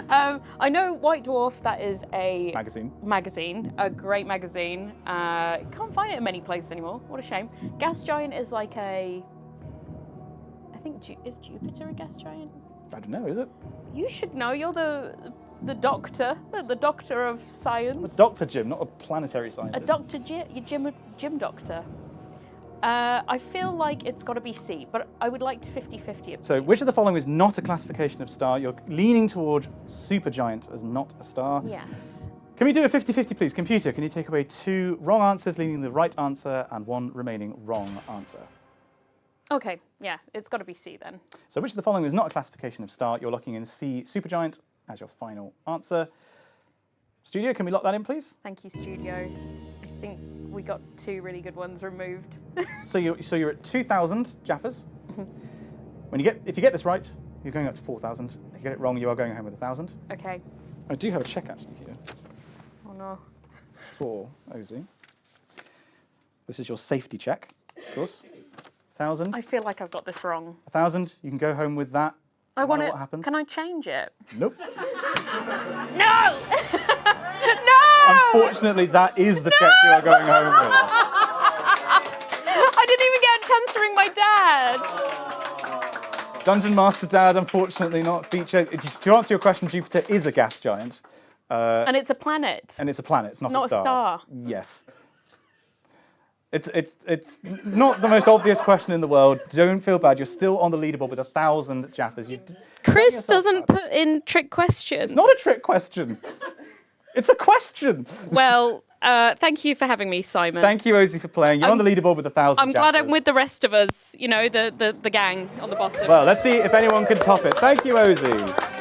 I know White Dwarf, that is a magazine, a great magazine. Can't find it in many places anymore. What a shame. Gas giant is like a, I think, is Jupiter a gas giant? I don't know, is it? You should know. You're the doctor of science. A Dr. Jim, not a planetary scientist. A Dr. Jim, you're Jim Doctor. I feel like it's got to be C, but I would like to 50-50 it. So which of the following is not a classification of star? You're leaning toward supergiant as not a star. Yes. Can we do a 50-50, please? Computer, can you take away 2 wrong answers, leaving the right answer, and 1 remaining wrong answer? Okay, yeah, it's got to be C then. So which of the following is not a classification of star? You're locking in C, supergiant, as your final answer. Studio, can we lock that in, please? Thank you, studio. I think we got 2 really good ones removed. So you're at 2,000 Jaffas. If you get this right, you're going up to 4,000. If you get it wrong, you are going home with 1,000. Okay. I do have a check actually here. Oh no. For Ozzy. This is your safety check, of course. 1,000. I feel like I've got this wrong. 1,000. You can go home with that. I want it. What happens? Can I change it? Nope. No! Unfortunately, that is the check you are going home with. I didn't even get a chance to ring my dad. Dungeon Master Dad, unfortunately, not featured. To answer your question, Jupiter is a gas giant. And it's a planet. And it's a planet, it's not a star. Yes. It's not the most obvious question in the world. Don't feel bad. You're still on the leaderboard with 1,000 Jaffas. Chris doesn't put in trick questions. It's not a trick question. It's a question. Well, thank you for having me, Simon. Thank you, Ozzy, for playing. You're on the leaderboard with 1,000 I'm glad I'm Jaffas. with the rest of us, you know, the gang on the bottom. Well, let's see if anyone can top it. Thank you, Ozzy.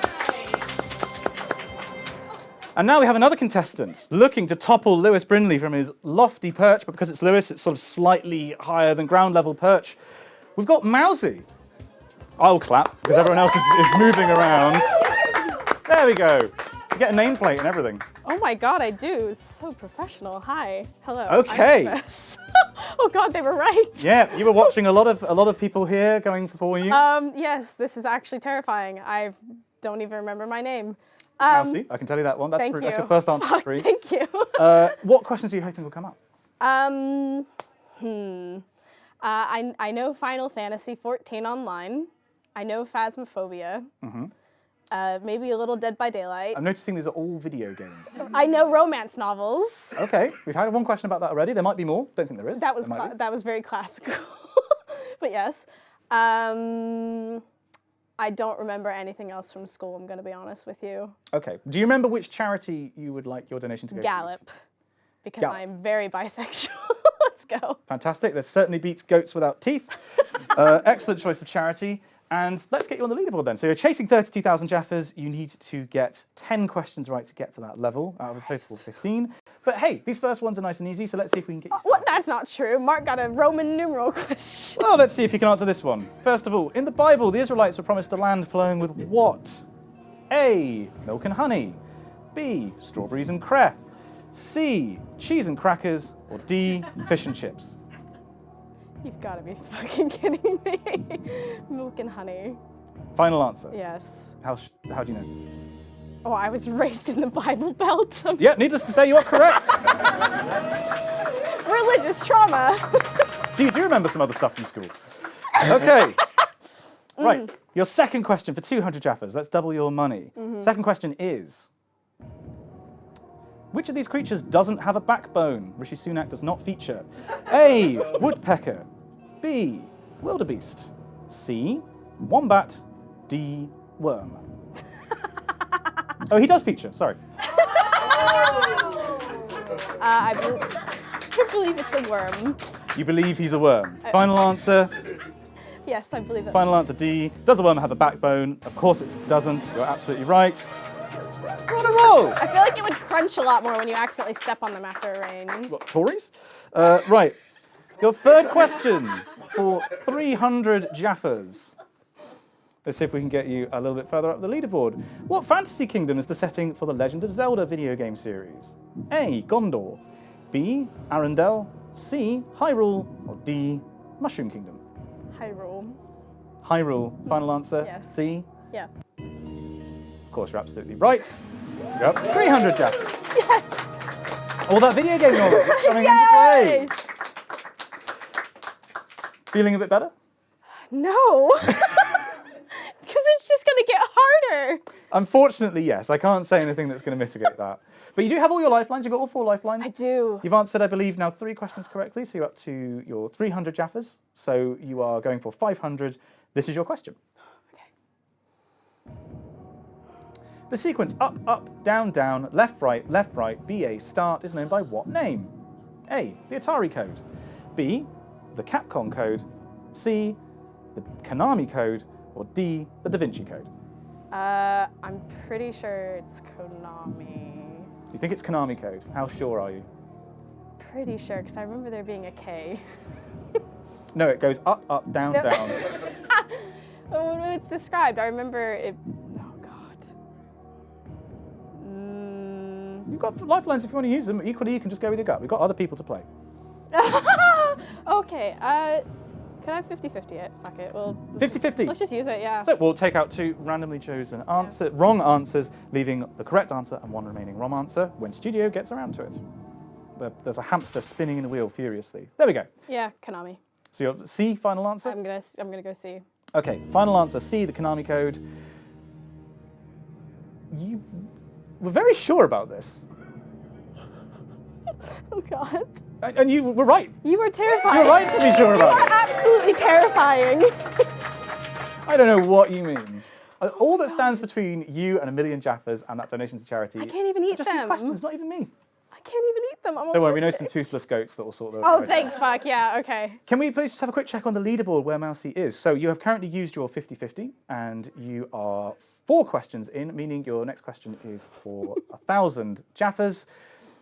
And now we have another contestant looking to topple Lewis Brindley from his lofty perch, but because it's Lewis, it's sort of slightly higher than ground level perch. We've got Mousie. I'll clap because everyone else is moving around. There we go. You get a nameplate and everything. Oh my god, I do. It's so professional. Hi. Hello. Okay. I'm Jaffas. Oh god, they were right. Yeah, you were watching a lot of people here going for you. Yes, this is actually terrifying. I don't even remember my name. Mousie, I can tell you that one. That's thank free. you. That's your first answer for free. Thank you. What questions are you hoping will come up? I know Final Fantasy 14 online. I know Phasmophobia. Maybe a little Dead by Daylight. I'm noticing these are all video games. I know romance novels. Okay, we've had one question about that already. There might be more. Don't think there is. That was There might be. that was very classical. But yes. I don't remember anything else from school, I'm going to be honest with you. Okay. Do you remember which charity you would like your donation to go to? Gallop. Because Gallop. I'm very bisexual. Let's go. Fantastic. This certainly beats goats without teeth. Excellent choice of charity. And let's get you on the leaderboard then. So you're chasing 32,000 Jaffas. You need to get 10 questions right to get to that level out of a total of 15. But hey, these first ones are nice and easy, so let's see if we can get you started. What? That's not true. Mark got a Roman numeral question. Well, let's see if you can answer this one. First of all, in the Bible, the Israelites were promised a land flowing with what? A, milk and honey. B, strawberries and crepe. C, cheese and crackers. Or D, fish and chips. You've got to be fucking kidding me. Milk and honey. Final answer. Yes. How do you know? Oh, I was raised in the Bible Belt. Yeah, needless to say, you are correct. Religious trauma. So you do remember some other stuff from school. Okay. Right. Your second question for 200 Jaffas. That's double your money. Second question is, which of these creatures doesn't have a backbone? Rishi Sunak does not feature. A, woodpecker. B, wildebeest. C, wombat. D, worm. Oh, he does feature, sorry. I believe it's a worm. You believe he's a worm. Final answer? Yes, I believe it. Final answer D. Does a worm have a backbone? Of course it doesn't. You're absolutely right. We're on a roll. I feel like it would crunch a lot more when you accidentally step on them after a rain. What, Tories? Right. Your third question for 300 Jaffas. Let's see if we can get you a little bit further up the leaderboard. What fantasy kingdom is the setting for the Legend of Zelda video game series? A, Gondor. B, Arendelle. C, Hyrule. Or D, Mushroom Kingdom. Hyrule. Hyrule. Final answer? Yes. C? Yeah. Of course, you're absolutely right. You're up 300 Jaffas. Yes. All that video game knowledge is coming into play. Feeling a bit better? No. Because it's just going to get harder. Unfortunately, yes. I can't say anything that's going to mitigate that. But you do have all your lifelines. You've got all 4 lifelines. I do. You've answered, I believe, now 3 questions correctly. So you're up to your 300 Jaffas. So you are going for 500. This is your question. Okay. The sequence up, up, down, down, left, right, BA, start is known by what name? A, the Atari code. B, the Capcom code. C, the Konami code. Or D, the Da Vinci code. I'm pretty sure it's Konami. You think it's Konami code? How sure are you? Pretty sure, because I remember there being a K. No, it goes up, up, down, No. down. When it's described, I remember it. Oh God. You've got lifelines if you want to use them. Equally, you can just go with your gut. We've got other people to play. Okay. Can I 50-50 it? Fuck it. Well, 50-50. Let's just use it. Yeah. So we'll take out 2 randomly chosen wrong answers, leaving the correct answer and 1 remaining wrong answer when studio gets around to it. There's a hamster spinning in a wheel furiously. There we go. Yeah, Konami. So your C, final answer? I'm gonna go C. Okay, final answer, C, the Konami code. You were very sure about this. Oh God. And you were right. You were terrifying. You're right to be sure about it. You are absolutely terrifying. I don't know what you mean. All that stands between you and 1 million Jaffas and that donation to charity. I can't even eat just them. these questions, not even me. I can't even eat them. Don't worry, we know some toothless goats that will sort those Oh, out. thank fuck. Yeah, okay. Can we please just have a quick check on the leaderboard where Mousie is? So you have currently used your 50-50 and you are 4 questions in, meaning your next question is for 1,000 Jaffas.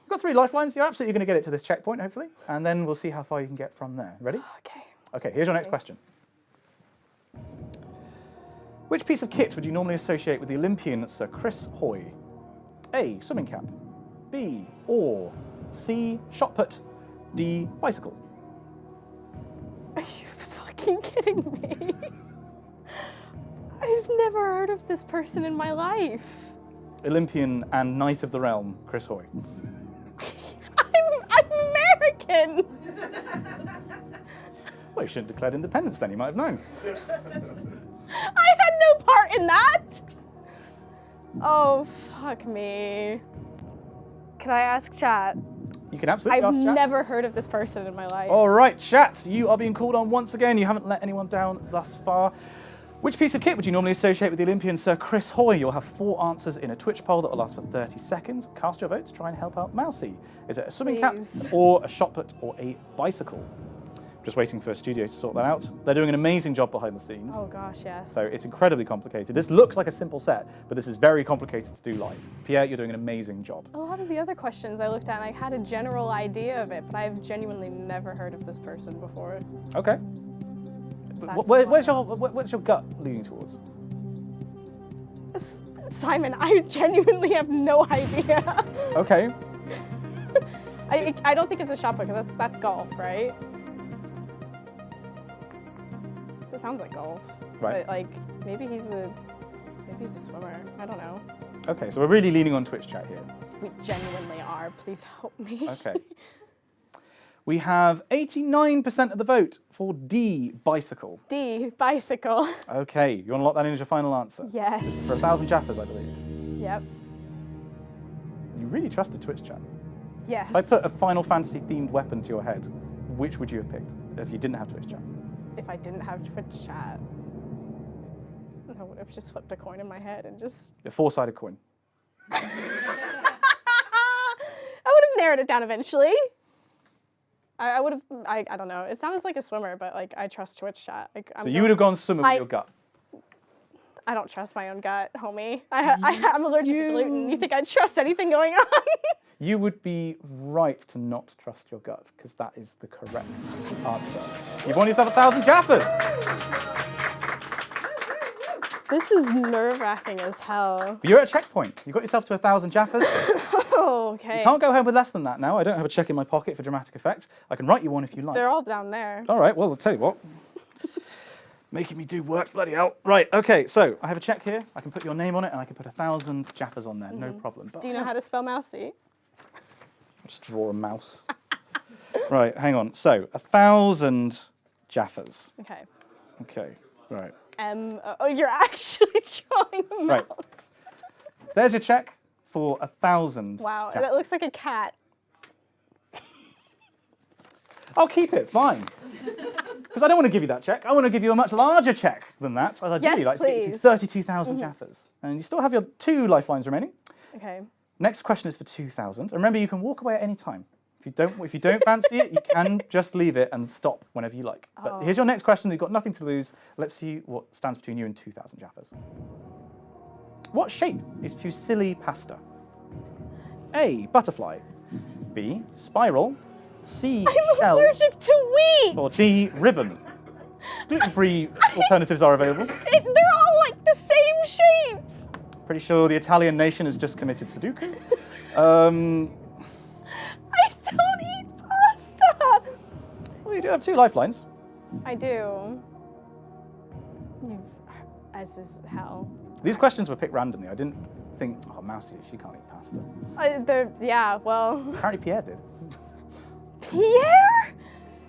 You've got 3 lifelines. You're absolutely going to get it to this checkpoint, hopefully. And then we'll see how far you can get from there. Ready? Okay. Okay, here's your next question. Which piece of kit would you normally associate with the Olympian Sir Chris Hoy? A, swimming cap. B, oar. C, shot put. D, bicycle. Are you fucking kidding me? I've never heard of this person in my life. Olympian and Knight of the Realm, Chris Hoy. I'm American. Well, you shouldn't have declared independence then, you might have known. I had no part in that. Oh, fuck me. Can I ask chat? You can absolutely ask chat. I've never heard of this person in my life. All right, chat, you are being called on once again. You haven't let anyone down thus far. Which piece of kit would you normally associate with the Olympian Sir Chris Hoy? You'll have 4 answers in a Twitch poll that will last for 30 seconds. Cast your vote to try and help out Mousie. Is it a swimming cap or a shot put or a bicycle? Just waiting for a studio to sort that out. They're doing an amazing job behind the scenes. Oh gosh, yes. So it's incredibly complicated. This looks like a simple set, but this is very complicated to do live. Pierre, you're doing an amazing job. A lot of the other questions I looked at, and I had a general idea of it, but I've genuinely never heard of this person before. Okay. What's your gut leaning towards? Simon, I genuinely have no idea. Okay. I don't think it's a shot put, because that's golf, right? It sounds like golf. Right. But like maybe he's a swimmer. I don't know. Okay, so we're really leaning on Twitch chat here. We genuinely are. Please help me. Okay. We have 89% of the vote for D, bicycle. D, bicycle. Okay, you want to lock that in as your final answer? Yes. For 1,000 Jaffas, I believe. Yep. You really trusted Twitch chat. Yes. If I put a Final Fantasy themed weapon to your head, which would you have picked if you didn't have Twitch chat? If I didn't have Twitch chat, I would have just flipped a coin in my head and just... A 4-sided coin. I would have narrowed it down eventually. I would have, I don't know. It sounds like a swimmer, but like I trust Twitch chat. Like, So you would have gone swimmer with your gut. I don't trust my own gut, homie. I'm allergic to gluten. You think I'd trust anything going on? You would be right to not trust your gut, because that is the correct answer. You've won yourself 1,000 Jaffas! This is nerve-wracking as hell. But you're at a checkpoint. You got yourself to 1,000 Jaffas. Oh, okay. You can't go home with less than that now. I don't have a check in my pocket for dramatic effect. I can write you one if you like. They're all down there. All right, well, I'll tell you what. Making me do work, bloody hell. Right, okay, so I have a check here. I can put your name on it, and I can put 1,000 Jaffas on there, no problem. But Do you know how to spell Mousie? just draw a mouse. Right, hang on. So, 1,000 Jaffas. Okay. Okay, right. Oh, you're actually drawing a mouse. Right. There's your check for 1,000. Wow, Jaffas. that looks like a cat. I'll keep it, fine. Because I don't want to give you that check. I want to give you a much larger check than that. I'd ideally like to get you to 32,000 Jaffas. And you still have your 2 lifelines remaining. Okay. Next question is for 2,000. Remember, you can walk away at any time. If you don't fancy it, you can just leave it and stop whenever you like. But here's your next question. You've got nothing to lose. Let's see what stands between you and 2,000 Jaffas. What shape is fusilli pasta? A, butterfly. B, spiral. C, shell. I'm allergic to wheat. Or D, ribbon. Gluten-free alternatives are available. They're all like the same shape. Pretty sure the Italian nation has just committed Sudoku. I don't eat pasta. Well, you do have 2 lifelines. I do. As is hell. These questions were picked randomly. I didn't think, oh, Mousie, she can't eat pasta. Yeah, well. Apparently Pierre did. Pierre?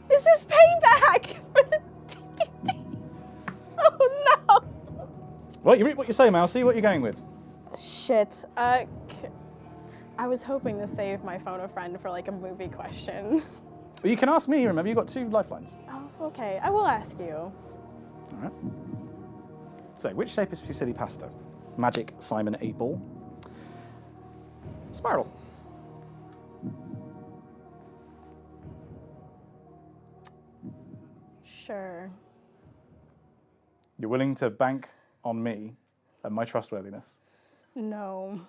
Is this payback for the DVD? Oh no! Well, you read what you say, Mousie. What are you going with? Shit. I was hoping to save my phone a friend for like a movie question. Well, you can ask me. Remember, you've got 2 lifelines. Oh, okay. I will ask you. All right. So, which shape is fusilli pasta? Magic Simon 8-ball. Spiral. Sure. You're willing to bank on me and my trustworthiness? No.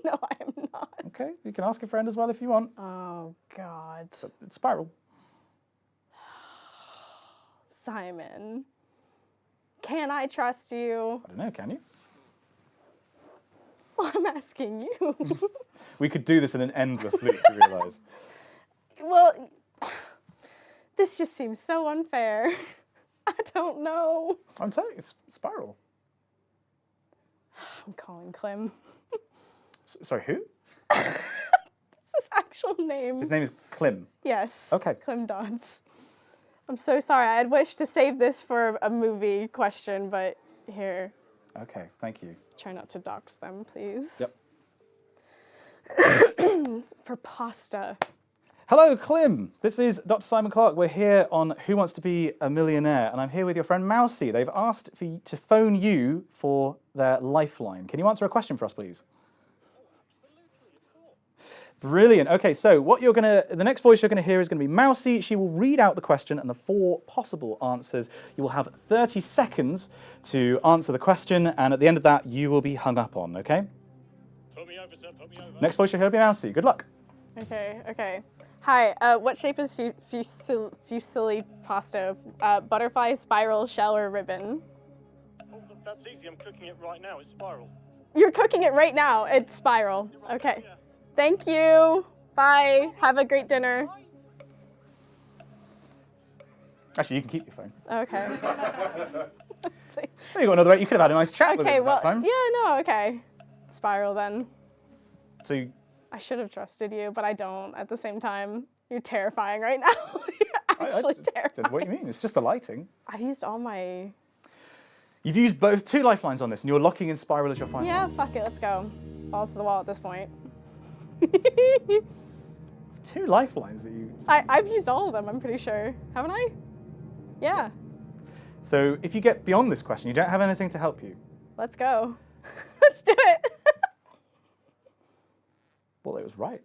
No, I am not. Okay, you can ask a friend as well if you want. Oh, God. But it's spiral. Simon, can I trust you? I don't know, can you? Well, I'm asking you. We could do this in an endless loop, you realise. Well, this just seems so unfair. I don't know. I'm telling you, it's spiral. I'm calling Clem. Sorry, who? It's his actual name. His name is Clem. Yes. Okay. Clem Dodds. I'm so sorry. I had wished to save this for a movie question, but here. Okay, thank you. Try not to dox them, please. Yep. For pasta. Hello, Clem. This is Dr. Simon Clark. We're here on Who Wants to Be a Millionaire, and I'm here with your friend Mousie. They've asked for you to phone you for their lifeline. Can you answer a question for us, please? Brilliant. Okay, so the next voice you're gonna hear is gonna be Mousie. She will read out the question and the 4 possible answers. You will have 30 seconds to answer the question, and at the end of that, you will be hung up on, okay? Put me over, sir, put me over. Next voice you'll hear will be Mousie. Good luck. Okay. Hi, what shape is fusilli pasta? Butterfly, spiral, shell, or ribbon? Oh, that's easy. I'm cooking it right now. It's spiral. You're cooking it right now. It's spiral. Okay. Thank you. Bye. Have a great dinner. Actually, you can keep your phone. Okay. Well, you got another 8. You could have had a nice chat with him Okay, at well, that time. yeah, no, okay. Spiral then. So you, I should have trusted you, but I don't at the same time. You're terrifying right now. You're actually terrifying. what do you mean? It's just the lighting. I've used all my... You've used both 2 lifelines on this, and you're locking in Spiral as your final. Yeah, fuck it, let's go. Balls to the wall at this point. 2 lifelines that you... I've used all of them, I'm pretty sure. Haven't I? Yeah. So if you get beyond this question, you don't have anything to help you. Let's go. Let's do it. Well, it was right.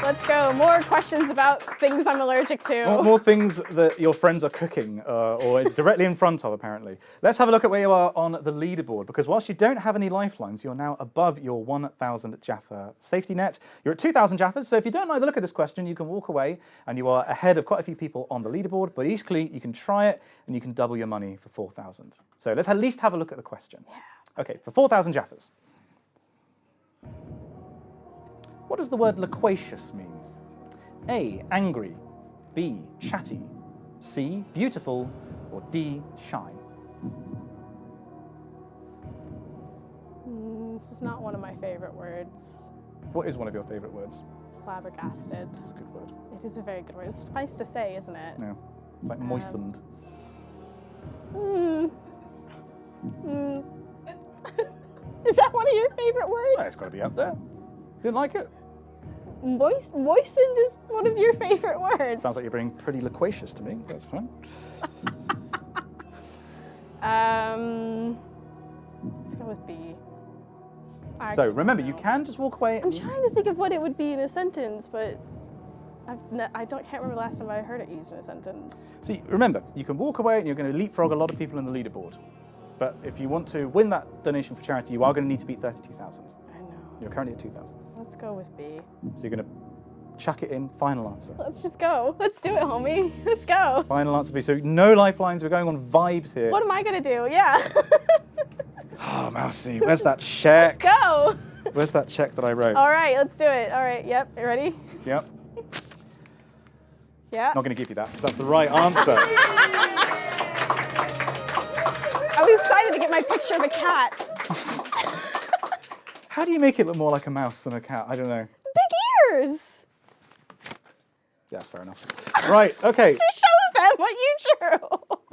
Let's go. More questions about things I'm allergic to. More things that your friends are cooking or directly in front of, apparently. Let's have a look at where you are on the leaderboard, because whilst you don't have any lifelines, you're now above your 1,000 Jaffa safety net. You're at 2,000 Jaffas, so if you don't like the look of this question, you can walk away, and you are ahead of quite a few people on the leaderboard, but equally, you can try it, and you can double your money for 4,000. So let's at least have a look at the question. Yeah. Okay, for 4,000 Jaffas. What does the word loquacious mean? A, angry, B, chatty, C, beautiful, or D, shy? This is not one of my favorite words. What is one of your favorite words? Flabbergasted. It's a good word. It is a very good word. It's nice to say, isn't it? Yeah. It's like moistened. Is that one of your favorite words? Well, it's got to be up there. You didn't like it? Moistened is one of your favorite words. Sounds like you're being pretty loquacious to me. That's fine. Let's go with B. So remember, you can just walk away. I'm trying to think of what it would be in a sentence, but can't remember the last time I heard it used in a sentence. See, remember, you can walk away and you're going to leapfrog a lot of people in the leaderboard. But if you want to win that donation for charity, you are going to need to beat 32,000. I know. You're currently at 2,000. Let's go with B. So you're going to chuck it in. Final answer. Let's just go. Let's do it, homie. Let's go. Final answer B. So no lifelines. We're going on vibes here. What am I going to do? Yeah. Oh, Mousie, where's that check? Let's go. Where's that check that I wrote? All right, let's do it. All right, yep. You ready? Yep. Yeah. Not going to give you that because that's the right answer. I was excited to get my picture of a cat. How do you make it look more like a mouse than a cat? I don't know. Big ears. Yeah, that's fair enough. Right, okay. Show them what you drew.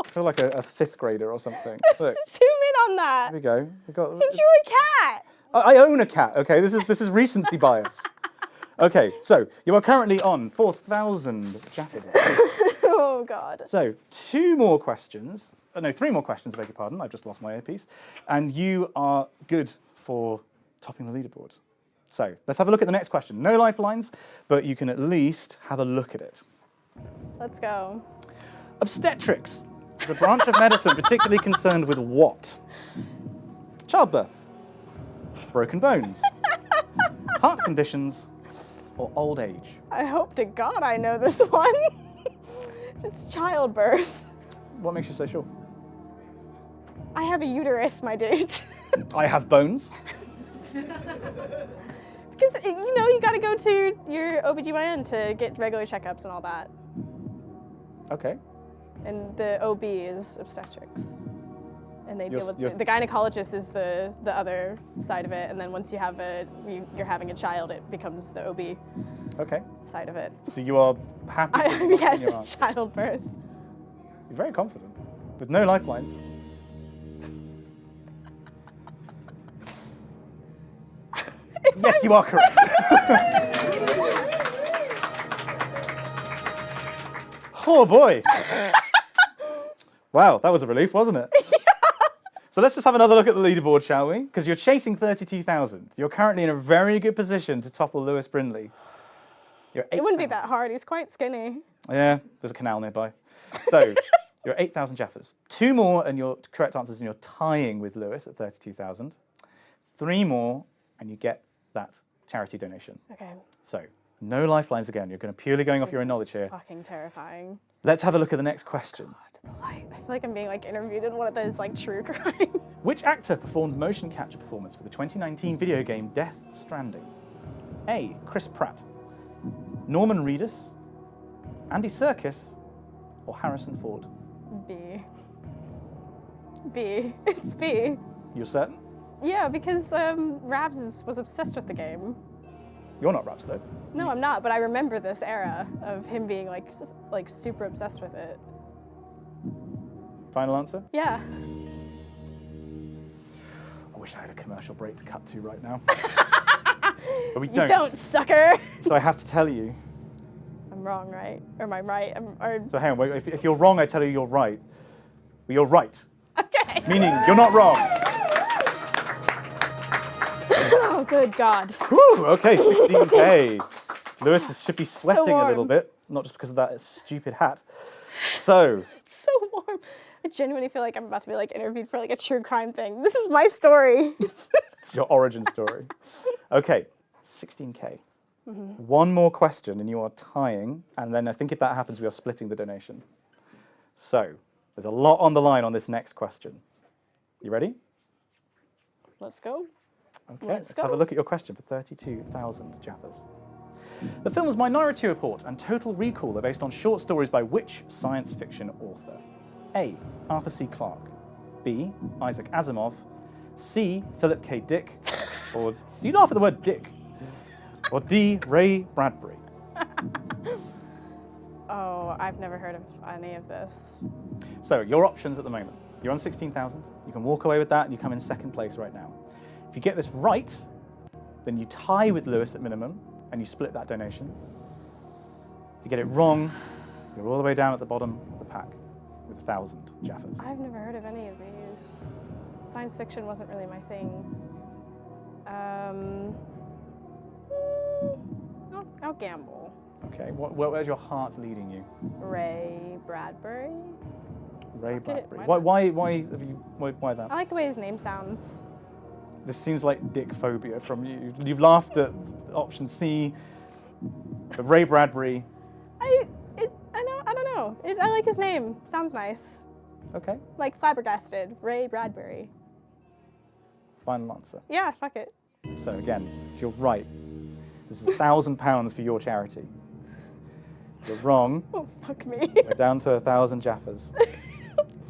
I feel like a 5th grader or something. Look, Zoom in on that. here we go. You drew a cat. I own a cat, okay? This is recency bias. Okay, so you are currently on 4,000 Jaffas. Oh, God. So 2 more questions. No, 3 more questions, I beg your pardon. I've just lost my earpiece. And you are good for topping the leaderboard. So let's have a look at the next question. No lifelines, but you can at least have a look at it. Let's go. Obstetrics is a branch of medicine particularly concerned with what? Childbirth, broken bones, heart conditions, or old age? I hope to God I know this one. It's childbirth. What makes you so sure? I have a uterus, my dude. I have bones. Because, you know, you got to go to your OBGYN to get regular checkups and all that. Okay. And the OB is obstetrics. And they deal with you're- the gynecologist is the other side of it, and then once you have you're having a child, it becomes the OB Okay. side of it. So you are happy? with Yes, your it's answer. childbirth. You're very confident. With no lifelines. Yes, you are correct. Oh boy. Wow, that was a relief, wasn't it? So let's just have another look at the leaderboard, shall we? Because you're chasing 32,000. You're currently in a very good position to topple Lewis Brindley. You're 8,000. It wouldn't be that hard. He's quite skinny. Yeah, there's a canal nearby. So you're 8,000 Jaffas. 2 more and your correct answers and you're tying with Lewis at 32,000. 3 more and you get that charity donation. Okay. So no lifelines again. You're going to purely going off your own knowledge here. Fucking terrifying. Let's have a look at the next question. The light. I feel like I'm being interviewed in one of those true crime. Which actor performed motion capture performance for the 2019 video game Death Stranding? A. Chris Pratt, Norman Reedus, Andy Serkis, or Harrison Ford? B. B. It's B. You're certain? Yeah, because Rabs was obsessed with the game. You're not Raps, though. No, I'm not, but I remember this era of him being like super obsessed with it. Final answer? Yeah. I wish I had a commercial break to cut to right now. But we You don't. don't, sucker. So I have to tell you. I'm wrong, right? Or am I right? Or... So hang on, wait, if you're wrong, I tell you you're right. Well, you're right. Okay. Meaning you're not wrong. Oh, good God. Whew, okay, 16K. Lewis should be sweating a little warm. bit, not just because of that stupid hat. So. It's so warm. I genuinely feel like I'm about to be like interviewed for like a true crime thing. This is my story. It's your origin story. Okay, 16K. Mhm. One more question and you are tying, and then I think if that happens, we are splitting the donation. So, there's a lot on the line on this next question. You ready? Let's go. Okay, Let's let's have a go. look at your question for 32,000 Jaffas. The films Minority Report and Total Recall are based on short stories by which science fiction author? A. Arthur C. Clarke. B. Isaac Asimov. C. Philip K. Dick. Or do you laugh at the word dick? Or D. Ray Bradbury. Oh, I've never heard of any of this. So your options at the moment. You're on 16,000. You can walk away with that and you come in second place right now. If you get this right, then you tie with Lewis at minimum and you split that donation. If you get it wrong, you're all the way down at the bottom of the pack with 1,000 Jaffas. I've never heard of any of these. Science fiction wasn't really my thing. I'll gamble. Okay, where's your heart leading you? Ray Bradbury? Ray Fuck it, Bradbury. why Why that? I like the way his name sounds. This seems like dick phobia from you. You've laughed at option C, but Ray Bradbury. I don't know. I like his name. Sounds nice. Okay, Like flabbergasted. Ray Bradbury. final answer. Yeah, fuck it. So again, if you're right, this is £1,000 for your charity. If you're wrong, Oh, fuck me. we're down to 1,000 Jaffas.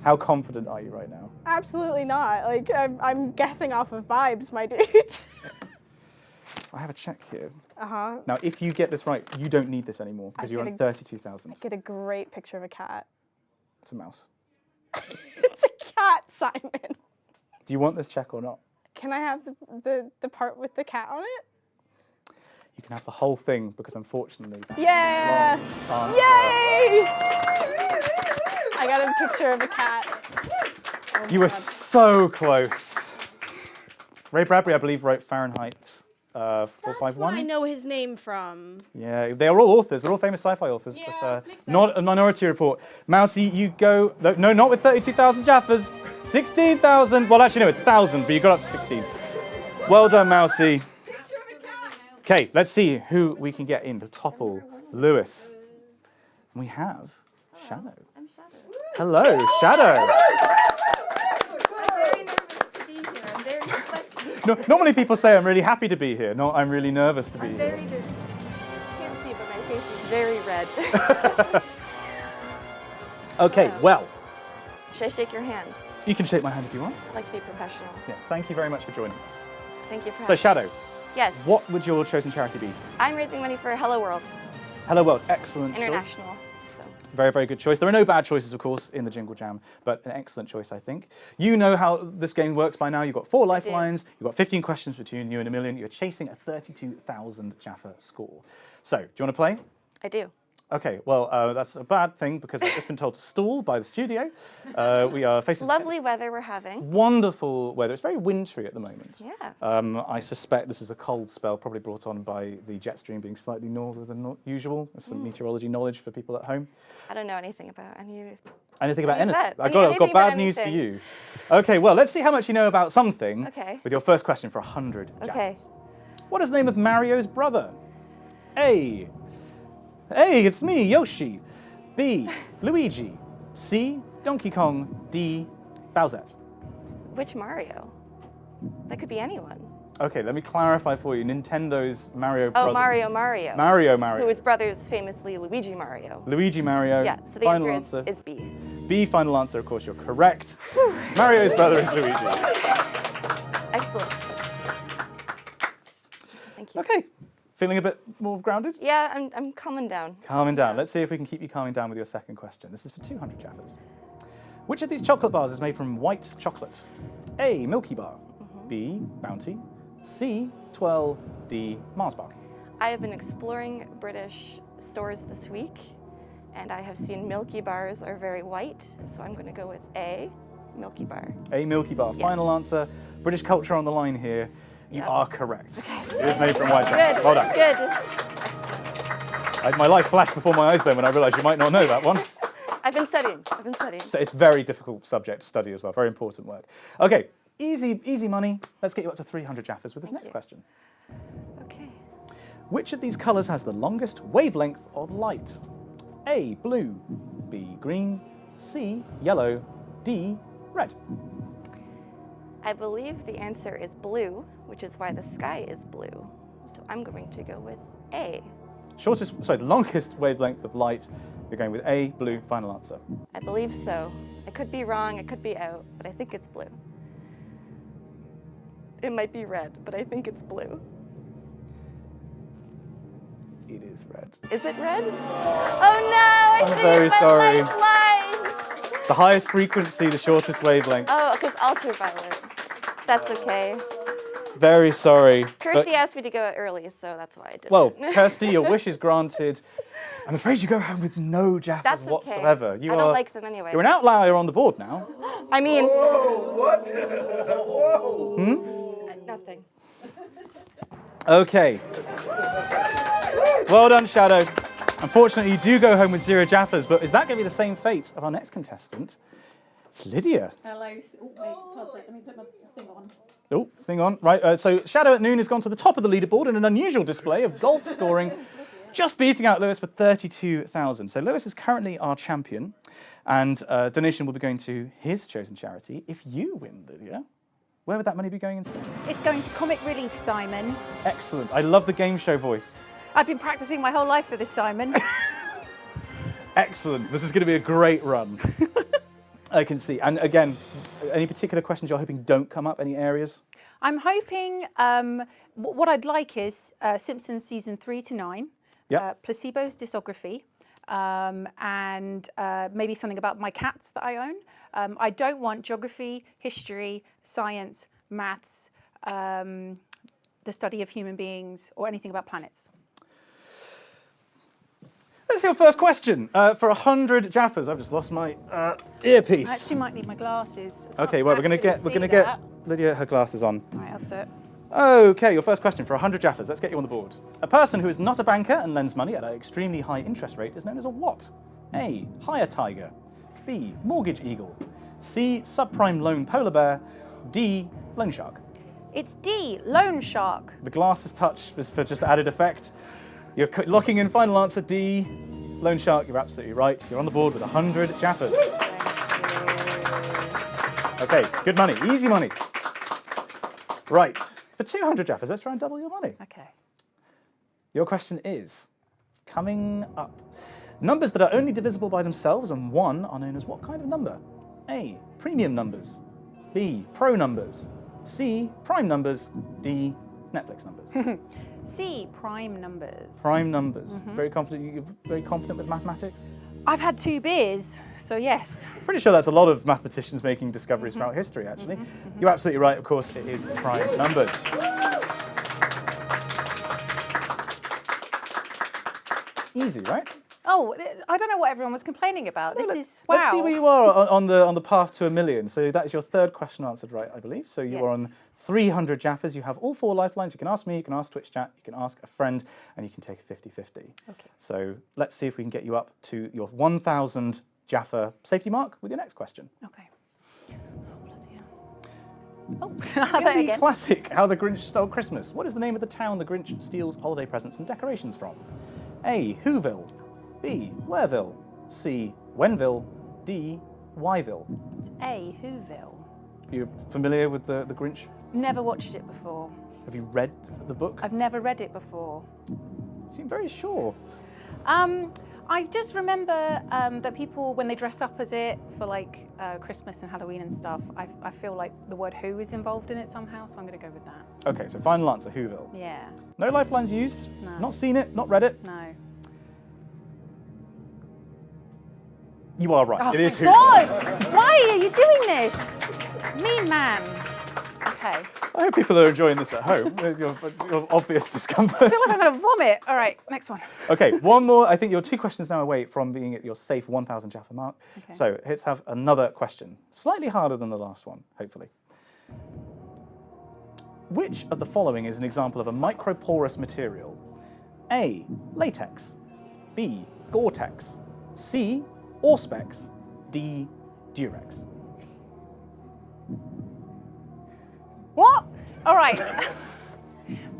How confident are you right now? Absolutely not. Like, I'm guessing off of vibes, my dude. I have a check here. Uh-huh. Now, if you get this right, you don't need this anymore because you're on 32,000. I get a great picture of a cat. It's a mouse. It's a cat, Simon. Do you want this check or not? Can I have the part with the cat on it? You can have the whole thing because unfortunately. that's Yeah! the wrong answer. Yay! I got a picture of a cat. Oh You my were God. so close. Ray Bradbury, I believe, wrote Fahrenheit What 451. I know his name from. Yeah, they are all authors. They're all famous sci-fi authors, but not a Minority Report. Mousie, you go. No, not with 32,000 Jaffas. 16,000. Well, actually, no, it's 1,000, but you got up to 16. Well done, Mousie. Okay, let's see who we can get in to topple Lewis. We have Shadow. I'm Shadow. Hello, Shadow. I'm very nervous to be here. I'm very sweaty. No, normally people say I'm really happy to be here, not I'm really nervous to be I'm here. very nervous. Can't see, but my face is very red. Okay, well, Should I shake your hand? you can shake my hand if you want. I'd like to be professional. Yeah, thank you very much for joining us. Thank you for So, having Shadow, me. Yes. what would your chosen charity be? I'm raising money for Hello World Hello World, excellent choice. International. So Very, very good choice. There are no bad choices, of course, in the Jingle Jam, but an excellent choice, I think. You know how this game works by now. You've got 4 lifelines, you've got 15 questions between you and a million. You're chasing a 32,000 Jaffa score. So, do you want to play? I do. Okay, well, that's a bad thing because I've just been told to stall by the studio. We are facing Lovely weather we're having. wonderful weather. It's very wintry at the moment. Yeah. I suspect this is a cold spell, probably brought on by the jet stream being slightly norther than usual. There's some meteorology knowledge for people at home. I don't know anything about any of Anything about Any of anything? that. I've got Anything about bad news for anything. you. Okay, well, let's see how much you know about something Okay. with your first question for 100 Okay. Jaffas. What is the name of Mario's brother? A. Hey, it's me, Yoshi. B. Luigi. C. Donkey Kong. D. Bowsette. Which Mario? That could be anyone. Okay, let me clarify for you. Nintendo's Mario Oh, Brothers. Mario. Mario. Who his brother's famously Luigi Mario. Luigi Mario. Yeah, so the Final answer answer is B. B, final answer. Of course, you're correct. Mario's brother is Luigi. Excellent. Thank you. Okay. Feeling a bit more grounded? Yeah, I'm calming down. Calming down. Let's see if we can keep you calming down with your second question. This is for 200 Jaffas. Which of these chocolate bars is made from white chocolate? A, Milky Bar. B, Bounty. C, Twirl. D, Mars Bar. I have been exploring British stores this week, and I have seen Milky Bars are very white, so I'm going to go with A, Milky Bar. A, Milky Bar. Yes. Final answer. British culture on the line here. You Yep. are correct. It is made from white chocolate. Good, Well done. good. My life flashed before my eyes then when I realised you might not know that one. I've been studying. So it's a very difficult subject to study as well. Very important work. Okay, easy money. Let's get you up to 300 Jaffas with this next question. Okay. Which of these colours has the longest wavelength of light? A, blue. B, green. C, yellow. D, red. I believe the answer is blue, which is why the sky is blue. So I'm going to go with A. The longest wavelength of light. You're going with A, blue, final answer. I believe so. I could be wrong, I could be out, but I think it's blue. It might be red, but I think it's blue. It is red. Is it red? Oh no, I I'm should have very used my sorry. lifelines. It's the highest frequency, the shortest wavelength. Oh, because ultraviolet. That's okay. Very sorry. Kirsty but- asked me to go early, so that's why I did Well, it. Kirsty, your wish is granted. I'm afraid you go home with no Jaffas That's okay. whatsoever. I don't like them anyway. You're an outlier on the board now. I mean... What? Nothing. Okay. Well done, Shadow. Unfortunately, you do go home with 0 Jaffas, but is that going to be the same fate of our next contestant? It's Lydia. Hello. Oh, wait, Todd's let me put my thing on. Oh, thing on. Right, so Shadow at noon has gone to the top of the leaderboard in an unusual display of golf scoring, just beating out Lewis for 32,000. So Lewis is currently our champion, and donation will be going to his chosen charity. If you win, Lydia, where would that money be going instead? It's going to Comic Relief, Simon. Excellent. I love the game show voice. I've been practicing my whole life for this, Simon. Excellent. This is going to be a great run. I can see. And again, any particular questions you're hoping don't come up? Any areas? I'm hoping, what I'd like is Simpsons season 3 to 9, Yep. Placebo's discography, and maybe something about my cats that I own. I don't want geography, history, science, maths, the study of human beings, or anything about planets. Let's see your first question. For 100 Jaffas, I've just lost my earpiece. I actually might need my glasses. Okay, well, we're gonna get Lydia her glasses on. All right, I'll sit. Okay, your first question for 100 Jaffas. Let's get you on the board. A person who is not a banker and lends money at an extremely high interest rate is known as a what? A, hire tiger. B, mortgage eagle. C, subprime loan polar bear. D, loan shark. It's D, loan shark. The glasses touch is for just added effect. You're locking in final answer D, loan shark. You're absolutely right. You're on the board with 100 Jaffas. Okay, good money, easy money. Right, for 200 Jaffas, let's try and double your money. Okay. Your question is, coming up, numbers that are only divisible by themselves and 1 are known as what kind of number? A, premium numbers. B, pro numbers. C, prime numbers. D, Netflix numbers. C, prime numbers. Prime numbers. Very confident. You're very confident with mathematics? I've had 2 beers, so yes. Pretty sure that's a lot of mathematicians making discoveries throughout history, actually. You're absolutely right, of course, it is prime numbers. Easy, right? Oh, I don't know what everyone was complaining about. This is, wow. Let's see where you are on the path to 1 million. So that is your third question answered right, I believe. So you are on 300 Jaffas. You have all 4 lifelines. You can ask me, you can ask Twitch chat, you can ask a friend, and you can take a 50-50. Okay. So let's see if we can get you up to your 1,000 Jaffa safety mark with your next question. Okay. In the classic How the Grinch Stole Christmas, what is the name of the town the Grinch steals holiday presents and decorations from? A, Whoville. B, Wareville. C, Wenville. D, Whyville. It's A, Whoville. You're familiar with the Grinch? Never watched it before. Have you read the book? I've never read it before. You seem very sure. I just remember that people, when they dress up as it for like Christmas and Halloween and stuff, I feel like the word who is involved in it somehow, so I'm going to go with that. Okay, so final answer, Whoville. Yeah. No lifelines used? No. Not seen it, not read it? No. You are right, Oh it is my Whoville. God! Why are you doing this? Mean man. Okay. I hope people are enjoying this at home, with your obvious discomfort. I feel like I'm going to vomit. All right, next one. Okay, one more. I think you're 2 questions now away from being at your safe 1,000 Jaffa mark. Okay. So let's have another question. Slightly harder than the last one, hopefully. Which of the following is an example of a microporous material? A, latex. B, Gore-Tex. C, Auspex. D, Durex. What? All right.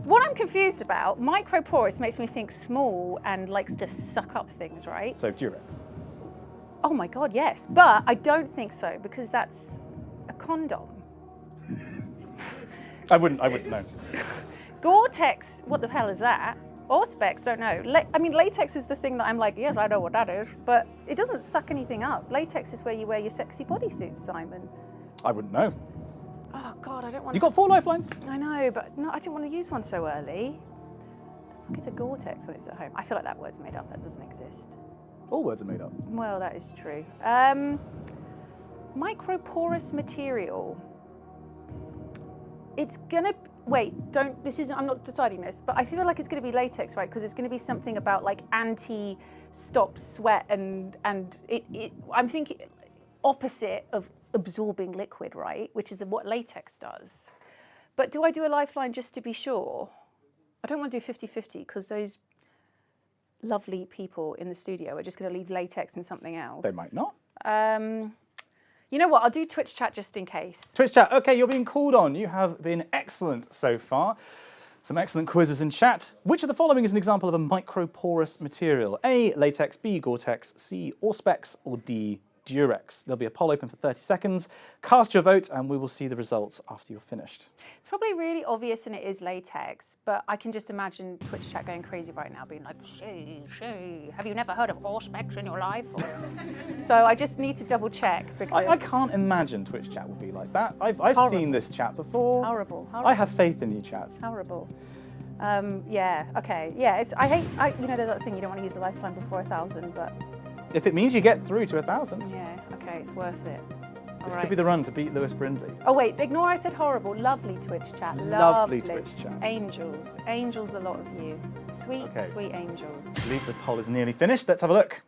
What I'm confused about, microporous makes me think small and likes to suck up things, right? So Durex. Oh my God, yes. But I don't think so because that's a condom. I wouldn't know. Gore-Tex, what the hell is that? Auspex, don't know. I mean, latex is the thing that I'm like, yes, I know what that is, but it doesn't suck anything up. Latex is where you wear your sexy bodysuits, Simon. I wouldn't know. Oh God, I don't want. You got 4 lifelines? I know, but no, I didn't want to use one so early. The fuck is a Gore-Tex when it's at home? I feel like that word's made up. That doesn't exist. All words are made up. Well, that is true. Microporous material. It's gonna. Wait, don't. This isn't. I'm not deciding this, but I feel like it's gonna be latex, right? Because it's gonna be something about like anti-stop sweat and it. I'm thinking opposite of absorbing liquid, right? Which is what latex does. But do I do a lifeline just to be sure? I don't want to do 50-50 because those lovely people in the studio are just going to leave latex and something else. They might not. You know what? I'll do Twitch chat just in case. Twitch chat, okay, you're being called on. You have been excellent so far. Some excellent quizzes in chat. Which of the following is an example of a microporous material? A, latex, B, Gore-Tex, C, Auspex, or D, Durex? There'll be a poll open for 30 seconds. Cast your vote and we will see the results after you're finished. It's probably really obvious and it is latex, but I can just imagine Twitch chat going crazy right now, being like, she, have you never heard of Auspex in your life? So I just need to double check. Because I can't imagine Twitch chat will be like that. I've seen this chat before. Horrible. I have faith in you, chat. Horrible. Yeah, okay. Yeah, you know, there's that thing, you don't want to use the lifeline before 1,000, but. If it means you get through to 1,000. Yeah, okay, it's worth it. This could be the run to beat Lewis Brindley. Oh wait, ignore I said horrible. Lovely Twitch chat. Lovely Twitch chat. Angels. Angels, the lot of you. Sweet, sweet angels. I believe the poll is nearly finished. Let's have a look.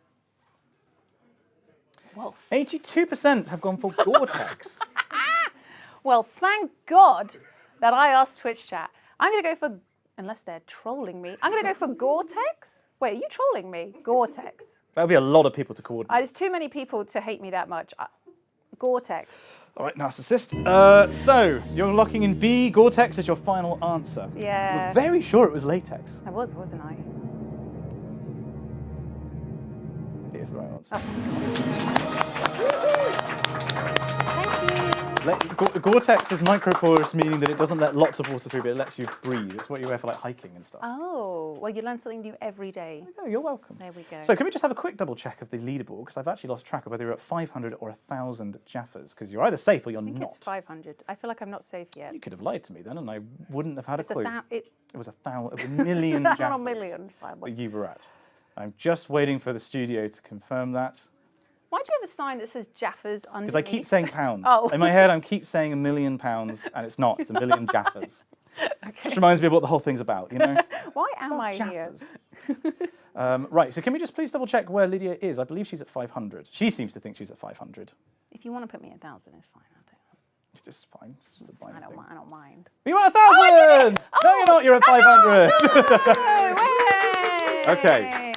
Well, 82% have gone for Gore-Tex. Well, thank God that I asked Twitch chat. I'm going to go for, unless they're trolling me, I'm going to go for Gore-Tex. Wait, are you trolling me? Gore-Tex. That would be a lot of people to coordinate. There's too many people to hate me that much. Gore-Tex. All right, narcissist. So, you're locking in B, Gore-Tex as your final answer. Yeah. You're very sure it was latex. I was, wasn't I? It is the right answer. Gore-Tex is microporous, meaning that it doesn't let lots of water through, but it lets you breathe. It's what you wear for like hiking and stuff. Oh, well, you learn something new every day. Oh, you're welcome. There we go. So can we just have a quick double check of the leaderboard? Because I've actually lost track of whether you're at 500 or 1,000 Jaffas, because you're either safe or you're I think not. it's 500. I feel like I'm not safe yet. You could have lied to me then, and I wouldn't have had It's a clue. it was a million Jaffas. Not a million, Simon. That you were at. I'm just waiting for the studio to confirm that. Why do you have a sign that says Jaffas underneath? Because I keep saying pounds. Oh. In my head, I keep saying £1 million, and it's not. It's a million Jaffas. Okay. Just reminds me of what the whole thing's about, you know? Why am I here? Right, so can we just please double check where Lydia is? I believe she's at 500. She seems to think she's at 500. If you want to put me at 1,000, it's fine. It's just fine. It's just a fine I thing. don't mind. You're at 1,000! No, you're not. You're at 500. Okay.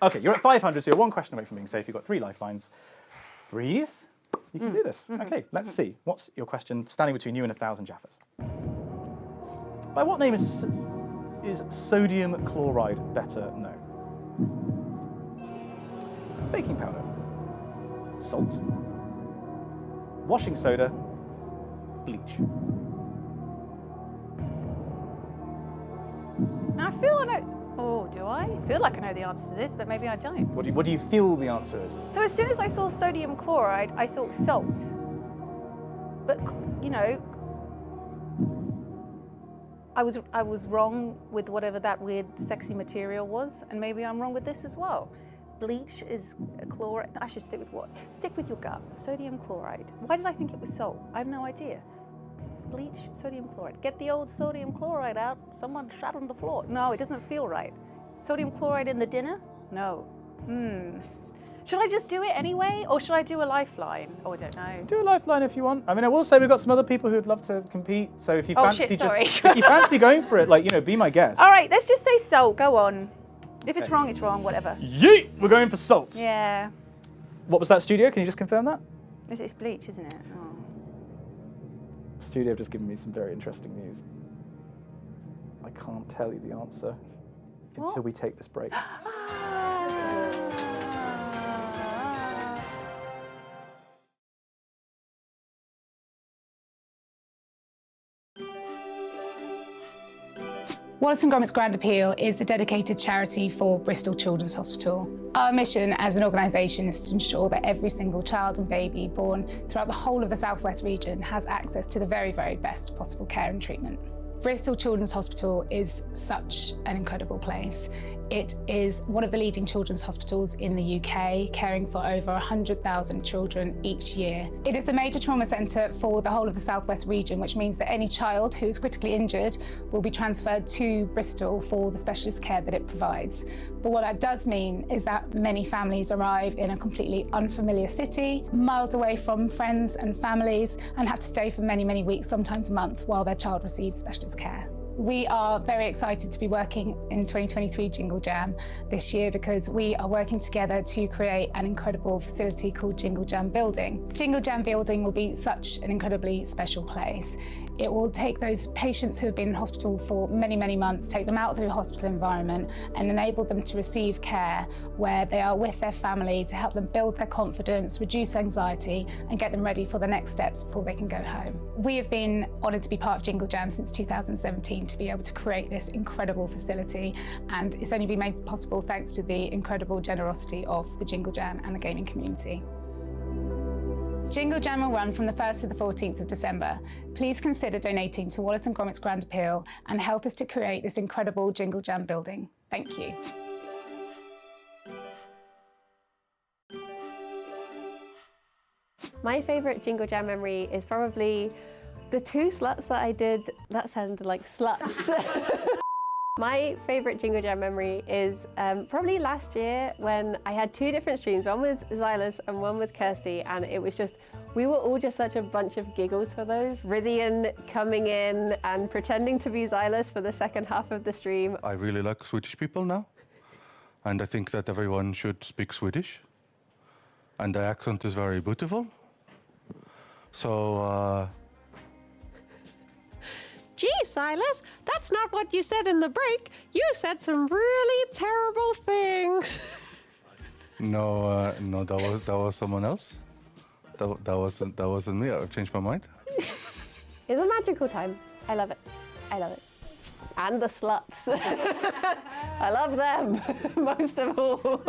Okay, you're at 500, so you're one question away from being safe. You've got 3 lifelines. Breathe. You can do this. Okay, let's see. What's your question standing between you and 1,000 Jaffas? By what name is sodium chloride better known? Baking powder, salt, washing soda, bleach. I feel I know. Oh, do I? I feel like I know the answer to this, but maybe I don't. What do you feel the answer is? So as soon as I saw sodium chloride, I thought salt. But, you know, I was wrong with whatever that weird sexy material was, and maybe I'm wrong with this as well. Bleach is chloride. I should stick with what? Stick with your gut. Sodium chloride. Why did I think it was salt? I have no idea. Bleach, sodium chloride. Get the old sodium chloride out. Someone shat on the floor. No, it doesn't feel right. Sodium chloride in the dinner? No. Should I just do it anyway, or should I do a lifeline? Oh, I don't know. Do a lifeline if you want. I mean, I will say we've got some other people who'd love to compete. So if you Oh, fancy shit, sorry. if you fancy going for it, like, you know, be my guest. All right, let's just say salt. Go on. If it's wrong, it's wrong. Whatever. Yeet! We're going for salt. Yeah. What was that, studio? Can you just confirm that? It's bleach, isn't it? Oh. Studio have just given me some very interesting news. I can't tell you the answer until we take this break. Wallace & Gromit's Grand Appeal is the dedicated charity for Bristol Children's Hospital. Our mission as an organisation is to ensure that every single child and baby born throughout the whole of the South West region has access to the very, very best possible care and treatment. Bristol Children's Hospital is such an incredible place. It is one of the leading children's hospitals in the UK, caring for over 100,000 children each year. It is the major trauma centre for the whole of the South West region, which means that any child who is critically injured will be transferred to Bristol for the specialist care that it provides. But what that does mean is that many families arrive in a completely unfamiliar city, miles away from friends and families, and have to stay for many, many weeks, sometimes a month, while their child receives specialist care. We are very excited to be working in 2023 Jingle Jam this year because we are working together to create an incredible facility called Jingle Jam Building. Jingle Jam Building will be such an incredibly special place. It will take those patients who have been in hospital for many, many months, take them out of the hospital environment and enable them to receive care where they are with their family to help them build their confidence, reduce anxiety and get them ready for the next steps before they can go home. We have been honoured to be part of Jingle Jam since 2017 to be able to create this incredible facility, and it's only been made possible thanks to the incredible generosity of the Jingle Jam and the gaming community. Jingle Jam will run from the 1st to the 14th of December. Please consider donating to Wallace & Gromit's Grand Appeal and help us to create this incredible Jingle Jam building. Thank you. My favourite Jingle Jam memory is probably the 2 sluts that I did. That sounded like sluts. My favourite Jingle Jam memory is probably last year when I had 2 different streams, one with Zylush and one with Kirsty, and it was just, we were all just such a bunch of giggles for those. Rythian coming in and pretending to be Zylush for the second half of the stream. I really like Swedish people now, and I think that everyone should speak Swedish, and the accent is very beautiful. So, Gee, Silas, that's not what you said in the break. You said some really terrible things. no, that was someone else. That wasn't me. I've changed my mind. It's a magical time. I love it. I love it. And the sluts. I love them most of all.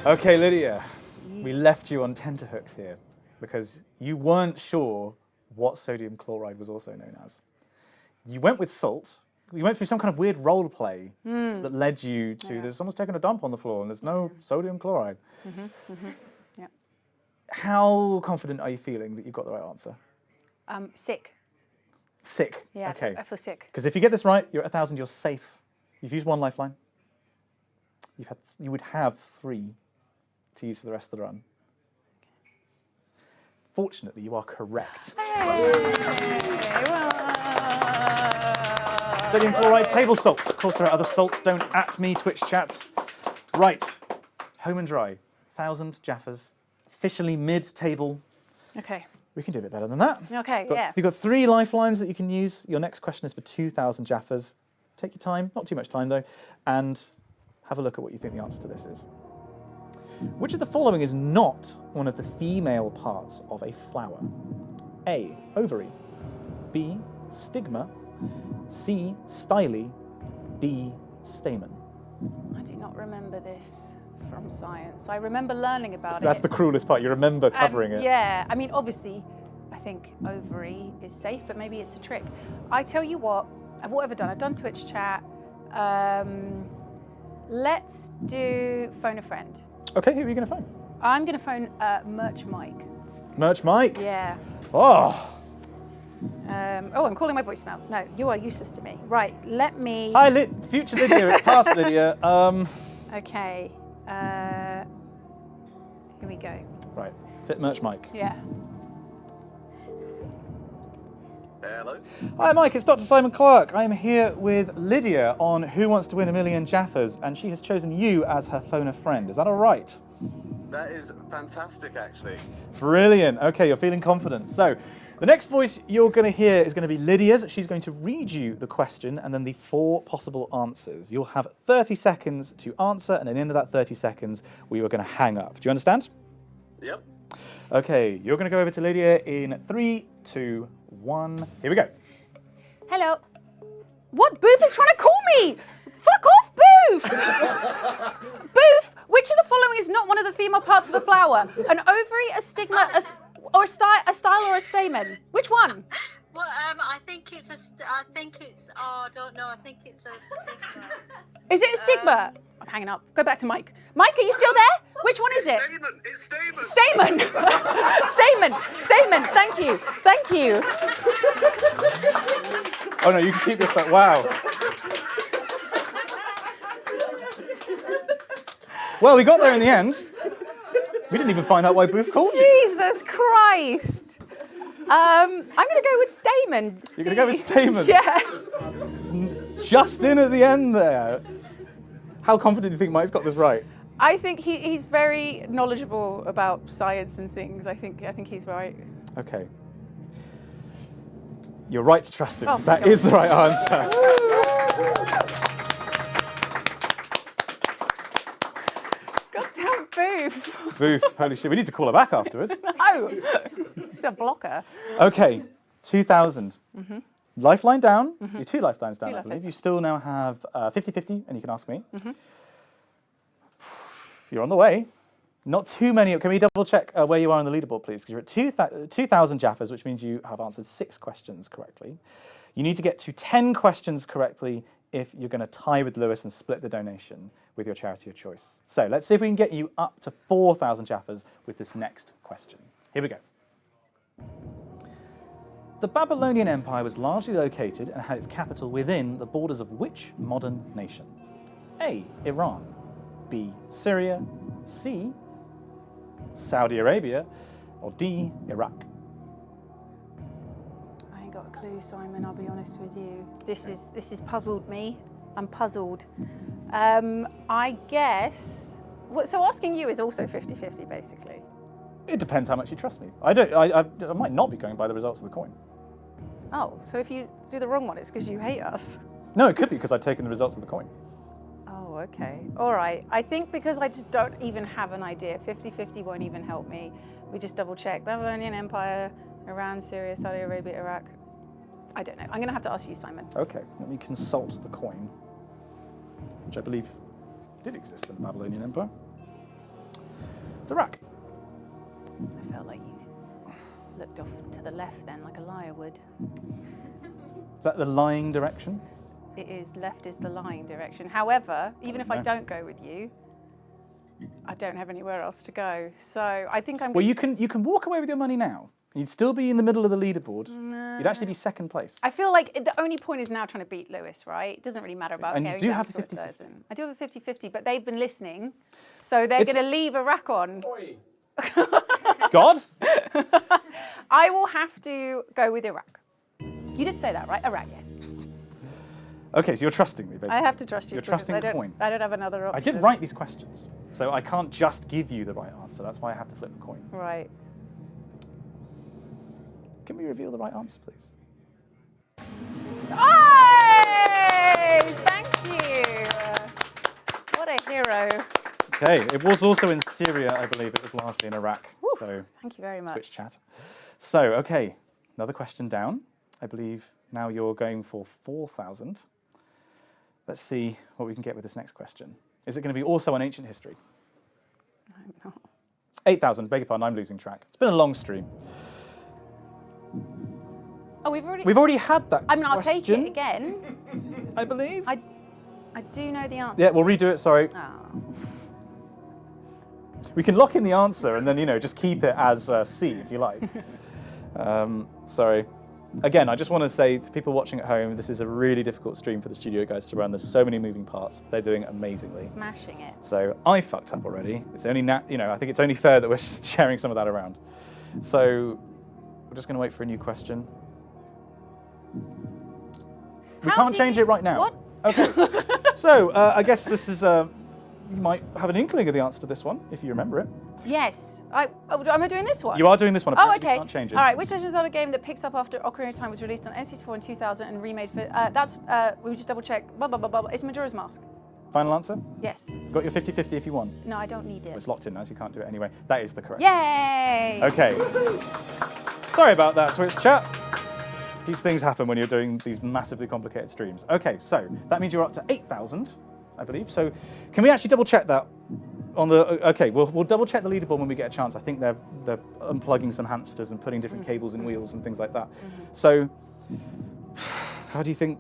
Okay, Lydia, we left you on tenterhooks here because you weren't sure what sodium chloride was also known as. You went with salt. You went through some kind of weird role play that led you to there's someone's taking a dump on the floor and there's no sodium chloride. Yeah. How confident are you feeling that you've got the right answer? Sick. Sick. Yeah, Okay. I feel sick. Because if you get this right, you're at 1,000. You're safe. You've used 1 lifeline. You would have 3 to use for the rest of the run. Fortunately, you are correct. Sodium chloride, table salt. Of course, there are other salts. Don't at me, Twitch chat. Right. Home and dry. 1,000 Jaffas. Officially mid-table. Okay. We can do a bit better than that. Okay, yeah. You've got 3 lifelines that you can use. Your next question is for 2,000 Jaffas. Take your time, not too much time though, and have a look at what you think the answer to this is. Which of the following is not one of the female parts of a flower? A, ovary. B, stigma. C, style. D, stamen. I do not remember this from science. I remember learning about it. That's the cruelest part. You remember covering it. Yeah, I mean, obviously, I think ovary is safe, but maybe it's a trick. I tell you what have I done? I've done Twitch chat. Let's do phone a friend. Okay, who are you going to phone? I'm going to phone Merch Mike. Merch Mike? Yeah. Oh. I'm calling my voicemail. No, you are useless to me. Right, let me... Hi, future Lydia. It's past Lydia. Okay. Here we go. Right, fit Merch Mike. Yeah. Hello. Hi, Mike. It's Dr. Simon Clark. I'm here with Lydia on Who Wants to Win a Million Jaffas, and she has chosen you as her phone a friend. Is that all right? That is fantastic, actually. Brilliant. Okay, you're feeling confident. So, the next voice you're going to hear is going to be Lydia's. She's going to read you the question and then the 4 possible answers. You'll have 30 seconds to answer, and at the end of that 30 seconds, we are going to hang up. Do you understand? Yep. Okay, you're going to go over to Lydia in 3, 2, 1. Here we go. Hello. What? Booth is trying to call me! Fuck off, Booth! Booth, which of the following is not one of the female parts of a flower? An ovary, a stigma, a style or a stamen? Which one? Well, I think it's I don't know. I think it's a stigma. Is it a stigma? I'm hanging up. Go back to Mike. Mike, are you still there? Which one is it? Stamen. It's stamen. Stamen. Stamen. Stamen. Thank you. Thank you. Oh no, you can keep this back. Wow. Well, we got there in the end. We didn't even find out why Booth called you. Jesus Christ. I'm going to go with stamen. You're going to go with stamen? Yeah. Just in at the end there. How confident do you think Mike's got this right? I think he's very knowledgeable about science and things. I think he's right. Okay. You're right to trust him, Oh, 'cause that God. is the right answer. Goddamn Booth. Booth, holy shit, we need to call her back afterwards. No. It's a blocker. Okay, 2,000. Mhm. Lifeline down. Mhm. You're 2 lifelines down, Two I believe. lifelines. You still now have 50-50, and you can ask me. Mhm. You're on the way. Not too many. Can we double check where you are on the leaderboard, please? Because you're at 2,000 Jaffas, which means you have answered 6 questions correctly. You need to get to 10 questions correctly if you're going to tie with Lewis and split the donation with your charity of choice. So let's see if we can get you up to 4,000 Jaffas with this next question. Here we go. The Babylonian Empire was largely located and had its capital within the borders of which modern nation? A, Iran. B, Syria. C, Saudi Arabia. Or D, Iraq. I ain't got a clue, Simon, I'll be honest with you. This is puzzled me. I'm puzzled. I guess... So asking you is also 50-50, basically. It depends how much you trust me. I might not be going by the results of the coin. Oh, so if you do the wrong one, it's because you hate us? No, it could be because I've taken the results of the coin. Oh, okay. All right. I think because I just don't even have an idea. 50-50 won't even help me. We just double check. Babylonian Empire, Iran, Syria, Saudi Arabia, Iraq. I don't know. I'm going to have to ask you, Simon. Okay, let me consult the coin, which I believe did exist in the Babylonian Empire. It's a rack. I felt like you looked off to the left then, like a liar would. Is that the lying direction? It is, left is the lying direction. However, even if I No. don't go with you, I don't have anywhere else to go. So I think I'm Well, gonna... you can walk away with your money now. You'd still be in the middle of the leaderboard. You'd actually be second place. I feel like the only point is now trying to beat Lewis, right? It doesn't really matter about And you going do down have to the a 50-50. person. I do have a 50-50, but they've been listening, so they're It's- going to leave a rack on. God? I will have to go with Iraq. You did say that, right? Iraq, yes. Okay, so you're trusting me, basically. I have to trust you. You're because trusting I the don't, coin. I don't have another option. I did write these questions, so I can't just give you the right answer. That's why I have to flip the coin. Right. Can we reveal the right answer, please? Hey! Thank you. What a hero. Okay, it was also in Syria, I believe. It was largely in Iraq. So Thank you very much. Twitch chat. So, okay, another question down. I believe now you're going for 4,000. Let's see what we can get with this next question. Is it going to be also on ancient history? I'm not. 8,000, beg your pardon, I'm losing track. It's been a long stream. Oh, we've already had that I mean, I'll take question. it again. I believe. I do know the answer. Yeah, we'll redo it, sorry. Oh. We can lock in the answer and then, just keep it as C if you like. Sorry. Again, I just want to say to people watching at home, this is a really difficult stream for the studio guys to run. There's so many moving parts. They're doing amazingly. Smashing it. So I fucked up already. It's only I think it's only fair that we're sharing some of that around. So we're just going to wait for a new question. We can't change it right now. What? Okay. So I guess this is you might have an inkling of the answer to this one if you remember it. Yes. Am I doing this one? You are doing this one. Oh, Apparently. okay. You can't change it. All right. Which Legend of Zelda game that picks up after Ocarina of Time was released on N64 in 2000 and remade for... that's... we just double check. Blah, blah, blah, blah. It's Majora's Mask. Final answer? Yes. Got your 50-50 if you want. No, I don't need Well, it. it's locked in now, so you can't do it anyway. That is the correct. Yay! Okay. Sorry about that, Twitch chat. These things happen when you're doing these massively complicated streams. Okay, so that means you're up to 8,000, I believe. So can we actually double check that on the... Okay, we'll double check the leaderboard when we get a chance. I think they're unplugging some hamsters and putting different cables in wheels and things like that. So how do you think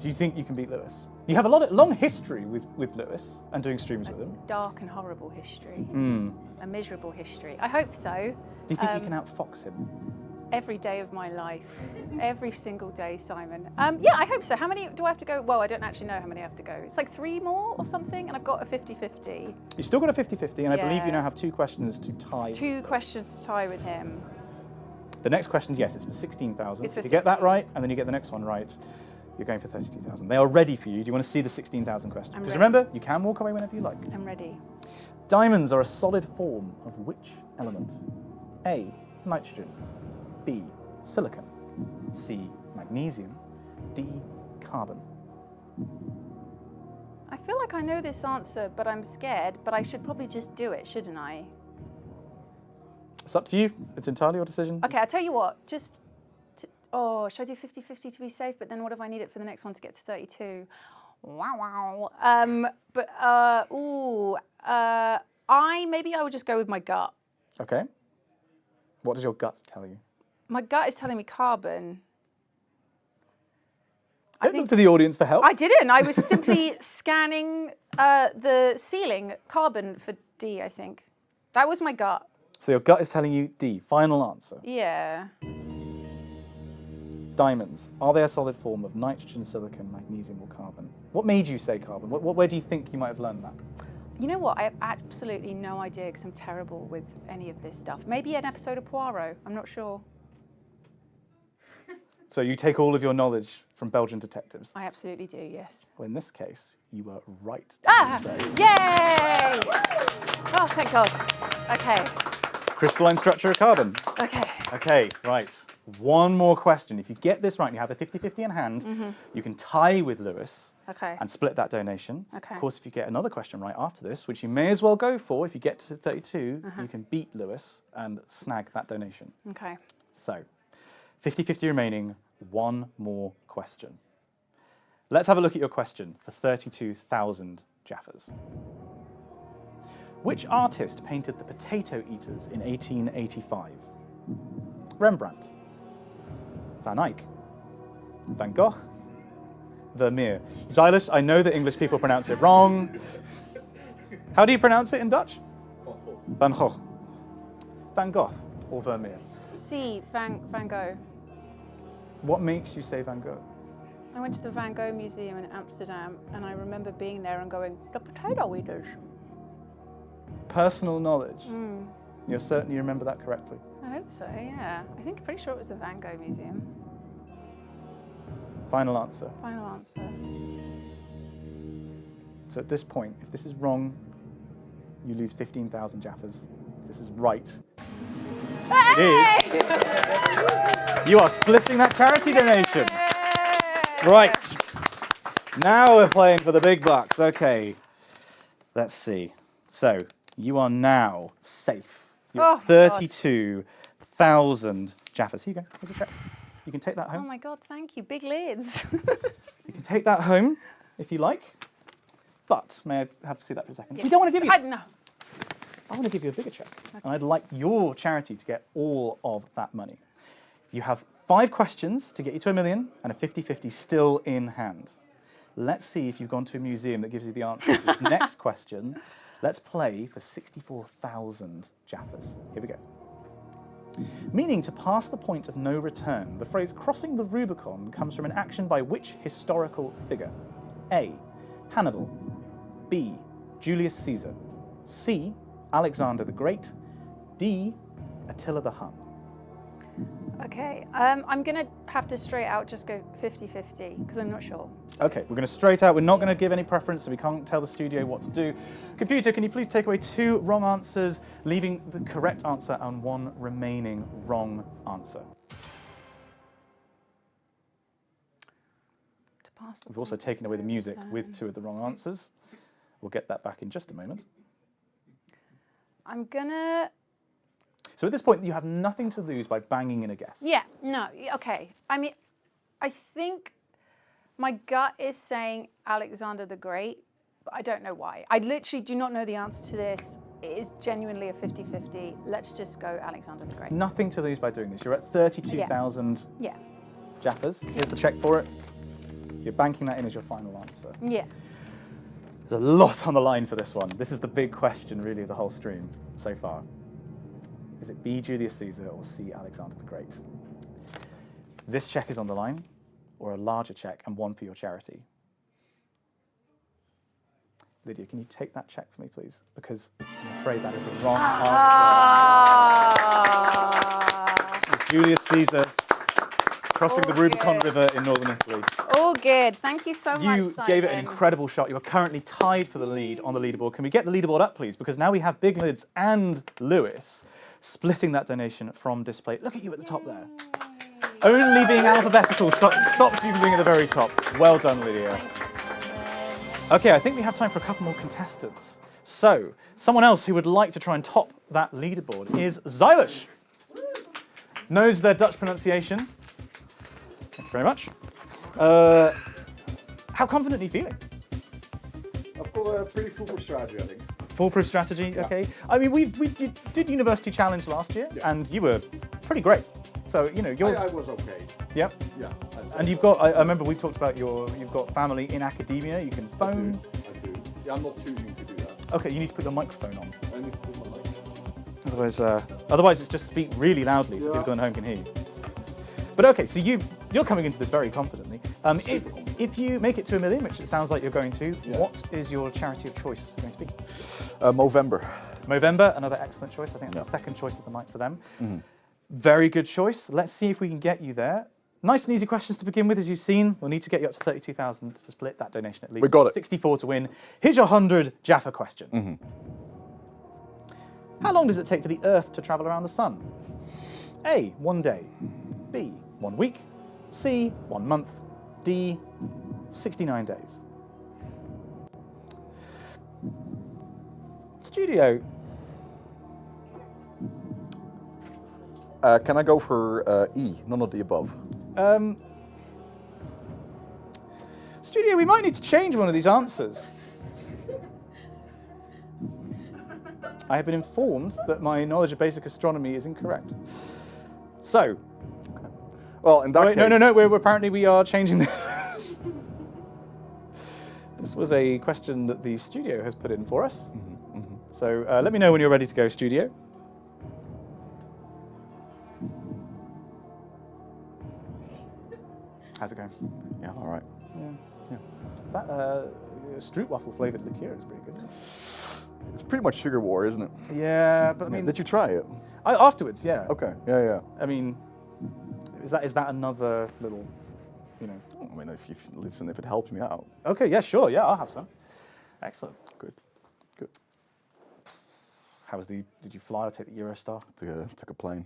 you can beat Lewis? You have a long history with Lewis and doing streams with him. Dark and horrible history. A miserable history. I hope so. Do you think you can outfox him? Every day of my life. Every single day, Simon. Yeah, I hope so. How many do I have to go? Well, I don't actually know how many I have to go. It's like 3 more or something, and I've got a 50-50. You still got a 50-50, and I believe Yeah. you now have 2 questions to tie. 2 questions to tie with him. The next question, yes, it's for 16,000. It's for If you get that 16. right, and then you get the next one right, you're going for 32,000. They are ready for you. Do you want to see the 16,000 question? I'm Because ready. remember, you can walk away whenever you like. I'm ready. Diamonds are a solid form of which element? A, nitrogen. B, silicon. C, magnesium. D, carbon. I feel like I know this answer, but I'm scared, but I should probably just do it, shouldn't I? It's up to you. It's entirely your decision. Okay, I'll tell you what, should I do 50-50 to be safe, but then what if I need it for the next one to get to 32? Wow. Maybe I would just go with my gut. Okay. What does your gut tell you? My gut is telling me carbon. Don't look to the audience for help. I didn't. I was simply scanning the ceiling. Carbon for D, I think. That was my gut. So your gut is telling you D. Final answer. Yeah. Diamonds, are they a solid form of nitrogen, silicon, magnesium, or carbon? What made you say carbon? Where do you think you might have learned that? You know what? I have absolutely no idea because I'm terrible with any of this stuff. Maybe an episode of Poirot. I'm not sure. So you take all of your knowledge from Belgian detectives? I absolutely do, yes. Well, in this case, you were right. Ah! Yay! Oh, thank God. Okay. Crystalline structure of carbon. Okay. Okay, right. One more question. If you get this right, you have a 50-50 in hand. You can tie with Lewis Okay. and split that donation. Okay. Of course, if you get another question right after this, which you may as well go for, if you get to 32, you can beat Lewis and snag that donation. Okay. So, 50-50 remaining, one more question. Let's have a look at your question for 32,000 Jaffas. Which artist painted the Potato Eaters in 1885? Rembrandt, Van Eyck, Van Gogh, Vermeer. Zylush, I know that English people pronounce it wrong. How do you pronounce it in Dutch? Van Gogh. Van Gogh or Vermeer? C. Van Gogh. What makes you say Van Gogh? I went to the Van Gogh Museum in Amsterdam, and I remember being there and going, the potato eaters. Personal knowledge. Mm. You're certain you remember that correctly? I hope so, yeah. I think pretty sure it was the Van Gogh Museum. Final answer. Final answer. So at this point, if this is wrong, you lose 15,000 Jaffas. If this is right, it is. You are splitting that charity donation. Right. Now we're playing for the big bucks. Okay. Let's see. So you are now safe. You're 32,000 Jaffas. Here you go. Here's a check. You can take that home. Oh my God, thank you. Big lids. You can take that home if you like. But may I have to see that for a second? We don't want to give you. No. I want to give you a bigger check. Okay. And I'd like your charity to get all of that money. You have 5 questions to get you to $1 million and a 50-50 still in hand. Let's see if you've gone to a museum that gives you the answer to this next question. Let's play for 64,000 Jaffas. Here we go. Meaning to pass the point of no return, the phrase crossing the Rubicon comes from an action by which historical figure? A. Hannibal. B. Julius Caesar. C. Alexander the Great. D. Attila the Hun. Okay, I'm going to have to straight out just go 50-50 because I'm not sure. Okay, we're going to straight out. We're not going to give any preference, so we can't tell the studio what to do. Computer, can you please take away 2 wrong answers, leaving the correct answer and 1 remaining wrong answer? We've also taken away the music with 2 of the wrong answers. We'll get that back in just a moment. I'm going to... So at this point, you have nothing to lose by banging in a guess. Yeah, no, okay. I mean, I think my gut is saying Alexander the Great, but I don't know why. I literally do not know the answer to this. It is genuinely a 50-50. Let's just go Alexander the Great. Nothing to lose by doing this. You're at 32,000 Jaffas. Here's the check for it. You're banking that in as your final answer. Yeah. There's a lot on the line for this one. This is the big question, really, of the whole stream so far. Is it B, Julius Caesar, or C, Alexander the Great? This check is on the line, or a larger check, and 1 for your charity. Lydia, can you take that check for me, please? Because I'm afraid that is the wrong answer. It's Julius Caesar crossing the Rubicon River in northern Italy. All good. Thank you so much, You Simon. gave it an incredible shot. You are currently tied for the lead on the leaderboard. Can we get the leaderboard up, please? Because now we have Big Lids and Lewis splitting that donation from display. Look at you at the top there. Only being alphabetical stops you from being at the very top. Well done, Lydia. Okay, I think we have time for a couple more contestants. So, someone else who would like to try and top that leaderboard is Zylush. Knows their Dutch pronunciation. Thank you very much. How confident are you feeling? I've got a pretty foolproof strategy, I think. Foolproof strategy, okay. I mean, we did University Challenge last year, and you were pretty great. So, you know, you're... I was okay. Yep. Yeah. And you've got, I remember we talked about you've got family in academia, you can phone. I do. Yeah, I'm not choosing to do that. Okay, you need to put your microphone on. I need to put my microphone. Otherwise it's just speak really loudly so people at home can hear you. But okay, so you're coming into this very confidently. If you make it to $1 million, which it sounds like you're going to, what is your charity of choice going to be? Movember. Movember, another excellent choice. I think that's the second choice of the night for them. Mm-hmm. Very good choice. Let's see if we can get you there. Nice and easy questions to begin with, as you've seen. We'll need to get you up to 32,000 to split that donation at least. We got it. 64 to win. Here's your 100 Jaffa question. Mm-hmm. How long does it take for the Earth to travel around the Sun? A, 1 day. B, 1 week. C, 1 month. D, 69 days. Studio. Can I go for E, none of the above? Studio, we might need to change one of these answers. I have been informed that my knowledge of basic astronomy is incorrect. So. Well, in that case... No. Apparently we are changing this. This was a question that the studio has put in for us. So let me know when you're ready to go, studio. How's it going? Yeah, all right. Yeah. That Stroopwafel flavored liqueur is pretty good. It's pretty much sugar war, isn't it? Yeah, but I mean... Did you try it? Afterwards, yeah. Okay, yeah. I mean, is that another little, you know... I mean, if it helps me out. Okay, yeah, sure, yeah, I'll have some. Excellent. Good. How was did you fly or take the Eurostar? Took a plane.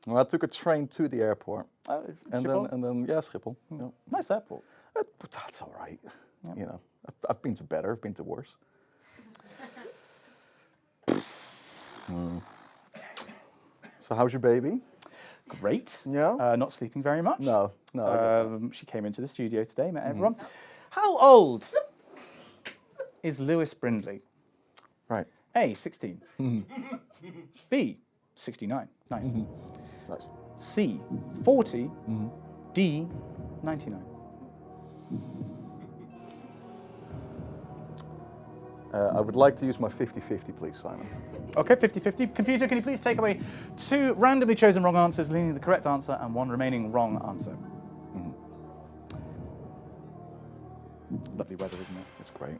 Well, I took a train to the airport. And then Schiphol. Yeah. Nice airport. That's all right. Yeah. You know, I've been to better, I've been to worse. So how's your baby? Great. Yeah. Not sleeping very much. No. She came into the studio today, met everyone. How old is Lewis Brindley? Right. A, 16. B, 69. Nice. Nice. C, 40. D, 99. I would like to use my 50-50, please, Simon. Okay, 50-50. Computer, can you please take away 2 randomly chosen wrong answers, leaving the correct answer, and 1 remaining wrong answer? Lovely weather, isn't it? It's great.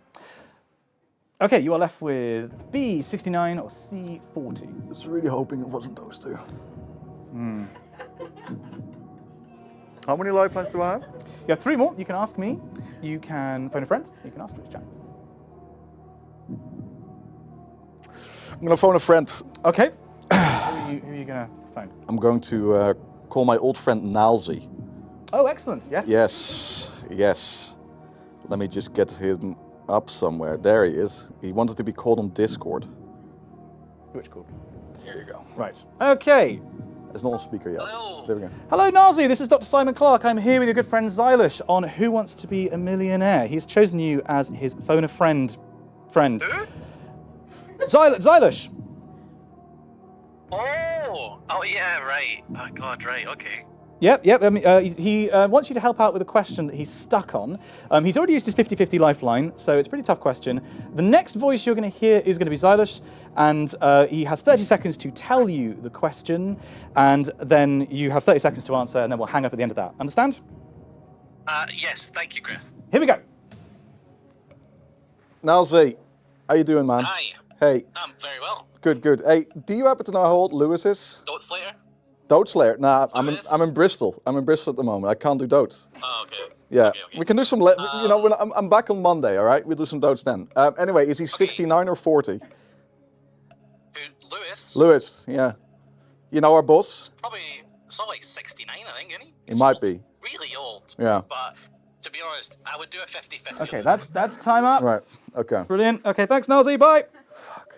Okay, you are left with B, 69 or C, 40. I was really hoping it wasn't those 2. How many lifelines do I have? You have 3 more. You can ask me. You can phone a friend. You can ask Twitch chat. I'm going to phone a friend. Okay. Who are you going to phone? I'm going to call my old friend Mousie. Oh, excellent. Yes. Yes. Let me just get him up somewhere. There he is. He wanted to be called on Discord. Which called? Here you go. Right. Okay. It's not on speaker yet. There we go. Hello, Nazi. This is Dr. Simon Clark. I'm here with your good friend Zylush on Who Wants to Be a Millionaire. He's chosen you as his phone a friend. Zylush. Oh yeah, right. Oh God, right. Okay. Yep. I mean, he wants you to help out with a question that he's stuck on. He's already used his 50-50 lifeline, so it's a pretty tough question. The next voice you're going to hear is going to be Zylush, and he has 30 seconds to tell you the question, and then you have 30 seconds to answer, and then we'll hang up at the end of that. Understand? Yes. Thank you, Chris. Here we go. Nalzi, how you doing, man? Hi. Hey. I'm very well. Good. Hey, do you happen to know how old Lewis is? Dote Slayer? Dote Slayer? Nah, I'm in Bristol. I'm in Bristol at the moment. I can't do dotes. Oh, okay. Yeah, we can do some. You know, when I'm back on Monday. All right, we'll do some dotes then. Anyway, is he 69 or 40? Who, Lewis? Lewis, yeah. You know our boss? Probably, it's not like 69, I think, isn't he? He might be. Really old. Yeah. But to be honest, I would do a 50-50. Okay, that's time up. Right. Okay. Brilliant. Okay, thanks, Nazi. Bye. Fuck.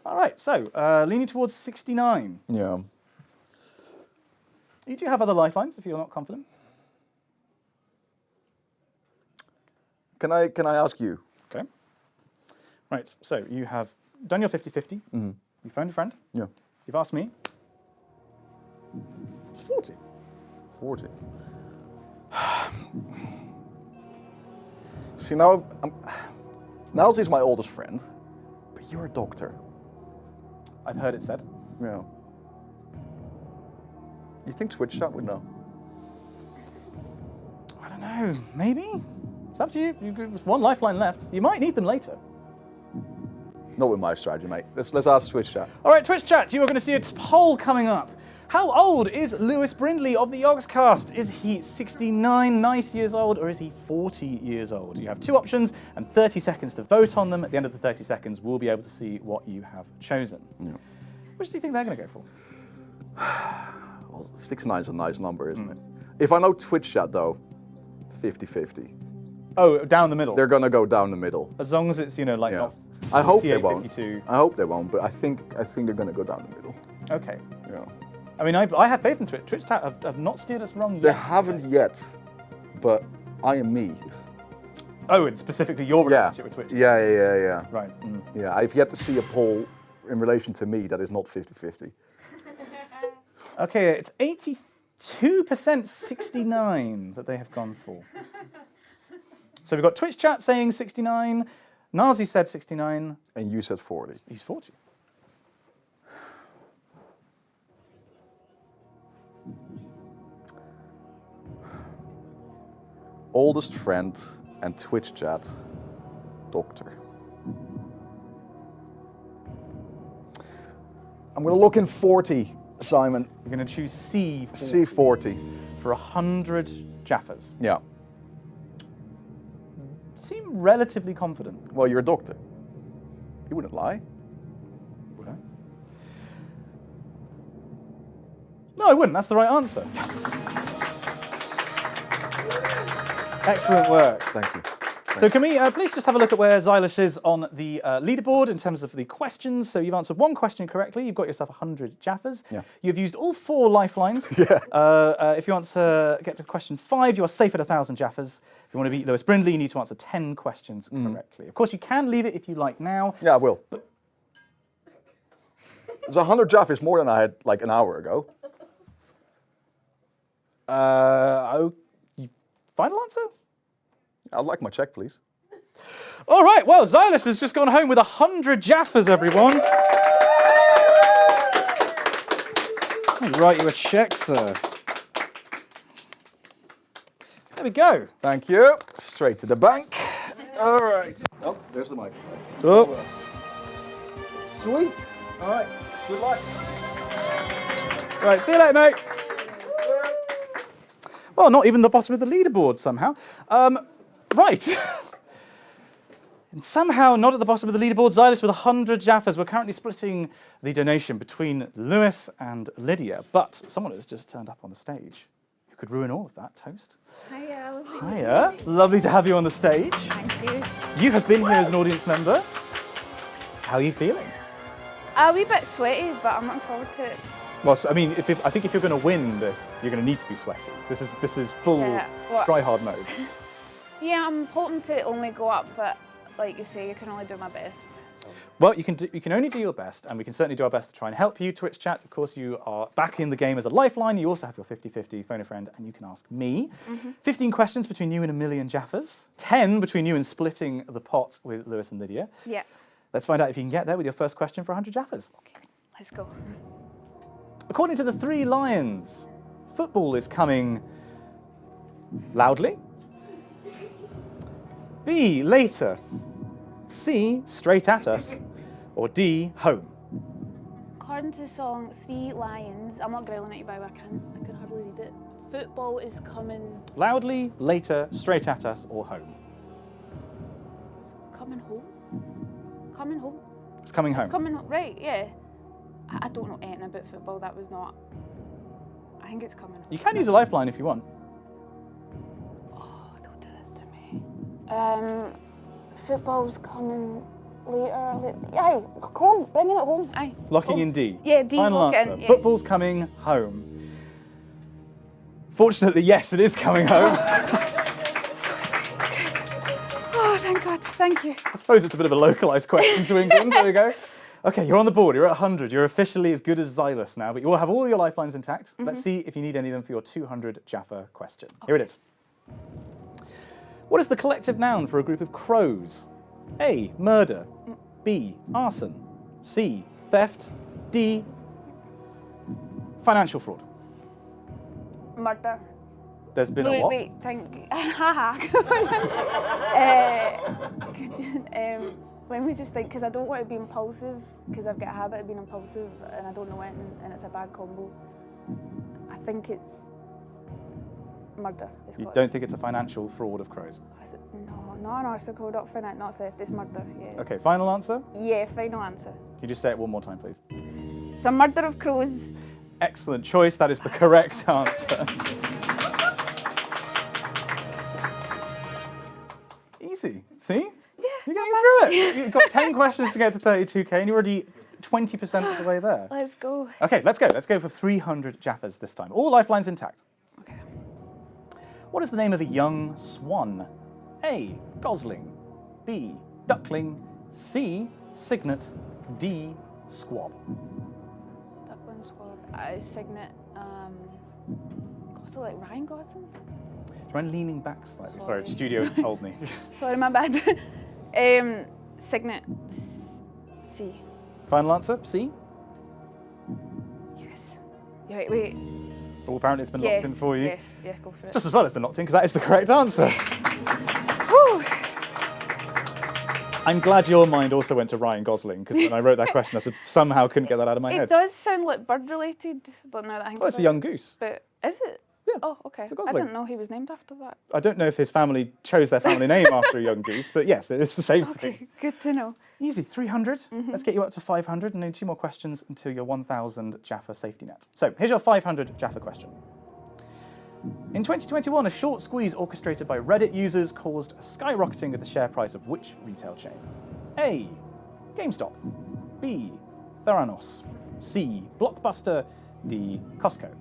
All right. So, leaning towards 69. Yeah. You do have other lifelines if you're not confident. Can I ask you? Okay. Right. So you have done your 50-50. You phoned a friend. Yeah. You've asked me. 40. 40. See, now, Nalzi's my oldest friend, but you're a doctor. I've heard it said. Yeah. You think Twitch chat would know? I don't know. Maybe? It's up to you. You've one lifeline left. You might need them later. Not with my strategy, mate. Let's ask Twitch chat. All right, Twitch chat, you are going to see a poll coming up. How old is Lewis Brindley of the Yogscast? Is he 69 nice years old, or is he 40 years old? You have 2 options and 30 seconds to vote on them. At the end of the 30 seconds, we'll be able to see what you have chosen. Yeah. Which do you think they're going to go for? Well, 69 is a nice number, isn't it? If I know Twitch chat, though, 50-50. Oh, down the middle? They're going to go down the middle. As long as it's, you know, like not I hope they 58, won't. 52. I hope they won't, but I think they're going to go down the middle. Okay. Yeah. I mean, I have faith in Twitch. Twitch chat have not steered us wrong yet. They haven't yet, but I am me. Oh, and specifically your relationship with Twitch. Yeah. Right. Yeah, I've yet to see a poll in relation to me that is not 50-50. Okay, it's 82%, 69 that they have gone for. So we've got Twitch chat saying 69. Nazi said 69. And you said 40. He's 40. Oldest friend and Twitch chat, doctor. I'm going to look in 40, Simon. You're going to choose C40. C40. For 100 Jaffas. Yeah. Seem relatively confident. Well, you're a doctor. You wouldn't lie. Would I? No, I wouldn't. That's the right answer. Yes. Excellent work. Thank you. So can we please just have a look at where Zylush is on the leaderboard in terms of the questions. So you've answered one question correctly. You've got yourself 100 Jaffas. Yeah. You've used all 4 lifelines. Yeah. If you want to get to question 5, you are safe at 1,000 Jaffas. If you want to beat Lewis Brindley, you need to answer 10 questions correctly. Of course, you can leave it if you like now. Yeah, I will. So 100 Jaffas more than I had like an hour ago. Final answer? I'd like my check, please. All right, well, Zylush has just gone home with 100 Jaffas, everyone. Let me write you a check, sir. There we go. Thank you. Straight to the bank. All right. Oh, there's the microphone. Oh. Sweet. All right. Good luck. Right, see you later, mate. Well, not even the bottom of the leaderboard somehow. Right. And somehow not at the bottom of the leaderboard, Zylush with 100 Jaffas. We're currently splitting the donation between Lewis and Lydia, but someone has just turned up on the stage who could ruin all of that. Toast. Hiya. Hiya. Lovely to have you on the stage. Thank you. You have been here as an audience member. How are you feeling? A wee bit sweaty, but I'm looking forward to it. Well, I mean, I think if you're going to win this, you're going to need to be sweaty. This is full try hard mode. Yeah, I'm hoping to only go up, but like you say, you can only do my best. So. Well, you can only do your best, and we can certainly do our best to try and help you. Twitch chat, of course, you are back in the game as a lifeline. You also have your 50-50 phone a friend, and you can ask me. 15 questions between you and 1,000,000 Jaffas. 10 between you and splitting the pot with Lewis and Lydia. Yeah. Let's find out if you can get there with your first question for 100 Jaffas. Okay, let's go. According to the 3 lions, football is coming loudly. B, later. C, straight at us. Or D, home. According to the song 3 Lions, I'm not growling at you, by the way, I can hardly read it. Football is coming. Loudly, later, straight at us, or home. Coming home? Coming home? It's coming home. It's coming home, right, yeah. I don't know anything about football, that was not. I think it's coming home. You can use a lifeline if you want. Oh, don't do this to me. Football's coming later. Aye, home, bringing it home, aye. Locking home. in D. Yeah, D, Final lock answer. in, yeah. Football's coming home. Fortunately, yes, it is coming home. Oh, thank God, thank you. I suppose it's a bit of a localised question to England. There we go. Okay, you're on the board. You're at 100. You're officially as good as Zylush now, but you will have all your lifelines intact. Let's see if you need any of them for your 200 Jaffa question. Here it is. What is the collective noun for a group of crows? A, murder. B, arson. C, theft. D, financial fraud. Murder. There's been a what? Wait, thank you. Haha. Let me just think, because I don't want to be impulsive, because I've got a habit of being impulsive and I don't know it, and it's a bad combo. I think it's murder. You don't think it's a financial fraud of crows? No, it's a code up for not theft, it's murder, yeah. Okay, final answer? Yeah, final answer. Can you just say it one more time, please? It's a murder of crows. Excellent choice. That is the correct answer. Easy. See? Yeah. You're getting through it. You've got 10 questions to get to 32k and you're already 20% of the way there. Let's go. Okay, let's go. Let's go for 300 Jaffas this time. All lifelines intact. Okay. What is the name of a young swan? A. Gosling. B. Duckling. C. Signet. D. Squab. Duckling Squab. Signet. Also like Ryan Gosling? Do you mind leaning back slightly? Sorry, studio has told me. Sorry, my bad. Signet. C. Final answer, C? Yes. Yeah, wait. Well, apparently it's been locked in for you. Yes, yeah, go for it. Just as well it's been locked in, because that is the correct answer. Whew. I'm glad your mind also went to Ryan Gosling, because when I wrote that question, I said, somehow couldn't get that out of my It head. does sound like bird related, but now that I think Well, it's a about young it. goose. But is it? Yeah. Oh, okay. It's a I gosling. didn't know he was named after that. I don't know if his family chose their family name after a young goose, but yes, it's the same thing. Okay, good to know. Easy, 300. Let's get you up to 500 and then 2 more questions until your 1,000 Jaffa safety net. So here's your 500 Jaffa question. In 2021, a short squeeze orchestrated by Reddit users caused a skyrocketing of the share price of which retail chain? A. GameStop. B. Theranos. C. Blockbuster. D. Costco.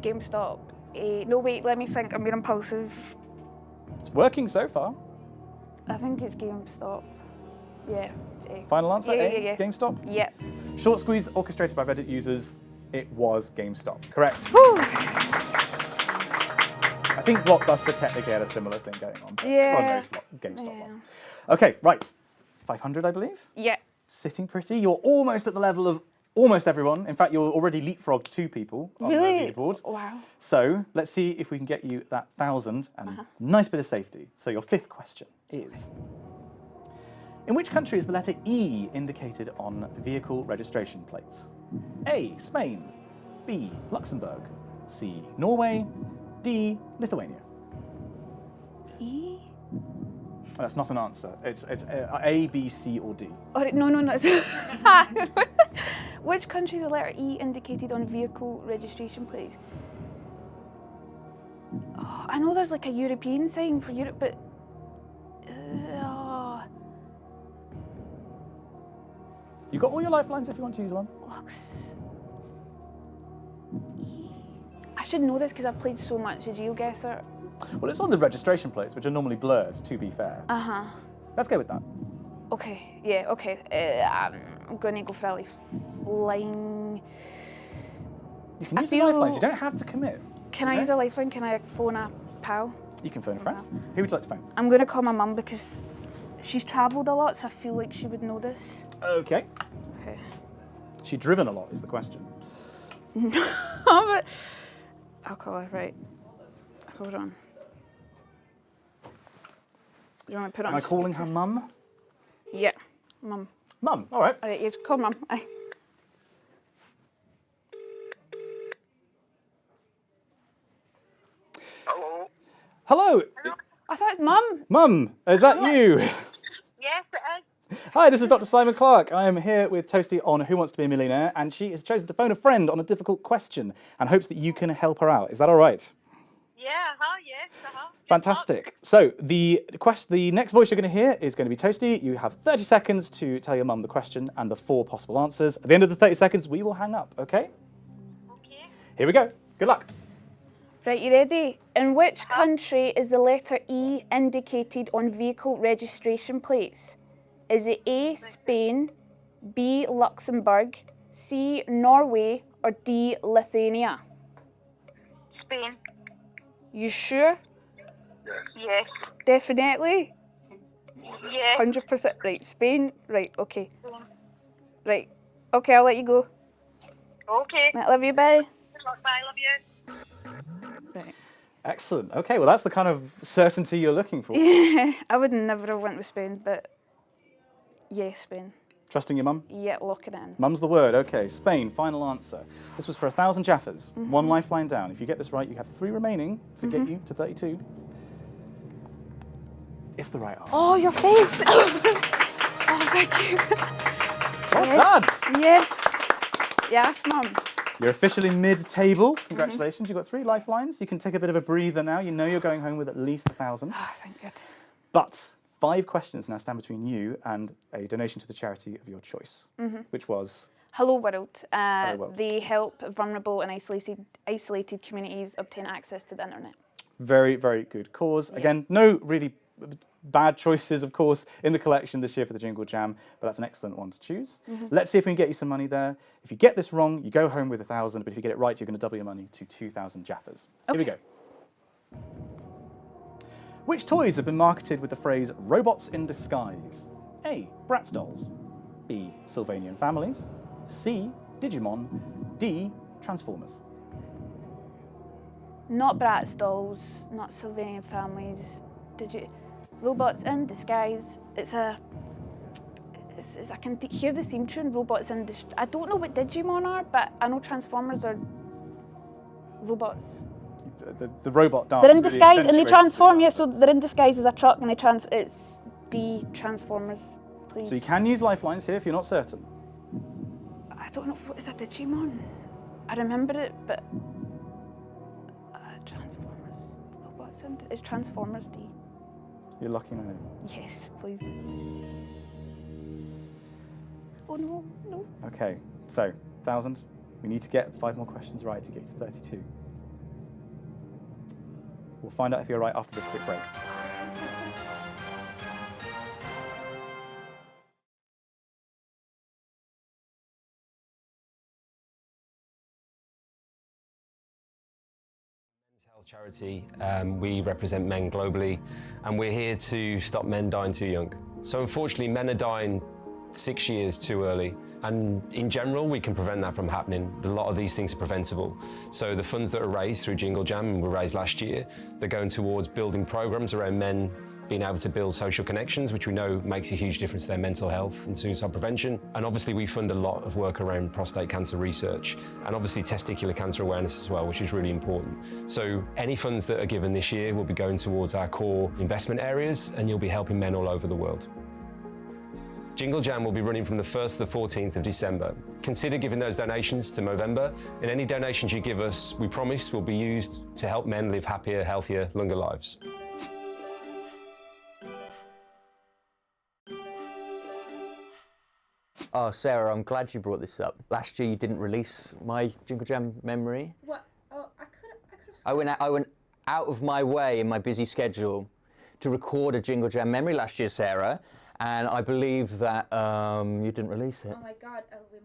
GameStop. No, wait, let me think. I'm being impulsive. It's working so far. I think it's GameStop. Yeah. A. Final answer, Yeah, A. yeah, yeah. GameStop? Yep. Short squeeze orchestrated by Reddit users. It was GameStop. Correct. I think Blockbuster technically had a similar thing going on. But Yeah. GameStop one. Okay, right. 500, I believe. Yeah. Sitting pretty. You're almost at the level of almost everyone. In fact, you're already leapfrogged 2 people on the Really? leaderboard. Wow. So let's see if we can get you that 1,000 and a nice bit of safety. So your 5th question is, in which country is the letter E indicated on vehicle registration plates? A. Spain. B. Luxembourg. C. Norway. D. Lithuania. E? That's not an answer. It's A, B, C, or D. Oh, no. Which country is the letter E indicated on vehicle registration plates? Oh, I know there's like a European sign for Europe, but You've got all your lifelines if you want to use one. I should know this because I've played so much a GeoGuessr. Well, it's on the registration plates, which are normally blurred, to be fair. Uh-huh. Let's go with that. Okay, yeah, okay. I'm going to go for a lifeline. You can use the lifelines. You don't have to commit. Can I use a lifeline? Can I phone a pal? You can phone a friend. Who would you like to phone? I'm going to call my mum because she's travelled a lot, so I feel like she would know this. Okay. Okay. She's driven a lot, is the question. But I'll call her, right. Hold on. You want to put it on? Am I calling her mum? Yeah, mum. Mum, all right. All right, you call mum. Hello. I thought mum. Mum, is that you? Yes, it is. Hi, this is Dr. Simon Clark. I am here with Toasty on Who Wants to Be a Millionaire, and she has chosen to phone a friend on a difficult question and hopes that you can help her out. Is that all right? Yeah, yes, Fantastic. So the next voice you're going to hear is going to be Toasty. You have 30 seconds to tell your mum the question and the 4 possible answers. At the end of the 30 seconds, we will hang up, okay? Okay. Here we go. Good luck. Right, you ready? In which country is the letter E indicated on vehicle registration plates? Is it A, Spain, B, Luxembourg, C, Norway, or D, Lithuania? Spain. You sure? Yes. Definitely? Yes. 100%. Right, Spain. Right, okay. Right. Okay, I'll let you go. Okay. I love you, bye. Good luck, bye, love you. Right. Excellent. Okay, well, that's the kind of certainty you're looking for. Yeah, I would never have went with Spain, but yeah, Spain. Trusting your mum? Yeah, lock it in. Mum's the word. Okay, Spain, final answer. This was for 1,000 Jaffas. 1 lifeline down. If you get this right, you have 3 remaining to get you to 32. It's the right answer. Oh, your face! Oh, thank you. Well done. Yes. Yes, Mum. You're officially mid-table. Congratulations. You've got 3 lifelines. You can take a bit of a breather now. You know you're going home with at least 1,000. Oh, thank God. But 5 questions now stand between you and a donation to the charity of your choice, which was... Hello World. Hello World. They help vulnerable and isolated communities obtain access to the internet. Very, very good cause. Again, no really bad choices, of course, in the collection this year for the Jingle Jam, but that's an excellent one to choose. Let's see if we can get you some money there. If you get this wrong, you go home with 1,000, but if you get it right, you're going to double your money to 2,000 Jaffas. Here we go. Which toys have been marketed with the phrase robots in disguise? A. Bratz dolls. B. Sylvanian families. C. Digimon. D. Transformers. Not Bratz dolls, not Sylvanian families. Robots in disguise. I can hear the theme tune. Robots in disguise. I don't know what Digimon are, but I know Transformers are robots. The robot dance. They're in disguise and they transform. Yeah, so they're in disguise as a truck and it's the Transformers. Please. So you can use lifelines here if you're not certain. I don't know, what is a Digimon? I remember it, but Transformers. Robots in. It's Transformers D. You're lucky now. Yes, please. Oh no, no. Okay, so 1,000. We need to get 5 more questions right to get you to 32. We'll find out if you're right after this quick break. Charity. We represent men globally, and we're here to stop men dying too young. So unfortunately, men are dying 6 years too early, and in general, we can prevent that from happening. A lot of these things are preventable. So the funds that are raised through Jingle Jam, and were raised last year, they're going towards building programs around men being able to build social connections, which we know makes a huge difference to their mental health and suicide prevention. And obviously we fund a lot of work around prostate cancer research and obviously testicular cancer awareness as well, which is really important. So any funds that are given this year will be going towards our core investment areas, and you'll be helping men all over the world. Jingle Jam will be running from the 1st to the 14th of December. Consider giving those donations to Movember, and any donations you give us, we promise, will be used to help men live happier, healthier, longer lives. Oh, Sarah, I'm glad you brought this up. Last year you didn't release my Jingle Jam memory. What? Oh, I could have. I went out of my way in my busy schedule to record a Jingle Jam memory last year, Sarah, and I believe that you didn't release it. Oh my God! Oh, we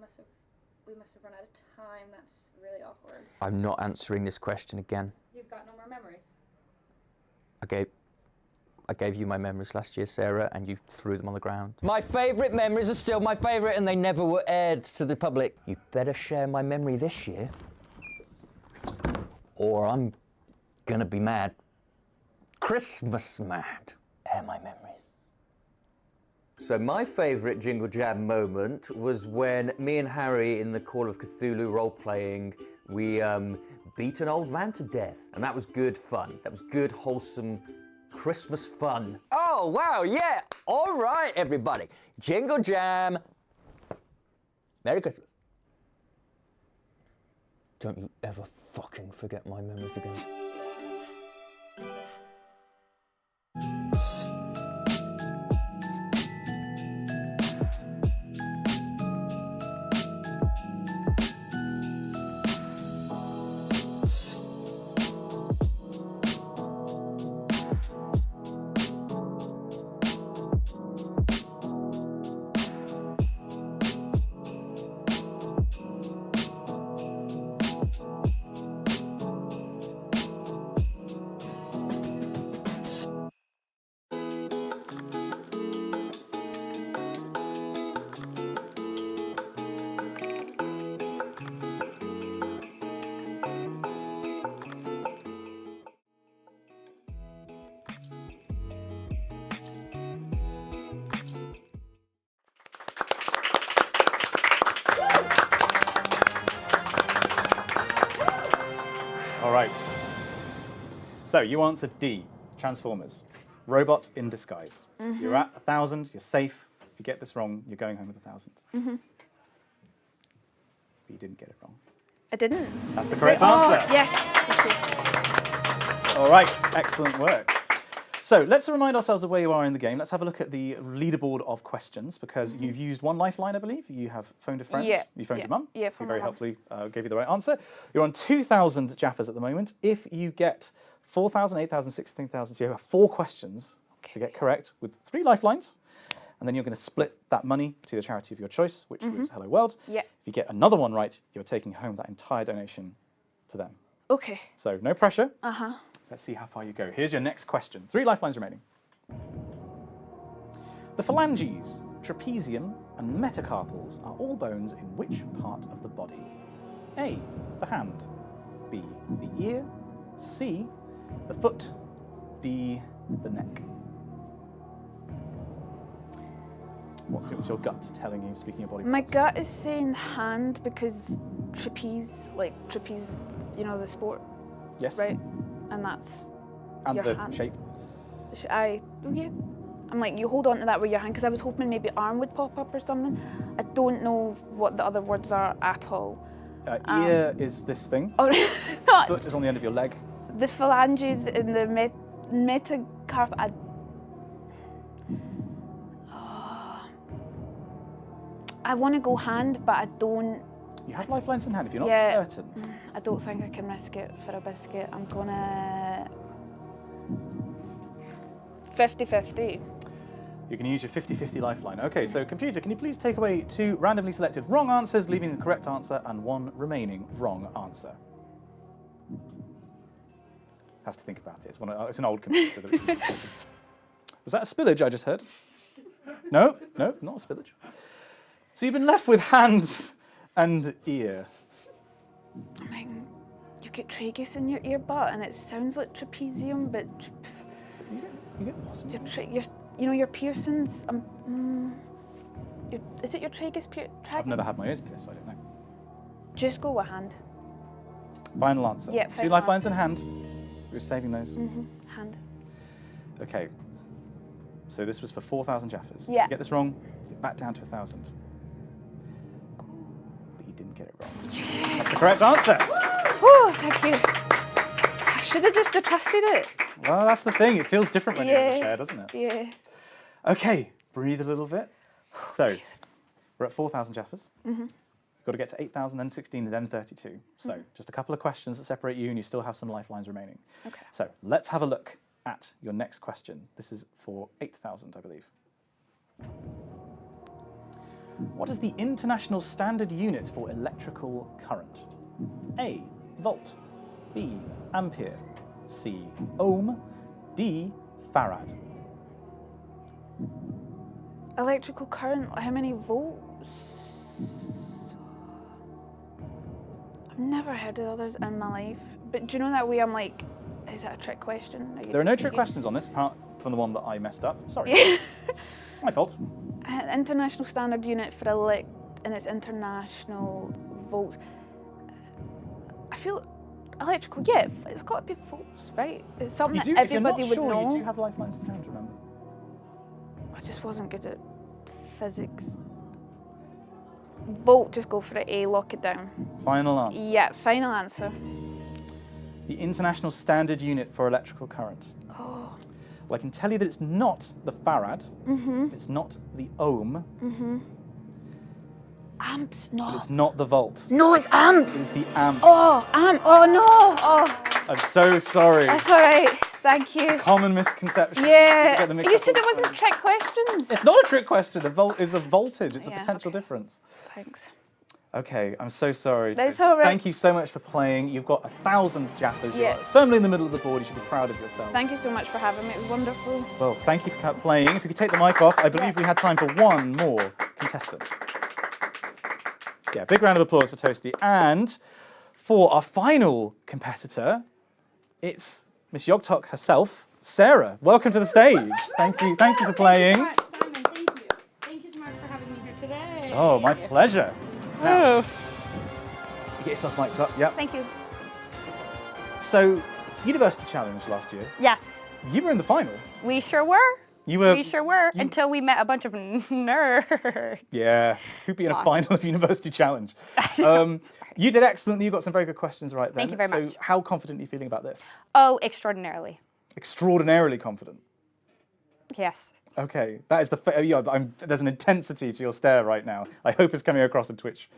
must have run out of time. That's really awkward. I'm not answering this question again. You've got no more memories. I gave you my memories last year, Sarah, and you threw them on the ground. My favourite memories are still my favourite, and they never were aired to the public. You better share my memory this year, or I'm gonna be mad. Christmas mad. Air my memories. So my favourite Jingle Jam moment was when me and Harry in the Call of Cthulhu role-playing, we beat an old man to death, and that was good fun. That was good, wholesome Christmas fun. Oh, wow, yeah. All right, everybody. Jingle Jam. Merry Christmas. Don't you ever fucking forget my memories again. All right. So you answered D, Transformers. Robots in disguise. Mhm. You're at 1,000, you're safe. If you get this wrong, you're going home with 1,000. Mhm. But you didn't get it wrong. I didn't. That's the correct answer. Yes. All right, excellent work. So let's remind ourselves of where you are in the game. Let's have a look at the leaderboard of questions, because you've used one lifeline, I believe. You have phoned a friend. Yeah. You phoned Yeah. your mum. Yeah, Who phoned very my mum. helpfully gave you the right answer. You're on 2,000 Jaffas at the moment. If you get 4,000, 8,000, 16,000. So you have 4 questions to get correct with 3 lifelines. And then you're going to split that money to the charity of your choice, which was Hello World. Yeah. If you get another one right, you're taking home that entire donation to them. Okay. So no pressure. Uh-huh. Let's see how far you go. Here's your next question. 3 lifelines remaining. The phalanges, trapezium, and metacarpals are all bones in which part of the body? A, the hand. B, the ear. C, the foot. D, the neck. What's your gut telling you, speaking of body My parts? gut is saying hand because trapeze, you know, the sport. Yes. Right? And that's And your the hand. shape. Yeah. I'm like, you hold on to that with your hand, because I was hoping maybe arm would pop up or something. I don't know what the other words are at all. Ear is this thing. Oh, Foot is on the end of your leg. The phalanges in the metacarp. I want to go hand, but I don't. You have lifelines in hand if you're not certain. I don't think I can risk it for a biscuit. I'm gonna 50-50. You can use your 50-50 lifeline. Okay, so computer, can you please take away 2 randomly selected wrong answers, leaving the correct answer and 1 remaining wrong answer? Has to think about it. It's an old computer. Was that a spillage I just heard? No, not a spillage. So you've been left with hand and ear. I mean, you get tragus in your ear butt, and it sounds like trapezium, but your piercings. Is it your tragus? I've never had my ears pierced, so I don't know. Just go with hand. Final answer. Yeah, 2 final lifelines answer. in hand. We're saving those. Hand. Okay. So this was for 4,000 Jaffas. Yeah. If you get this wrong, you're back down to 1,000. But you didn't get it wrong. That's the correct answer. Oh, thank you. I should have just trusted it. Well, that's the thing. It feels different when you're in the chair, doesn't it? Yeah. Okay, breathe a little bit. So, we're at 4,000 Jaffas. Got to get to 8,000, then 16, then 32. So, just a couple of questions that separate you, and you still have some lifelines remaining. Okay. So, let's have a look at your next question. This is for 8,000, I believe. What is the international standard unit for electrical current? A, volt. B, ampere. C, ohm. D, farad. Electrical current, how many volts? I've never heard of others in my life. But do you know that way I'm like, is that a trick question? There are no trick questions on this, apart from the one that I messed up. Sorry. Yeah. My fault. International standard unit for and it's international volts. I feel electrical, yeah, it's got to be volts, right? It's something that everybody would know. You do have lifelines in hand, remember? I just wasn't good at physics. Volt, just go for it, A, lock it down. Final answer. Yeah, final answer. The international standard unit for electrical current. Oh. Well, I can tell you that it's not the farad. It's not the ohm. Amps, no. But it's not the volt. No, it's amps. It's the amp. Oh, amp, oh no. Oh. I'm so sorry. That's all right, thank you. Common misconception. Yeah, Get them mixed you up said all it the wasn't time. trick questions. It's not a trick question. A volt is a voltage. It's a Yeah, potential difference. Thanks. Okay, I'm so sorry. That's Tracy. all right. Thank you so much for playing. You've got 1,000 Jaffas. Yeah. You're firmly in the middle of the board. You should be proud of yourself. Thank you so much for having me, it was wonderful. Well, thank you for playing. If you could take the mic off, I believe we had time for one more contestant. Yeah, big round of applause for Toasty. And for our final competitor, it's Miss Yogtok herself, Sarah. Welcome to the stage. Thank you for playing. Thank you so much, Simon. Thank you. Thank you so much for having me here today. Oh, my pleasure. Oh. Get yourself mic'd up, yep. Thank you. So, University Challenge last year, Yes, you were in the final. we sure were. You were. We sure were, until we met a bunch of nerds. Yeah, who'd be in a Aw. final of University Challenge? You did excellently. You got some very good questions right then. Thank you very much. So, how confident are you feeling about this? Oh, extraordinarily. Extraordinarily confident. Yes. Okay, that is there's an intensity to your stare right now. I hope it's coming across on Twitch.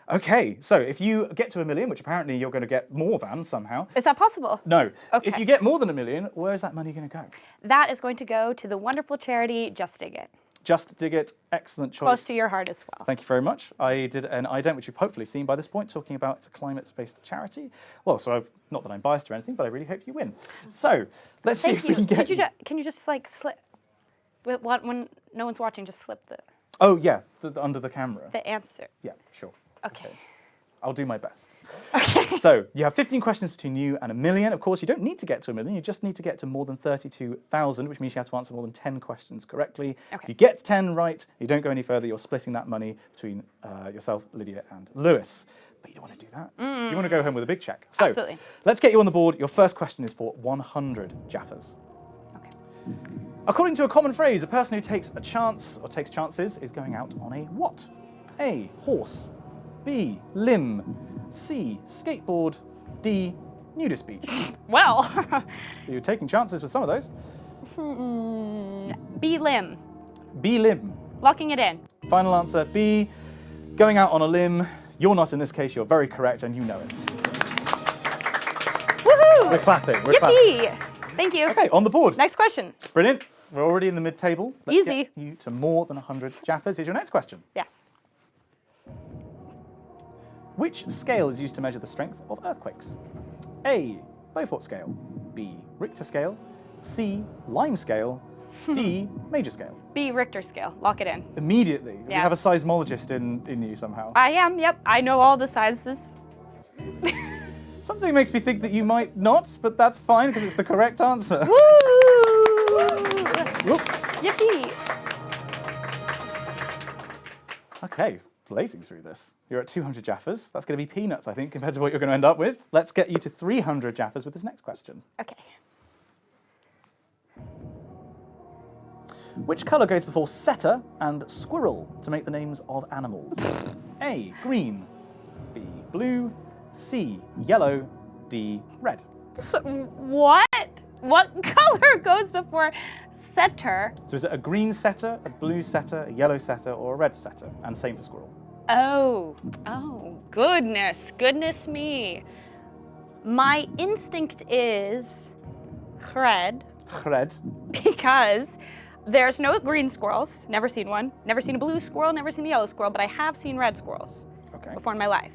Okay, so if you get to 1 million, which apparently you're going to get more than somehow. Is that possible? No. Okay. If you get more than 1 million, where's that money going to go? That is going to go to the wonderful charity Just Dig It. Just Dig It, excellent choice. Close to your heart as well. Thank you very much. I did an ident, which you've hopefully seen by this point, talking about it's a climate-based charity. Well, so not that I'm biased or anything, but I really hope you win. So let's see if we can get. Can you just like slip? When no one's watching, just slip the. Oh yeah, under the camera. The answer. Yeah, sure. Okay. I'll do my best. Okay. So you have 15 questions between you and 1 million. Of course, you don't need to get to 1 million. You just need to get to more than 32,000, which means you have to answer more than 10 questions correctly. Okay. If you get 10 right, you don't go any further. You're splitting that money between yourself, Lydia, and Lewis. But you don't want to do that. You want to go home with a big check. So Absolutely. Let's get you on the board. Your first question is for 100 Jaffas. Okay. According to a common phrase, a person who takes a chance or takes chances is going out on a what? A, horse. B, limb. C, skateboard. D, nudist beach. Well. You're taking chances with some of those. B, limb. B, limb. Locking it in. Final answer, B, going out on a limb. You're not in this case, you're very correct, and you know it. Woohoo! We're clapping, we're Yippee! clapping. Thank you. Okay, on the board. Next question. Brilliant. We're already in the mid-table. Let's Easy. get you to more than 100 Jaffas. Here's your next question. Yes. Which scale is used to measure the strength of earthquakes? A, Beaufort scale. B, Richter scale. C, Lime scale. D, Major scale. B, Richter scale. Lock it in. Immediately. You Yes. have a seismologist in you somehow. I am, yep. I know all the sizes. Something makes me think that you might not, but that's fine because it's the correct answer. Woo! Whoop. Yippee! Okay, blazing through this. You're at 200 Jaffas. That's going to be peanuts, I think, compared to what you're going to end up with. Let's get you to 300 Jaffas with this next question. Okay. Which colour goes before setter and squirrel to make the names of animals? A, green. B, blue. C, yellow. D, red. So, what? What color goes before setter? So is it a green setter, a blue setter, a yellow setter, or a red setter? And same for squirrel. Oh, goodness me. My instinct is red. Red. Because there's no green squirrels, never seen one. Never seen a blue squirrel, never seen a yellow squirrel, but I have seen red squirrels before in my life.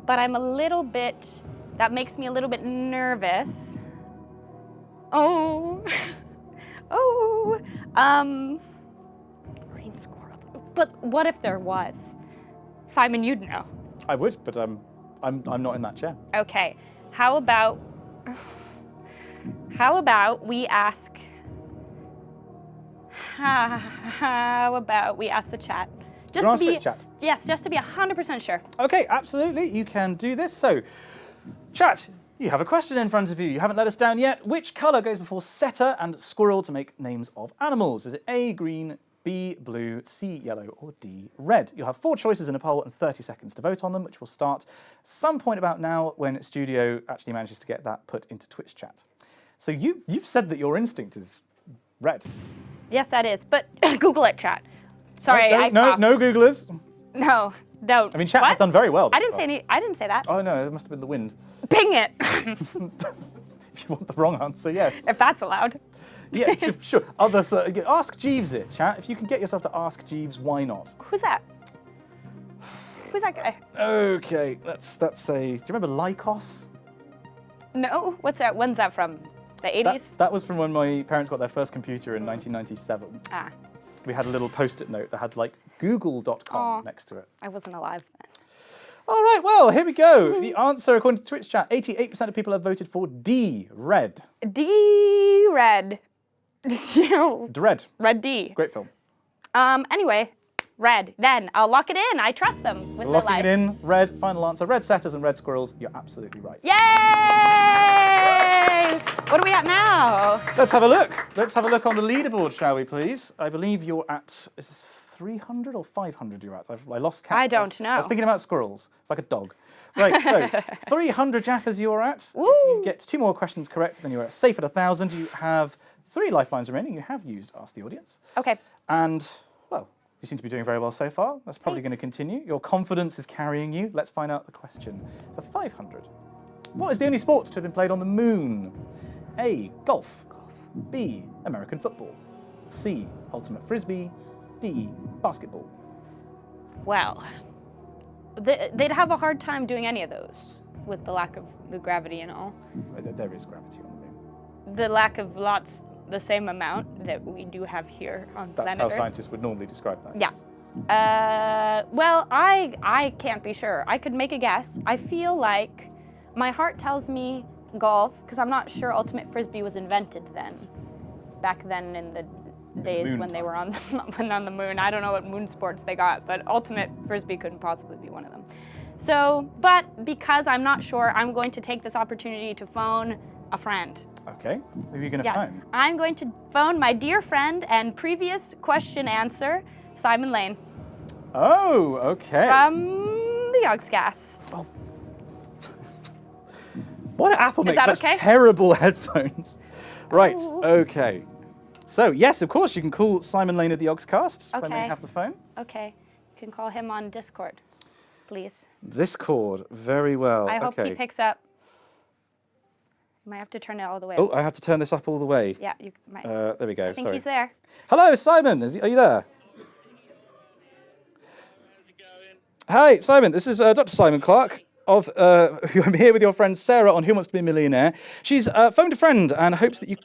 But I'm a little bit, that makes me a little bit nervous. Oh, green squirrel. But what if there was? Simon, you'd know. I would, but I'm not in that chair. Okay, how about we ask? How about we ask the chat? Just to be chat. Yes, just to be 100% sure. Okay, absolutely, you can do this. So, chat, you have a question in front of you. You haven't let us down yet. Which colour goes before setter and squirrel to make names of animals? Is it A, green, B, blue, C, yellow, or D, red? You'll have 4 choices in a poll and 30 seconds to vote on them, which will start some point about now when Studio actually manages to get that put into Twitch chat. So you've said that your instinct is red. Yes, that is. But Google it, chat. Sorry, no Googlers. No, don't. I mean, chat have done very well. I didn't say that. Oh no, it must have been the wind. Ping it. If you want the wrong answer, yes. If that's allowed. Yeah, sure. Others, ask Jeeves it, chat. If you can get yourself to ask Jeeves, why not? Who's that? Who's that guy? Okay, that's a. Do you remember Lycos? No. What's that? When's that from? The 80s? That was from when my parents got their first computer in 1997. Ah. We had a little post-it note that had like google.com next to it. I wasn't alive then. All right, well, here we go. The answer, according to Twitch chat, 88% of people have voted for D, red. D, red. Dread. Red D. Great film. Anyway, red. Then I'll lock it in. I trust them with my life. Locking it in, red. Final answer, red setters and red squirrels. You're absolutely right. Yay! What are we at now? Let's have a look. Let's have a look on the leaderboard, shall we, please? I believe you're at, is this 300 or 500 you're at? I lost count. I don't know. I was thinking about squirrels. It's like a dog. Right, so 300 Jaffas you're at. Woo! If you get 2 more questions correct, then you're at safe at 1,000. You have 3 lifelines remaining. You have used Ask the Audience. Okay. And, well, You seem to be doing very well so far. That's probably going to continue. Your confidence is carrying you. Let's find out the question for 500. What is the only sport to have been played on the moon? A, golf. B, American football. C, ultimate frisbee. D, basketball. Well, they'd have a hard time doing any of those with the lack of the gravity and all. There is gravity on the moon. The lack of the same amount that we do have here on planet Earth. That's how scientists would normally describe that. Yeah. Well, I can't be sure. I could make a guess. I feel like my heart tells me golf, because I'm not sure ultimate frisbee was invented back then in the days when they were on the moon. I don't know what moon sports they got, but ultimate frisbee couldn't possibly be one of them. So, but because I'm not sure, I'm going to take this opportunity to phone a friend. Okay, who are you going to phone? I'm going to phone my dear friend and previous question answer, Simon Lane. Oh, okay. From the Yogscast. Oh. Why did Apple Is make that such okay? terrible headphones? Right, okay. So, yes, of course, you can call Simon Lane of the Yogscast when they have the phone. Okay, you can call him on Discord, please. Discord, very well. I hope okay. he picks up. You might have to turn it all the way Oh, up. I have to turn this up all the way. Yeah, you might. There we go. I think Sorry. he's there. Hello, Simon. Are you there? Hi, Simon. This is Dr. Simon Clark. I'm here with your friend Sarah on Who Wants to Be a Millionaire. She's phoned a friend and hopes that you.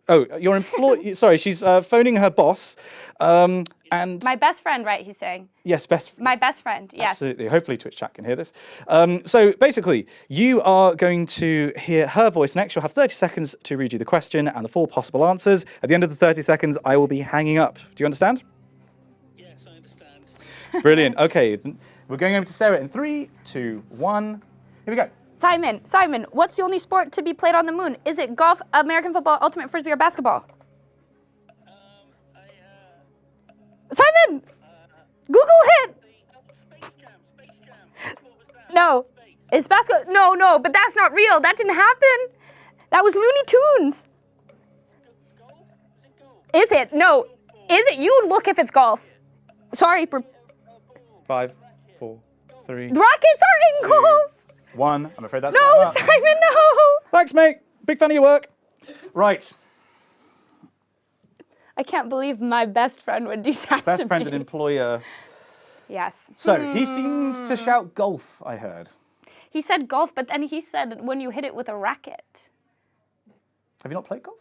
Oh, your employee. Sorry, she's phoning her boss. And My best friend, right? He's saying. yes, My best friend. Yes. absolutely. Hopefully, Twitch chat can hear this. So basically, you are going to hear her voice next. You'll have 30 seconds to read you the question and the 4 possible answers. At the end of the 30 seconds, I will be hanging up. Do you understand? Yes, I understand. Brilliant. Okay, we're going over to Sarah in 3, 2, 1. Here we go. Simon, what's the only sport to be played on the moon? Is it golf, American football, ultimate frisbee, or basketball? Simon! Google it! No. It's basketball. No, but that's not real. That didn't happen. That was Looney Tunes. Is it? No. Is it? You look if it's golf. Sorry for... 5, 4, 3. The Rockets are in golf! 1. I'm afraid that's No, not enough. Simon, no! Thanks, mate. Big fan of your work. Right. I can't believe my best friend would do that Best to friend me. and employer. Yes. So, he seemed to shout golf, I heard. He said golf, but then he said when you hit it with a racket. Have you not played golf?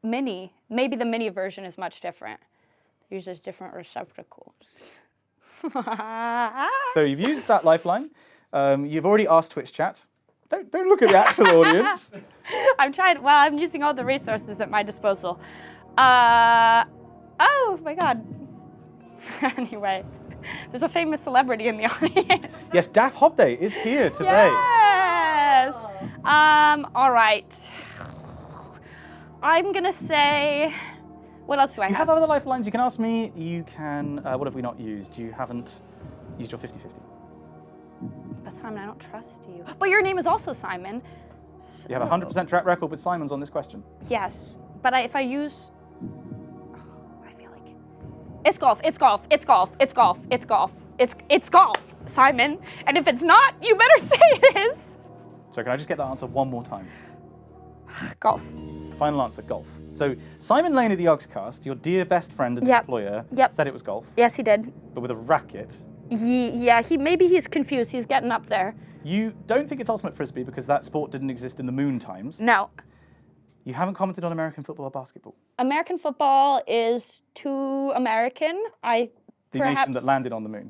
Mini. Maybe the mini version is much different. Uses different receptacles. So, you've used that lifeline. You've already asked Twitch chat. Don't look at the actual audience. I'm trying. Well, I'm using all the resources at my disposal. Oh my God. Anyway, there's a famous celebrity in the audience. Yes, Daft Hobday is here today. Yes. All right. I'm gonna say. What else do I You have? have other lifelines. You can ask me. You can. What have we not used? You haven't used your 50-50. But Simon, I don't trust you. But your name is also Simon. So... You have a 100% track record with Simons on this question. Yes, but if I use... I feel like... It's golf, it's golf, it's golf, it's golf, it's golf. It's golf, Simon. And if it's not, you better say it is. So can I just get that answer one more time? Golf. Final answer, golf. So Simon Lane of the Yogscast, your dear best friend and employer, said it was golf. Yes, he did. But with a racket. Yeah, maybe he's confused. He's getting up there. You don't think it's ultimate frisbee because that sport didn't exist in the moon times. No. You haven't commented on American football or basketball. American football is too American. The nation that landed on the moon.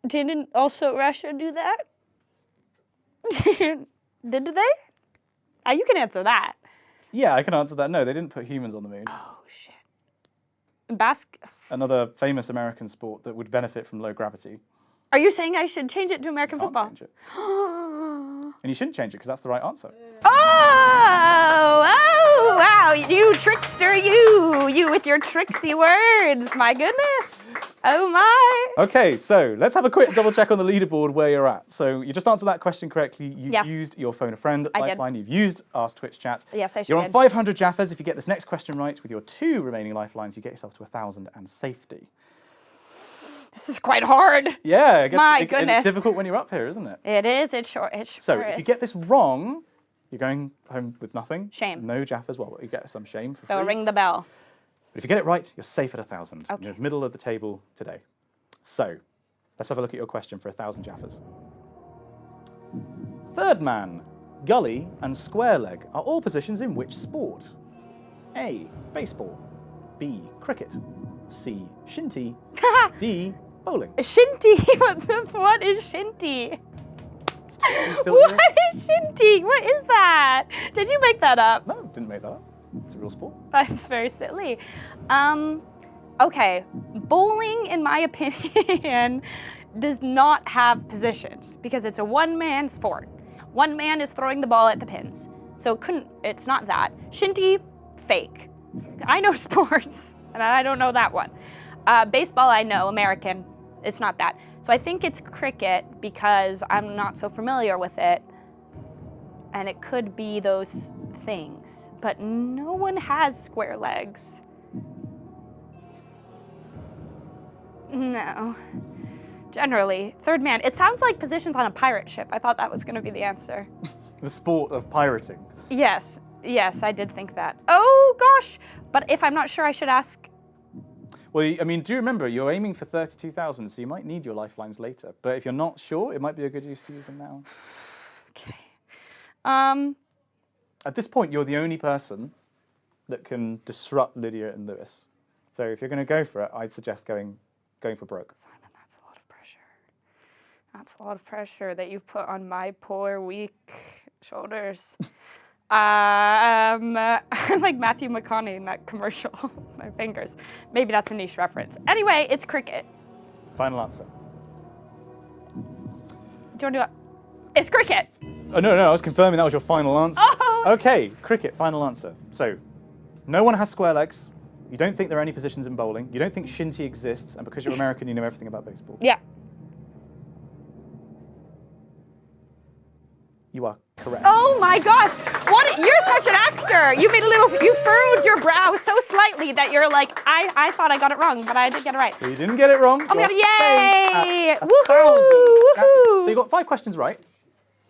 Didn't also Russia do that? Did they? You can answer that. Yeah, I can answer that. No, they didn't put humans on the moon. Oh, shit. Another famous American sport that would benefit from low gravity. Are you saying I should change it to American football? Change it. And you shouldn't change it because that's the right answer. Oh, wow, you trickster, you with your tricksy words, my goodness. Oh my! Okay, so let's have a quick double check on the leaderboard where you're at. So you just answered that question correctly. You've Yes. used your phone a friend I did. lifeline. You've used Ask Twitch Chat. Yes, I sure You're on did. 500 Jaffas. If you get this next question right with your 2 remaining lifelines, you get yourself to 1,000 and safety. This is quite hard. Yeah, My goodness. It's difficult when you're up here, isn't it? It is. It sure is. So if you get this wrong, you're going home with nothing. Shame. No Jaffas. Well, you get some shame for So free. ring the bell. But if you get it right, you're safe at 1,000. Okay. You're in the middle of the table today. So let's have a look at your question for 1,000 Jaffas. Third man, gully, and square leg are all positions in which sport? A. Baseball. B. Cricket. C. Shinty. D. Bowling. Shinty? What is shinty? Still What is shinty? What is that? Did you make that up? No, didn't make that up. It's a real sport. That's very silly. Okay, bowling, in my opinion, does not have positions because it's a one-man sport. One man is throwing the ball at the pins. So it's not that. Shinty, fake. I know sports, and I don't know that one. Baseball, I know, American. It's not that. So I think it's cricket because I'm not so familiar with it. And it could be those things. But no one has square legs. No. Generally. Third man. It sounds like positions on a pirate ship. I thought that was going to be the answer. The sport of pirating. Yes. Yes, I did think that. Oh, gosh. But if I'm not sure, I should ask. Well, I mean, do remember, you're aiming for 32,000, so you might need your lifelines later. But if you're not sure, it might be a good use to use them now. Okay. At this point, you're the only person that can disrupt Lydia and Lewis. So if you're going to go for it, I'd suggest going for broke. Simon, that's a lot of pressure. That's a lot of pressure that you've put on my poor, weak shoulders. I'm like Matthew McConaughey in that commercial. My fingers. Maybe that's a niche reference. Anyway, it's cricket. Final answer. Do you want to do it? It's cricket. Oh, no, I was confirming that was your final answer. Oh! Okay, cricket, final answer. So, no one has square legs. You don't think there are any positions in bowling. You don't think shinty exists. And because you're American, you know everything about baseball. Yeah. You are correct. Oh my gosh! What? You're such an actor. You furrowed your brow so slightly that you're like, I thought I got it wrong, but I did get it right. Well, you didn't get it wrong. Oh my god! Yay! Woohoo! So you got 5 questions right.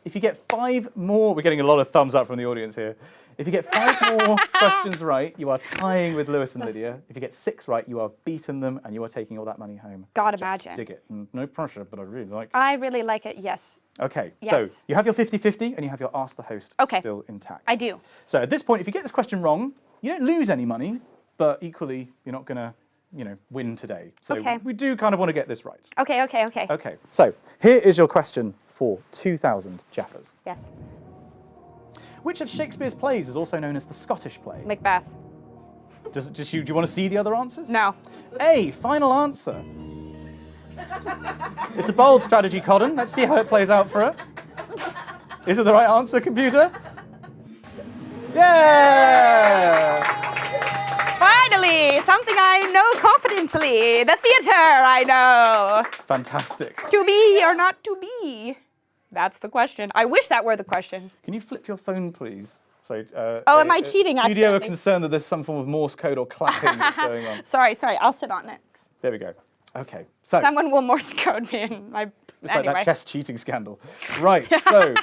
If you get 5 more, we're getting a lot of thumbs up from the audience here. If you get 5 more questions right, you are tying with Lewis and Lydia. If you get 6 right, you are beating them and you are taking all that money home. God, Just imagine. dig it. No pressure, but I really like it. I really like it. Yes. Okay, Yes. so you have your 50-50 and you have your Ask the Host still intact. I do. So at this point, if you get this question wrong, you don't lose any money, but equally, you're not going to, win today. So Okay. we do kind of want to get this right. Okay. Okay, so here is your question for 2,000 Jaffas. Yes. Which of Shakespeare's plays is also known as the Scottish play? Macbeth. Do you want to see the other answers? No. A, final answer. It's a bold strategy, Codden. Let's see how it plays out for it. Is it the right answer, computer? Yeah! Finally, something I know confidently. The theater, I know. Fantastic. To be or not to be? That's the question. I wish that were the question. Can you flip your phone, please? So, am I cheating, Studio are accidentally? concerned that there's some form of Morse code or clapping that's going on. Sorry, I'll sit on it. There we go. Okay, so Someone will Morse code me in my. it's anyway. like that chess cheating scandal. Right, so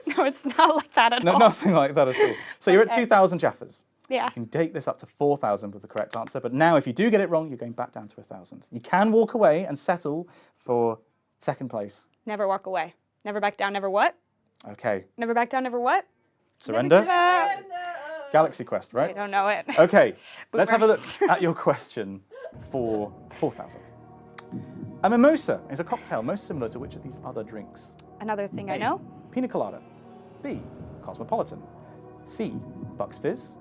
No, it's not like that at all. nothing like that at all. So you're at Okay. 2,000 Jaffas. Yeah. You can take this up to 4,000 with the correct answer, but now if you do get it wrong, you're going back down to 1,000. You can walk away and settle for second place. Never walk away. Never back down. Never what? Okay, Never back down. Never what? surrender. Never give up. Galaxy Quest, I right? don't know it. Okay, let's have a look Boomers. at your question for 4,000. A mimosa is a cocktail most similar to which of these other drinks? Another thing I A, know. Pina colada. B, cosmopolitan. C, Bucks Fizz.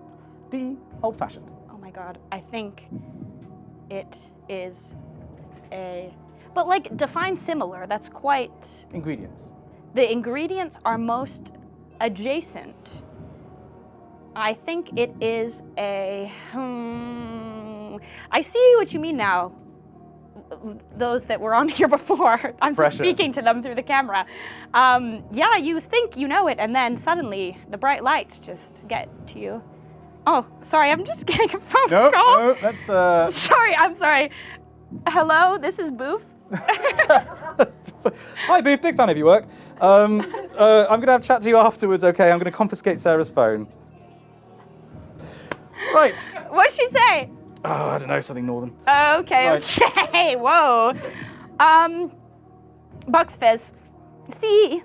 D, old fashioned. Oh my god. I think it is a. But like, define similar. That's quite. Ingredients. The ingredients are most adjacent. I think it is a. I see what you mean now. those that were on here before. I'm just speaking to them through the camera. Yeah, you think you know it, and then suddenly the bright lights just get to you. Oh, sorry, I'm just getting a phone call. No, that's Sorry, I'm sorry. Hello, this is Boof. Hi, Booth. Big fan of your work. I'm going to have a chat to you afterwards, okay? I'm going to confiscate Sarah's phone. Right. What'd she say? Oh, I don't know, something northern. Okay, Right. okay, whoa. Bucks Fizz. See?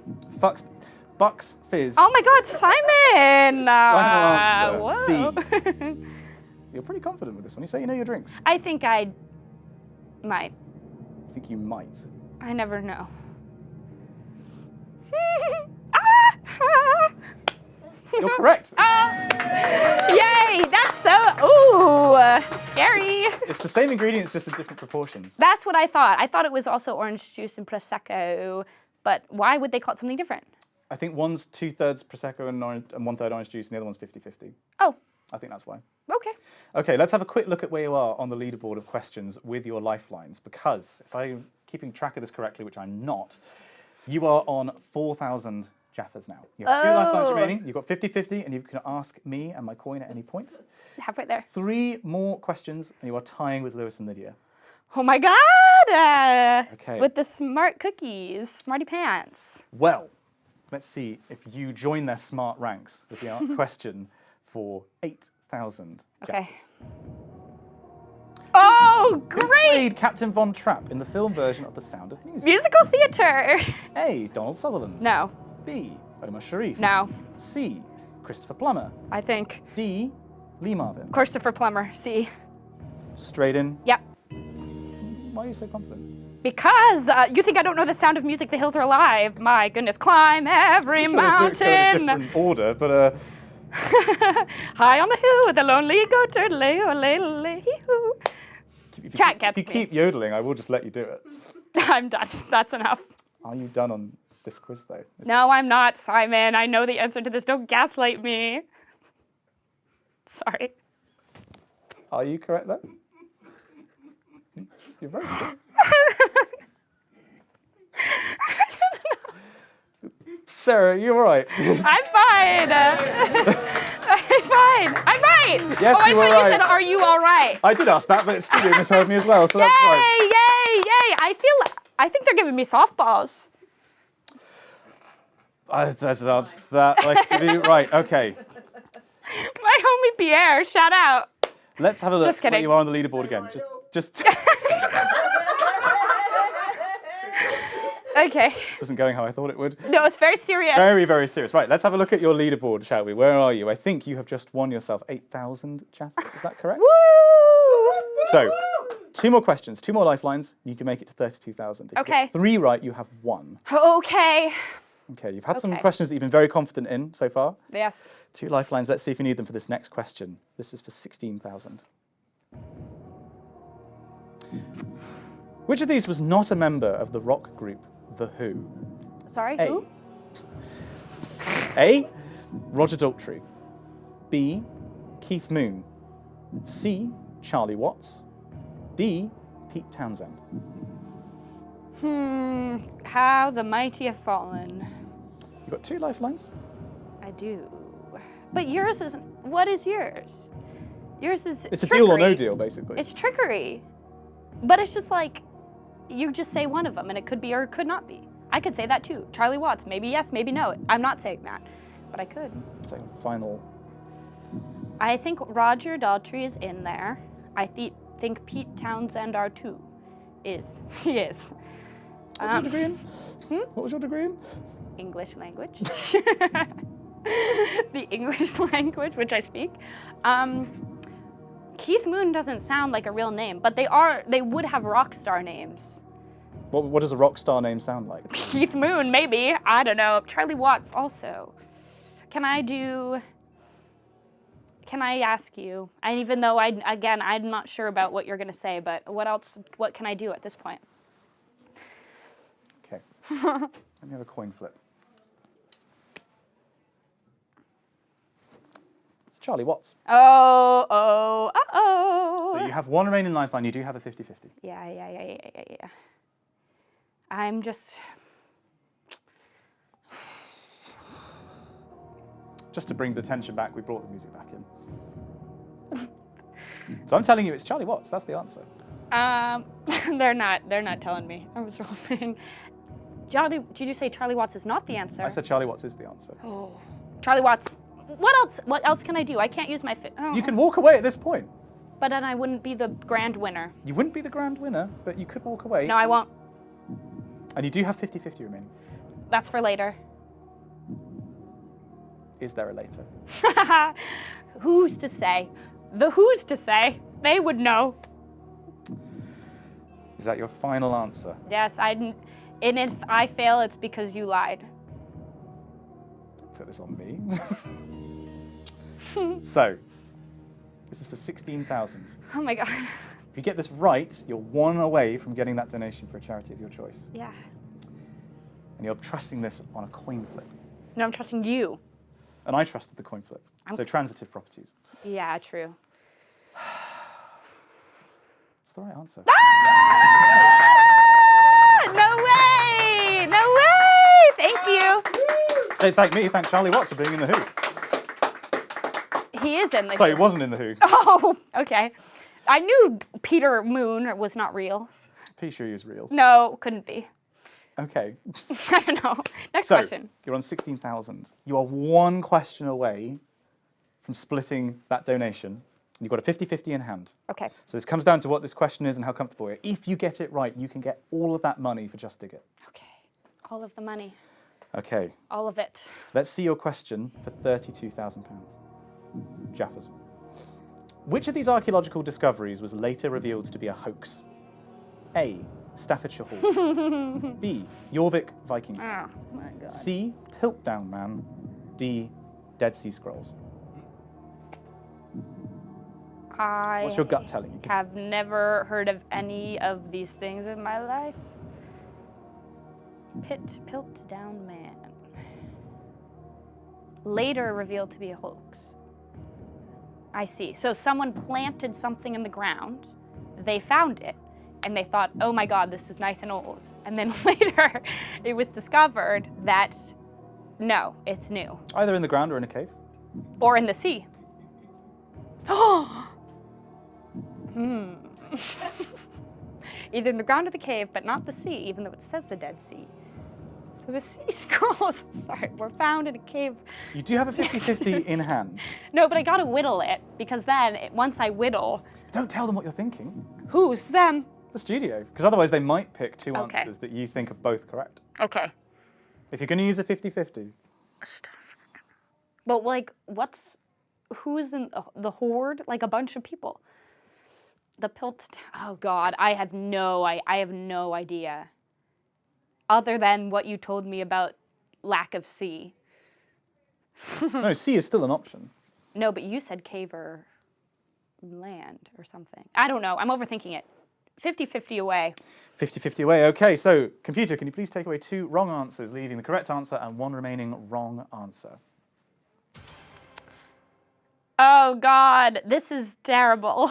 Bucks Fizz. Oh my God, Simon! Final answer. Whoa. You're pretty confident with this one. You say you know your drinks. I think I might. I think you might. I never know. You're correct. Yay! That's so scary. It's the same ingredients, just in different proportions. That's what I thought. I thought it was also orange juice and prosecco, but why would they call it something different? I think one's 2/3 prosecco and 1/3 orange juice, and the other one's 50-50. Oh. I think that's why. Okay. Okay, let's have a quick look at where you are on the leaderboard of questions with your lifelines, because if I'm keeping track of this correctly, which I'm not, you are on 4,000 Jaffas now. You have 2 lifelines remaining. You've got 50-50, and you can ask me and my coin at any point. Halfway there. 3 more questions, and you are tying with Lewis and Lydia. Oh my God! Okay. With the smart cookies, smarty pants. Well, let's see if you join their smart ranks with the question for 8,000 Jaffas. Okay. Oh, Who great! played Captain Von Trapp in the film version of The Sound of Music? Musical theater. A. Donald Sutherland. No. B. Omar Sharif. No. C. Christopher Plummer. I think. D. Lee Marvin. Christopher Plummer, C. Straight in. Yep. Why are you so confident? Because you think I don't know The Sound of Music, The Hills Are Alive. My goodness, climb every I'm sure those lyrics go in a mountain. different order, but High on the hill with a lonely goat turtle, hee-hoo. Chat gets if you keep yodeling, I will just let you do it. I'm done. That's enough. Are you done on this quiz, though? No, I'm not, Simon. I know the answer to this. Don't gaslight me. Sorry. Are you correct, though? You're very good. Sarah, you all right? I'm fine. I'm fine. I'm right. Yes, oh, I you were thought right. you said, "Are you all right?" I did ask that, but studio misheard me as well, so Yay! that's fine. Yay! Yay! I think they're giving me softballs. That's an answer to that. Right, okay. My homie Pierre, shout out. Let's have a look Just kidding. where you are on the leaderboard again. Just. Okay. This isn't going how I thought it would. No, it's very serious. Very, very serious. Right, let's have a look at your leaderboard, shall we? Where are you? I think you have just won yourself 8,000 Jaffas. Is that correct? Woo! So, 2 more questions, 2 more lifelines. You can make it to 32,000. If you Okay. get 3 right, you have 1. Okay. Okay, you've had some Okay. questions that you've been very confident in so far. Yes. 2 lifelines. Let's see if you need them for this next question. This is for 16,000. Which of these was not a member of the rock group The Who? Sorry, A. who? A. Roger Daltrey. B. Keith Moon. C. Charlie Watts. D. Pete Townsend. How the mighty have fallen. You've got 2 lifelines. I do. But yours isn't. What is yours? Yours is It's a trickery. deal or no deal, basically. It's trickery. But it's just like, you just say one of them and it could be or it could not be. I could say that too. Charlie Watts, maybe yes, maybe no. I'm not saying that, but I could. So final. I think Roger Daltrey is in there. I think Pete Townsend are too. He is. What was your degree in? What was your degree in? English language. The English language, which I speak. Keith Moon doesn't sound like a real name, but they would have rock star names. What does a rock star name sound like? Keith Moon, maybe. I don't know. Charlie Watts also. Can I ask you, and even though I'm not sure about what you're going to say, but what can I do at this point? Okay. Let me have a coin flip. It's Charlie Watts. Oh. So So you have one remaining lifeline. You do have a 50-50. Yeah. I'm just... Just to bring the tension back, we brought the music back in. So I'm telling you it's Charlie Watts. That's the answer. They're not telling me. I was wrong. Did you say Charlie Watts is not the answer? I said Charlie Watts is the answer. Oh. Charlie Watts. What else can I do? I can't use my... You can walk away at this point. But then I wouldn't be the grand winner. You wouldn't be the grand winner, but you could walk away. No, I won't. And you do have 50-50 remaining. That's for later. Is there a later? Who's to say? Who's to say? They would know. Is that your final answer? Yes, and if I fail, it's because you lied. Put this on me. So, this is for 16,000. Oh my God. If you get this right, you're one away from getting that donation for a charity of your choice. Yeah. And you're trusting this on a coin flip. No, I'm trusting you. And I trusted the coin flip. So transitive properties. Yeah, true. It's the right answer. No way! No way! Thank you. Hey, thank me. Thank Charlie Watts for being in the Who. He is in the Sorry, Who. he wasn't in the Who. Oh, okay. I knew Peter Moon was not real. Pretty sure he was real. No, couldn't be. Okay. I don't know. Next So, question. you're on 16,000. You are one question away from splitting that donation. You've got a 50-50 in hand. Okay. So this comes down to what this question is and how comfortable you are. If you get it right, you can get all of that money for Just Dig It. Okay. All of the money. Okay. All of it. Let's see your question for £32,000. Jaffas. Which of these archaeological discoveries was later revealed to be a hoax? A. Staffordshire Hall. B. Jorvik Viking. Oh my God. C. Piltdown Man. D. Dead Sea Scrolls. What's your gut telling you? Have never heard of any of these things in my life. Piltdown Man. Later revealed to be a hoax. I see. So someone planted something in the ground, they found it, and they thought, oh my God, this is nice and old. And then later it was discovered that, no, it's new. Either in the ground or in a cave. Or in the sea. Oh! Either in the ground or the cave, but not the sea, even though it says the Dead Sea. So the sea scrolls, sorry, were found in a cave. You do have a 50-50 in hand. No, but I gotta whittle it, because then, once I whittle... Don't tell them what you're thinking. Who's them? The studio. Because otherwise they might pick two Okay. answers that you think are both correct. Okay. If you're going to use a 50-50. But like, who's in the horde? Like a bunch of people. The oh God, I have no idea. Other than what you told me about lack of sea. No, sea is still an option. No, but you said cave or land or something. I don't know, I'm overthinking it. 50-50 away. 50-50 away. Okay, so computer, can you please take away 2 wrong answers, leaving the correct answer and 1 remaining wrong answer? Oh God, this is terrible.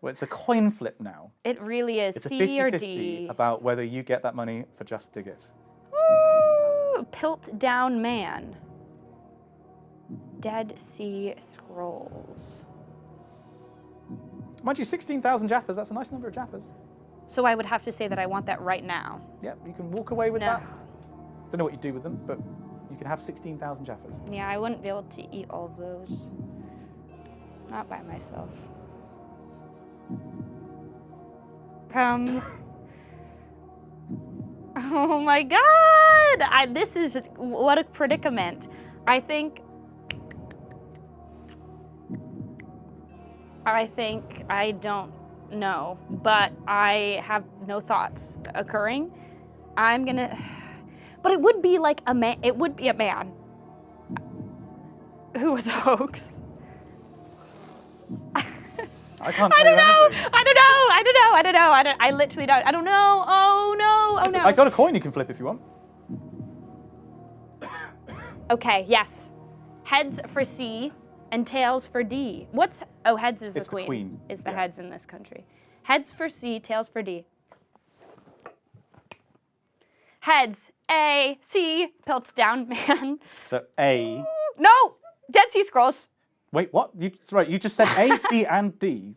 Well, it's a coin flip now. It really is. It's a C or 50-50 D. about whether you get that money for Just Dig It. Ooh, Piltdown Man. Dead Sea Scrolls. Mind you, 16,000 Jaffas, that's a nice number of Jaffas. So I would have to say that I want that right now. Yep, you can walk away with No. that. Don't know what you do with them, but you can have 16,000 Jaffas. Yeah, I wouldn't be able to eat all of those. Not by myself. Oh my God! This is, what a predicament. I think I don't know, but I have no thoughts occurring. I'm gonna, but it would be like a man, it would be a man who was a hoax. I can't I tell don't you know. anything. I literally don't. I don't know. Oh no. Oh no. I got a coin you can flip if you want. Okay, yes. Heads for C, And tails for D. Heads is It's the queen. queen, Is the yeah. heads in this country. Heads for C, tails for D. Heads, A, C, Piltdown Man. So A. No! Dead Sea Scrolls. Wait, what? You just said A, C, and D.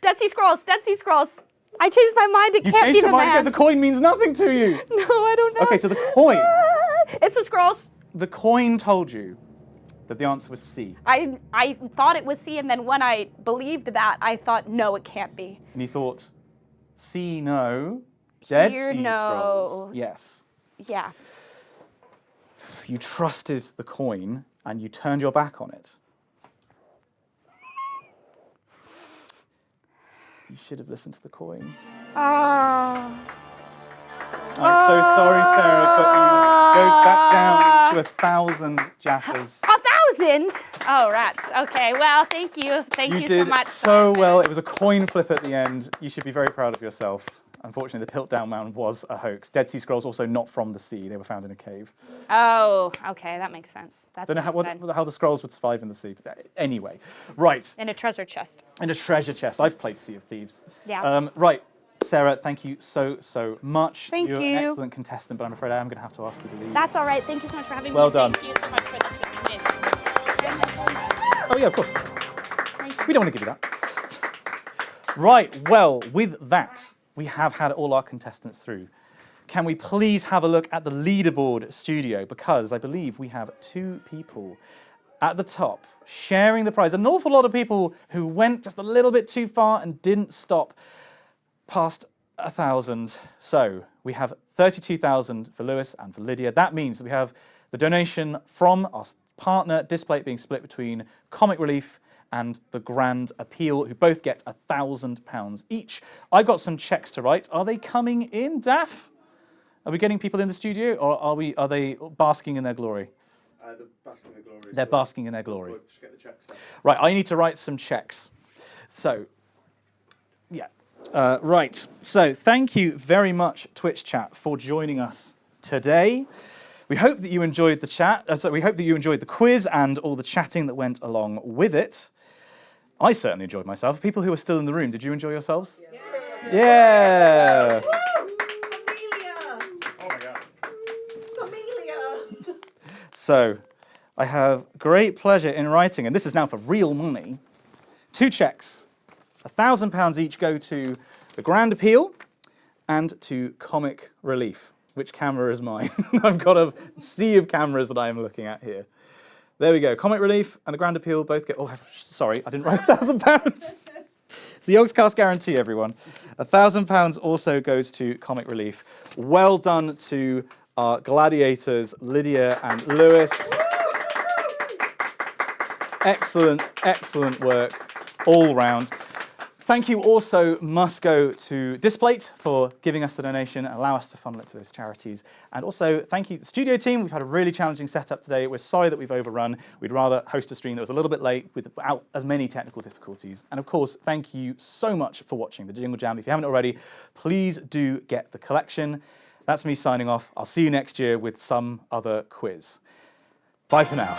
Dead Sea Scrolls, Dead Sea Scrolls. I changed my mind, it You can't changed be your the mind man. again. The coin means nothing to you. No, I don't know. Okay, so the coin. It's the Scrolls. The coin told you that the answer was C. I thought it was C, and then when I believed that, I thought, no, it can't be. And you thought, C, no. Dead Here, Sea no. Scrolls. Yes. Yeah. You trusted the coin and you turned your back on it. You should have listened to the coin. Oh. I'm so sorry, Sarah, but you go back down to 1,000 Jaffas. 1,000? Oh, rats. Okay, well, thank you. Thank you You so did much. so well. It was a coin flip at the end. You should be very proud of yourself. Unfortunately, the Piltdown Man was a hoax. Dead Sea Scrolls also not from the sea. They were found in a cave. Oh, okay, that makes sense. That's Don't know what I said. how the scrolls would survive in the sea. But anyway, right. In a treasure chest. In a treasure chest. I've played Sea of Thieves. Yeah. Right. Sarah, thank you so much. Thank You're you. an excellent contestant, but I'm afraid I am going to have to ask you to leave. That's all right. Thank you so much for having Well me. done. Thank you so much for this. It's amazing. Oh, yeah, of course. We don't want to give you that. Right, well, with that, we have had all our contestants through. Can we please have a look at the leaderboard studio? Because I believe we have 2 people at the top sharing the prize. An awful lot of people who went just a little bit too far and didn't stop past 1,000. So we have 32,000 for Lewis and for Lydia. That means that we have the donation from our partner Displate being split between Comic Relief and the Grand Appeal, who both get £1,000 each. I've got some checks to write. Are they coming in, Daff? Are we getting people in the studio, or are they basking in their glory? They're basking in their glory. They're basking in their glory. Just get the checks out. Right, I need to write some checks. So, yeah. Right, so thank you very much, Twitch chat, for joining us today. We hope that you enjoyed the chat. We hope that you enjoyed the quiz and all the chatting that went along with it. I certainly enjoyed myself. People who are still in the room, did you enjoy yourselves? Yeah. So, I have great pleasure in writing, and this is now for real money, 2 checks. £1,000 each go to the Grand Appeal and to Comic Relief. Which camera is mine? I've got a sea of cameras that I am looking at here. There we go. Comic Relief and the Grand Appeal both get... Oh, sorry, I didn't write £1,000. It's the Yogscast guarantee, everyone. £1,000 also goes to Comic Relief. Well done to our gladiators, Lydia and Lewis. Excellent, excellent work all round. Thank you also must go to Displate for giving us the donation and allow us to funnel it to those charities. And also thank you to the studio team. We've had a really challenging setup today. We're sorry that we've overrun. We'd rather host a stream that was a little bit late without as many technical difficulties. And of course, thank you so much for watching the Jingle Jam. If you haven't already, please do get the collection. That's me signing off. I'll see you next year with some other quiz. Bye for now.